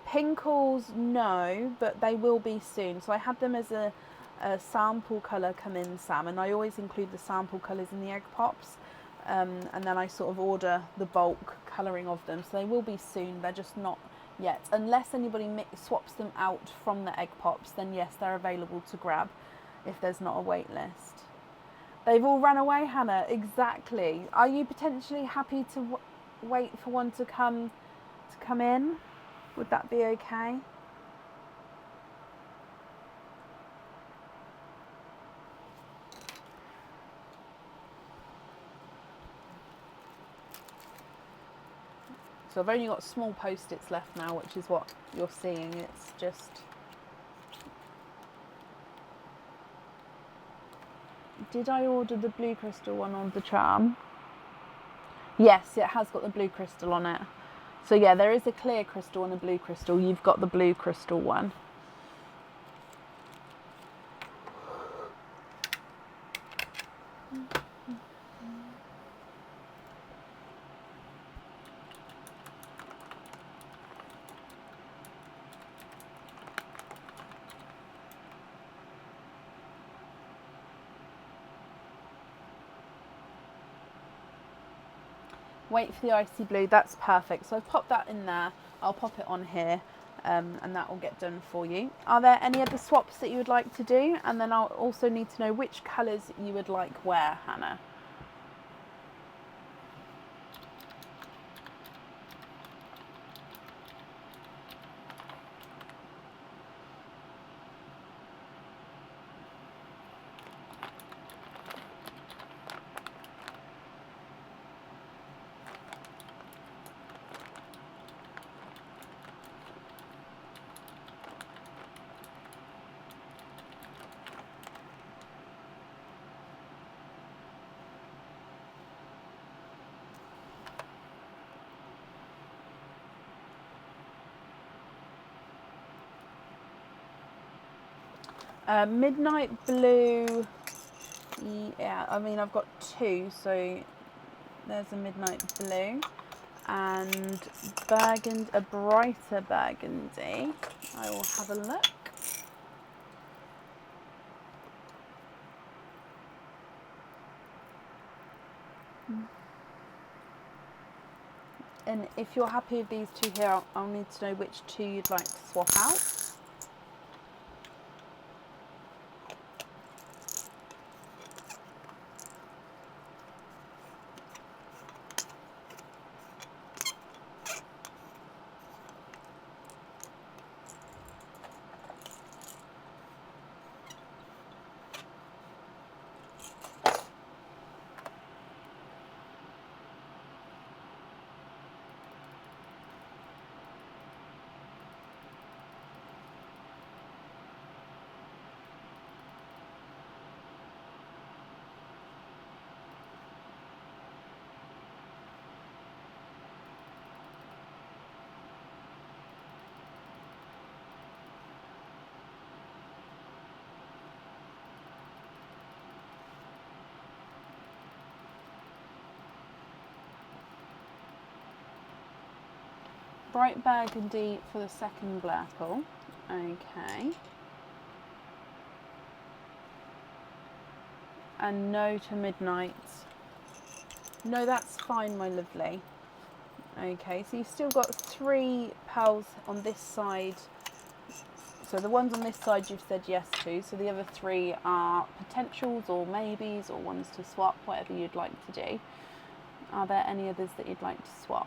S1: Pinkles, no, but they will be soon. So I had them as a sample colour come in, Sam, and I always include the sample colours in the egg pops. And then I sort of order the bulk colouring of them, so they will be soon. They're just not yet, unless anybody swaps them out from the egg pops. Then yes, they're available to grab if there's not a wait list. They've all run away, Hannah. Exactly. Are you potentially happy to wait for one to come in? Would that be okay? So I've only got small post-its left now, which is what you're seeing. It's just... Did I order the blue crystal one on the charm? Yes, it has got the blue crystal on it. So yeah, there is a clear crystal and a blue crystal. You've got the blue crystal one. Wait for the icy blue, that's perfect. So I've popped that in there, I'll pop it on here, and that will get done for you. Are there any other swaps that you would like to do? And then I'll also need to know which colours you would like where, Hannah. Midnight blue, yeah, I mean I've got two, so there's a midnight blue, and burgundy, a brighter burgundy. I will have a look. And if you're happy with these two here, I'll need to know which two you'd like to swap out. Bright burgundy for the second blurple. Okay. And no to midnight. No, that's fine, my lovely. Okay, so you've still got 3 pearls on this side. So the ones on this side you've said yes to, so the other 3 are potentials or maybes or ones to swap, whatever you'd like to do. Are there any others that you'd like to swap?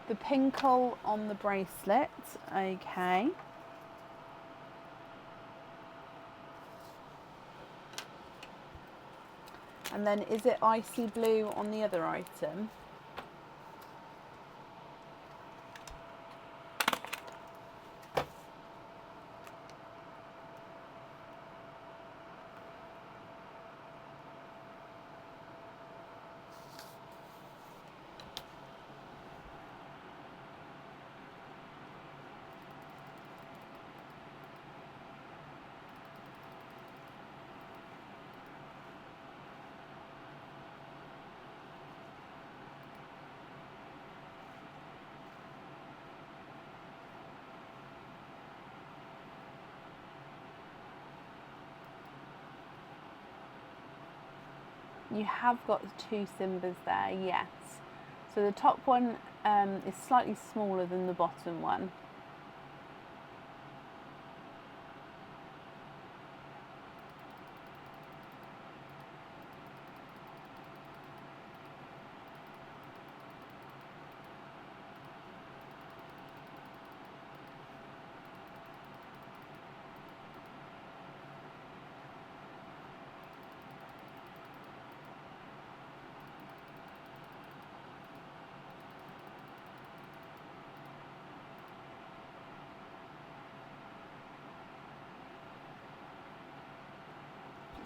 S1: The pinkle on the bracelet, okay. And then is it icy blue on the other item? You have got 2 Simbas there, yes. So the top one is slightly smaller than the bottom one.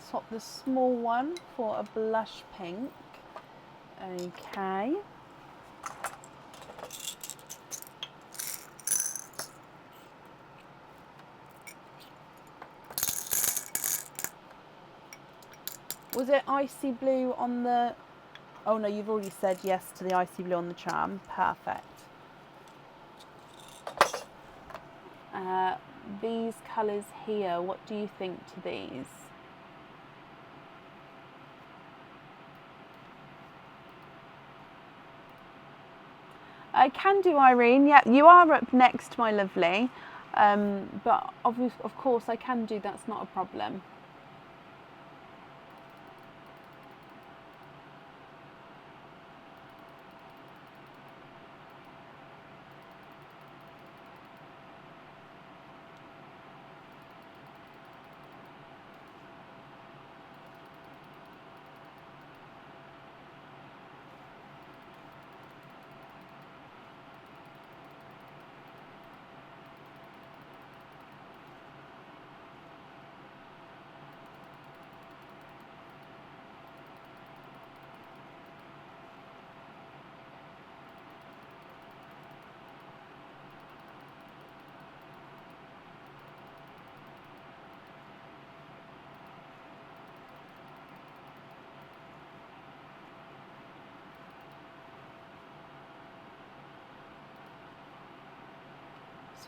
S1: Swap the small one for a blush pink. Okay. Was it icy blue on the... Oh no, you've already said yes to the icy blue on the charm. Perfect. These colours here, what do you think to these? I can do, Irene. Yeah, you are up next, my lovely. But of course I can do, that's not a problem.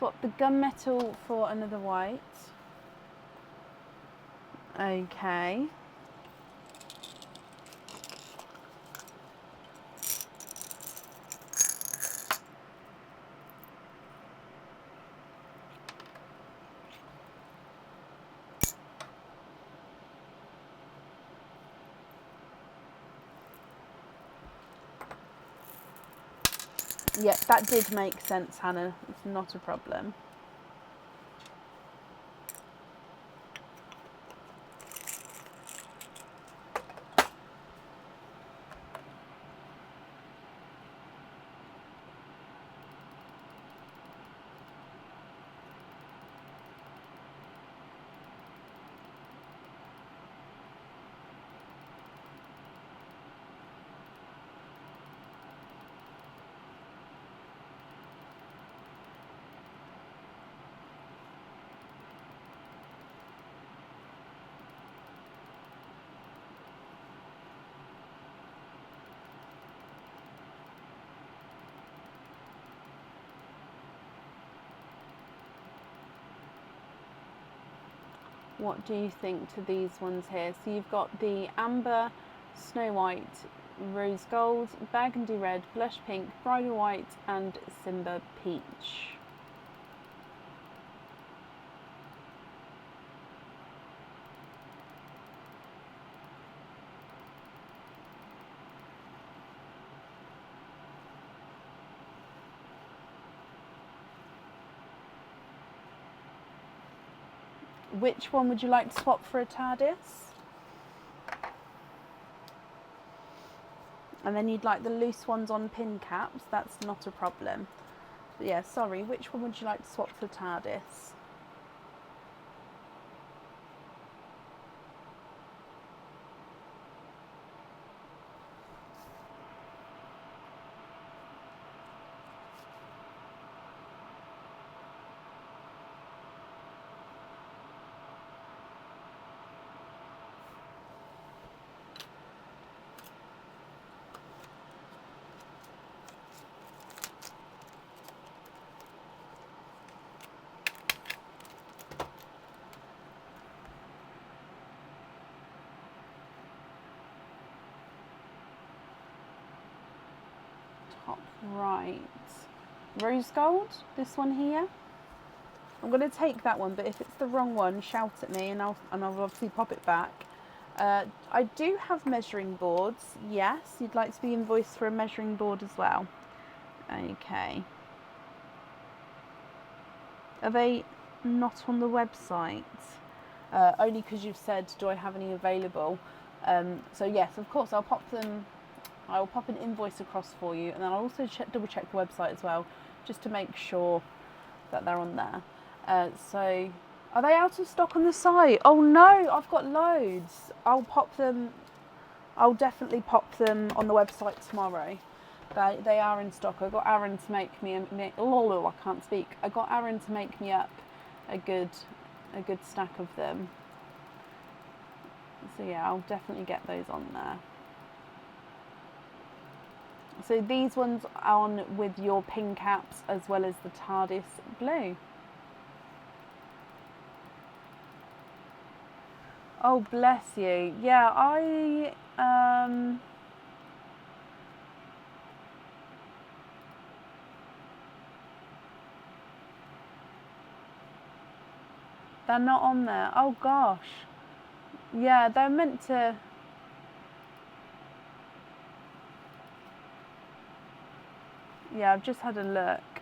S1: swap the gunmetal for another white. Okay. Yeah, that did make sense, Hannah. It's not a problem. What do you think to these ones here? So you've got the amber, snow white, rose gold, burgundy red, blush pink, bridal white and Simba peach. Which one would you like to swap for a TARDIS? And then you'd like the loose ones on pin caps, that's not a problem. But yeah, sorry, which one would you like to swap for TARDIS? Top right. Rose gold, this one here. I'm going to take that one, but if it's the wrong one, shout at me and I'll obviously pop it back. I do have measuring boards. Yes, you'd like to be invoiced for a measuring board as well. Okay. Are they not on the website? Only because you've said, do I have any available? So yes, of course, I'll pop them. I will pop an invoice across for you, and then I'll also double check the website as well, just to make sure that they're on there. So, are they out of stock on the site? Oh no, I've got loads. I'll pop them. I'll definitely pop them on the website tomorrow. They are in stock. I got Aaron to make me. I can't speak. I got Aaron to make me up a good stack of them. So yeah, I'll definitely get those on there. So these ones are on with your pin caps as well as the TARDIS blue. Oh, bless you. Yeah, they're not on there. Oh gosh. Yeah, they're meant to. Yeah, I've just had a look.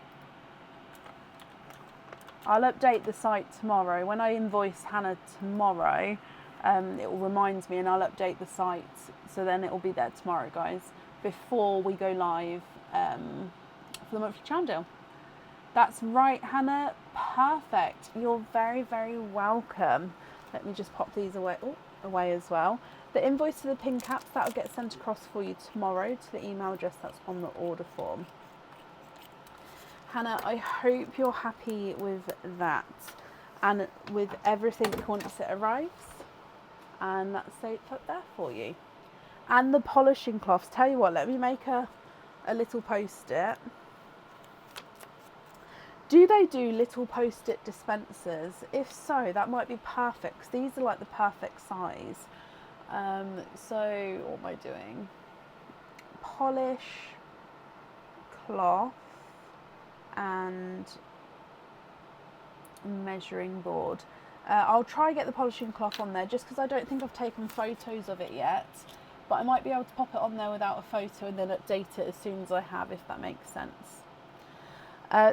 S1: I'll update the site tomorrow. When I invoice Hannah tomorrow, it will remind me and I'll update the site. So then it will be there tomorrow, guys, before we go live for the monthly charm deal. That's right, Hannah. Perfect. You're very, very welcome. Let me just pop these away as well. The invoice for the pin caps, that will get sent across for you tomorrow to the email address that's on the order form. Hannah, I hope you're happy with that and with everything once it arrives. And that's safe up there for you. And the polishing cloths. Tell you what, let me make a little post-it. Do they do little post-it dispensers? If so, that might be perfect, 'cause these are like the perfect size. So what am I doing? Polish, cloth, and measuring board. I'll try get the polishing cloth on there, just because I don't think I've taken photos of it yet, but I might be able to pop it on there without a photo and then update it as soon as I have, if that makes sense.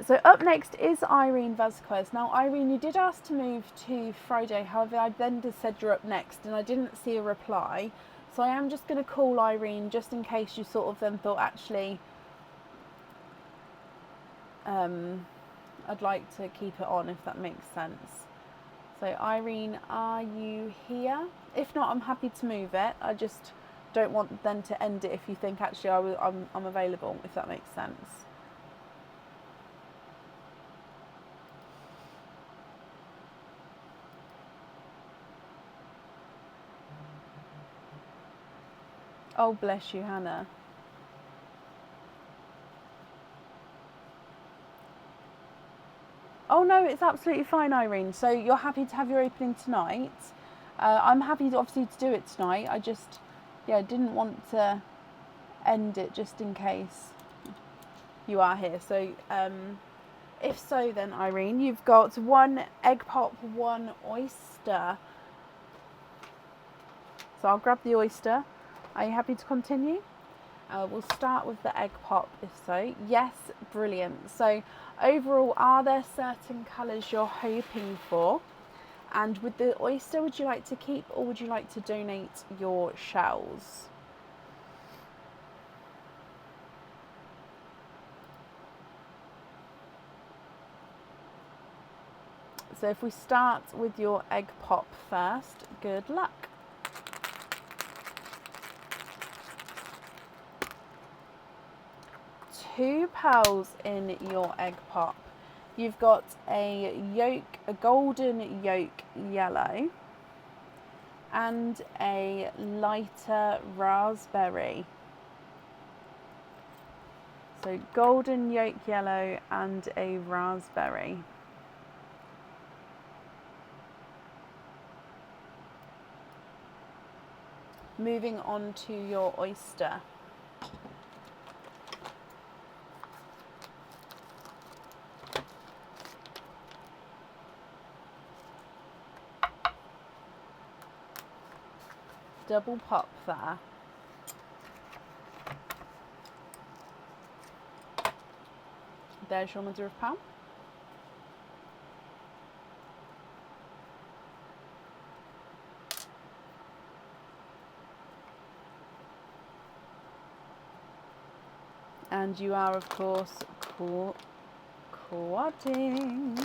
S1: So up next is Irene Vasquez. Now Irene, you did ask to move to Friday, however I then just said you're up next and I didn't see a reply. So I am just going to call Irene just in case you sort of then thought, actually, I'd like to keep it on, if that makes sense. So Irene, are you here? If not, I'm happy to move it. I just don't want then to end it if you think, actually, I'm available, if that makes sense. Oh, bless you, Hannah. Oh no, it's absolutely fine, Irene. So you're happy to have your opening tonight. I'm happy to, obviously, to do it tonight. I just, yeah, didn't want to end it just in case you are here. So if so, then Irene, you've got 1 egg pop, 1 oyster. So I'll grab the oyster. Are you happy to continue? We'll start with the egg pop, if so. Yes, brilliant. So overall, are there certain colours you're hoping for? And with the oyster, would you like to keep or would you like to donate your shells? So if we start with your egg pop first, good luck. Two pearls in your egg pop. You've got a golden yolk yellow, and a lighter raspberry. So golden yolk yellow and a raspberry. Moving on to your oyster. Double pop there. There's your mother of pearl. And you are, of course, quadding.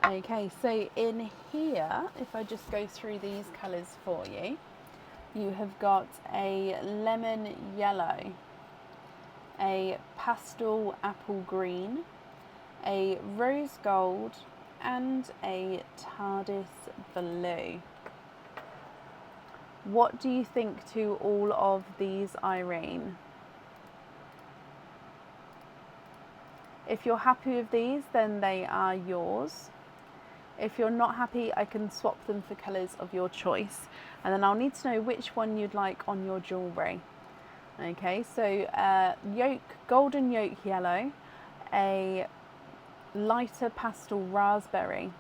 S1: Okay, so in here, if I just go through these colours for you, you have got a lemon yellow, a pastel apple green, a rose gold, and a TARDIS blue. What do you think to all of these, Irene? If you're happy with these, then they are yours. If you're not happy, I can swap them for colours of your choice. And then I'll need to know which one you'd like on your jewellery. Okay, so golden yolk yellow, a lighter pastel raspberry,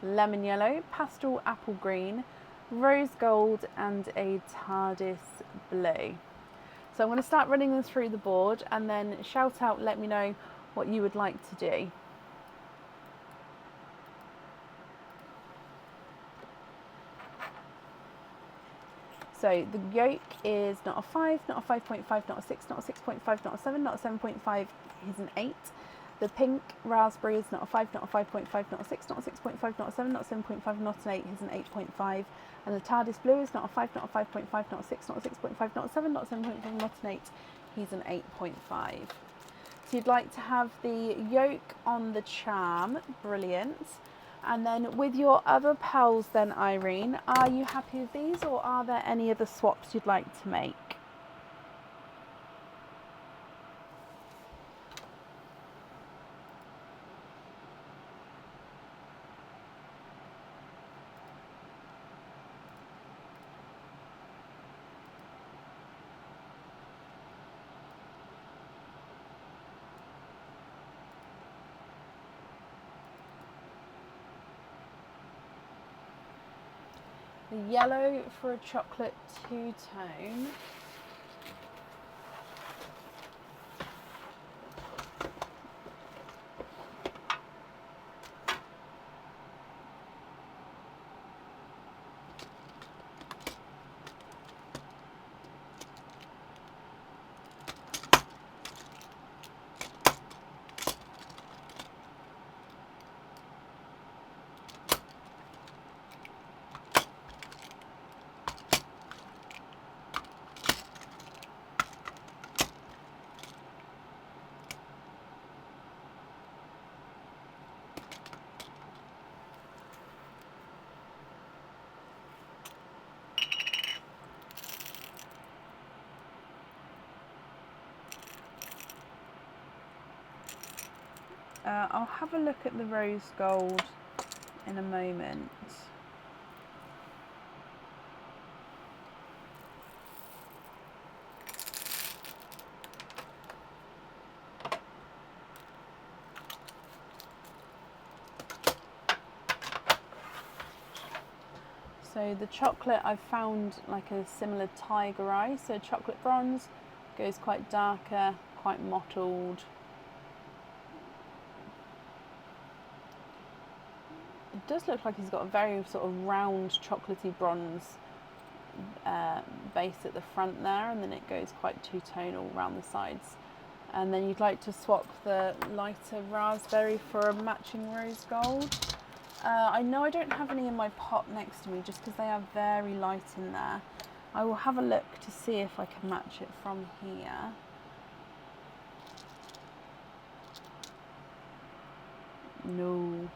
S1: lemon yellow, pastel apple green, rose gold, and a TARDIS blue. So I'm going to start running them through the board and then shout out, let me know what you would like to do. So the yolk is not a 5, not a 5.5, not a 6, not a 6.5, not a 7, not a 7.5, here's an 8. The pink raspberry is not a 5, not a 5.5, not a 6, not a 6.5, not a 7, not a 7.5, not an 8, he's an 8.5. And the TARDIS blue is not a 5, not a 5.5, not a 6, not a 6.5, not a 7, not a 7.5, not an 8, he's an 8.5. So you'd like to have the yolk on the charm, brilliant. And then with your other pearls then, Irene, are you happy with these, or are there any other swaps you'd like to make? The yellow for a chocolate two-tone. I'll have a look at the rose gold in a moment. So the chocolate, I've found like a similar tiger eye. So chocolate bronze goes quite darker, quite mottled. It does look like he's got a very sort of round chocolatey bronze base at the front there, and then it goes quite two-tonal around the sides. And then you'd like to swap the lighter raspberry for a matching rose gold. I know I don't have any in my pot next to me just because they are very light in there. I will have a look to see if I can match it from here. No.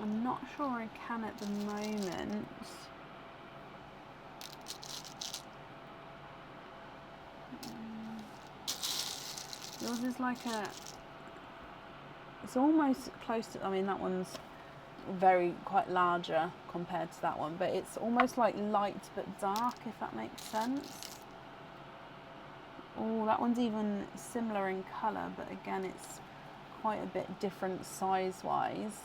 S1: I'm not sure I can at the moment. Yours is like a... It's almost close to... I mean, that one's quite larger compared to that one, but it's almost like light but dark, if that makes sense. Oh, that one's even similar in colour, but again, it's quite a bit different size-wise.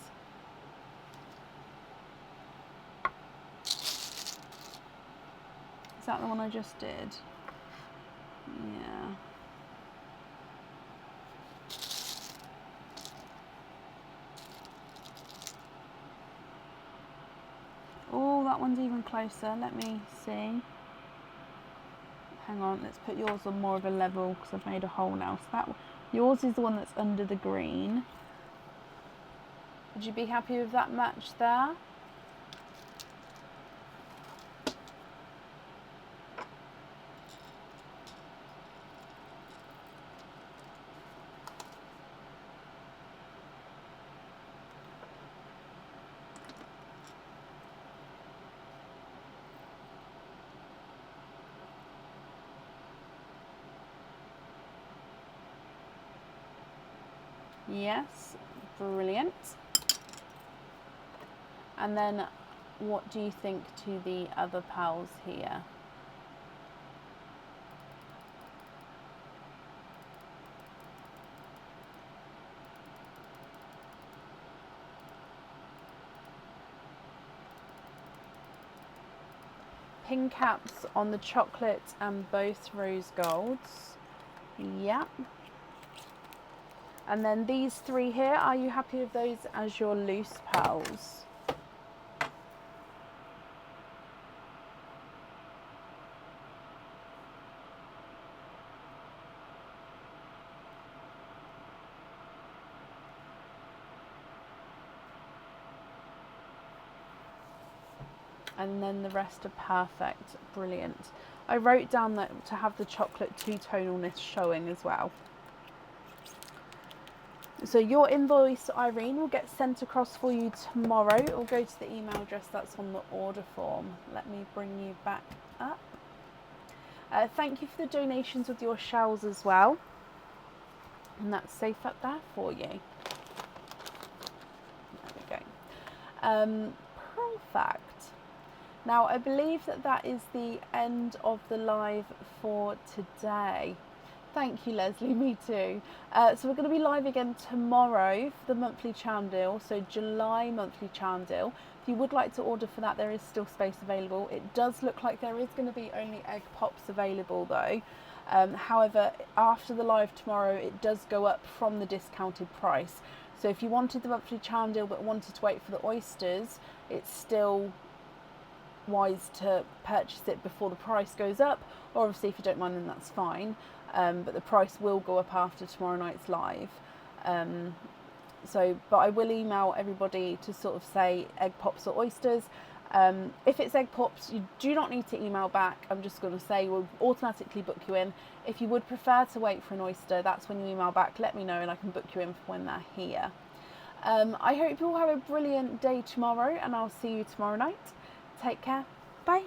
S1: Is that the one I just did? Yeah. Oh, that one's even closer. Let me see. Hang on, let's put yours on more of a level because I've made a hole now. So yours is the one that's under the green. Would you be happy with that match there? Yes, brilliant. And then what do you think to the other pearls here? Pin caps on the chocolate and both rose golds. Yeah. And then these three here, are you happy with those as your loose pearls? And then the rest are perfect. Brilliant. I wrote down that to have the chocolate two-tonalness showing as well. So your invoice, Irene, will get sent across for you tomorrow. It will go to the email address that's on the order form. Let me bring you back up. Thank you for the donations with your shells as well. And that's safe up there for you. There we go. Perfect. Now, I believe that that is the end of the live for today. Thank you, Leslie. Me too. So we're going to be live again tomorrow for the monthly charm deal. So July monthly charm deal. If you would like to order for that, there is still space available. It does look like there is going to be only egg pops available though. However, after the live tomorrow, it does go up from the discounted price. So if you wanted the monthly charm deal but wanted to wait for the oysters, it's still wise to purchase it before the price goes up, or obviously if you don't mind, then that's fine, but the price will go up after tomorrow night's live. But I will email everybody to sort of say egg pops or oysters. If it's egg pops, you do not need to email back. I'm just going to say we'll automatically book you in. If you would prefer to wait for an oyster, that's when you email back, let me know, and I can book you in for when they're here. I hope you all have a brilliant day tomorrow, and I'll see you tomorrow night. Take care. Bye.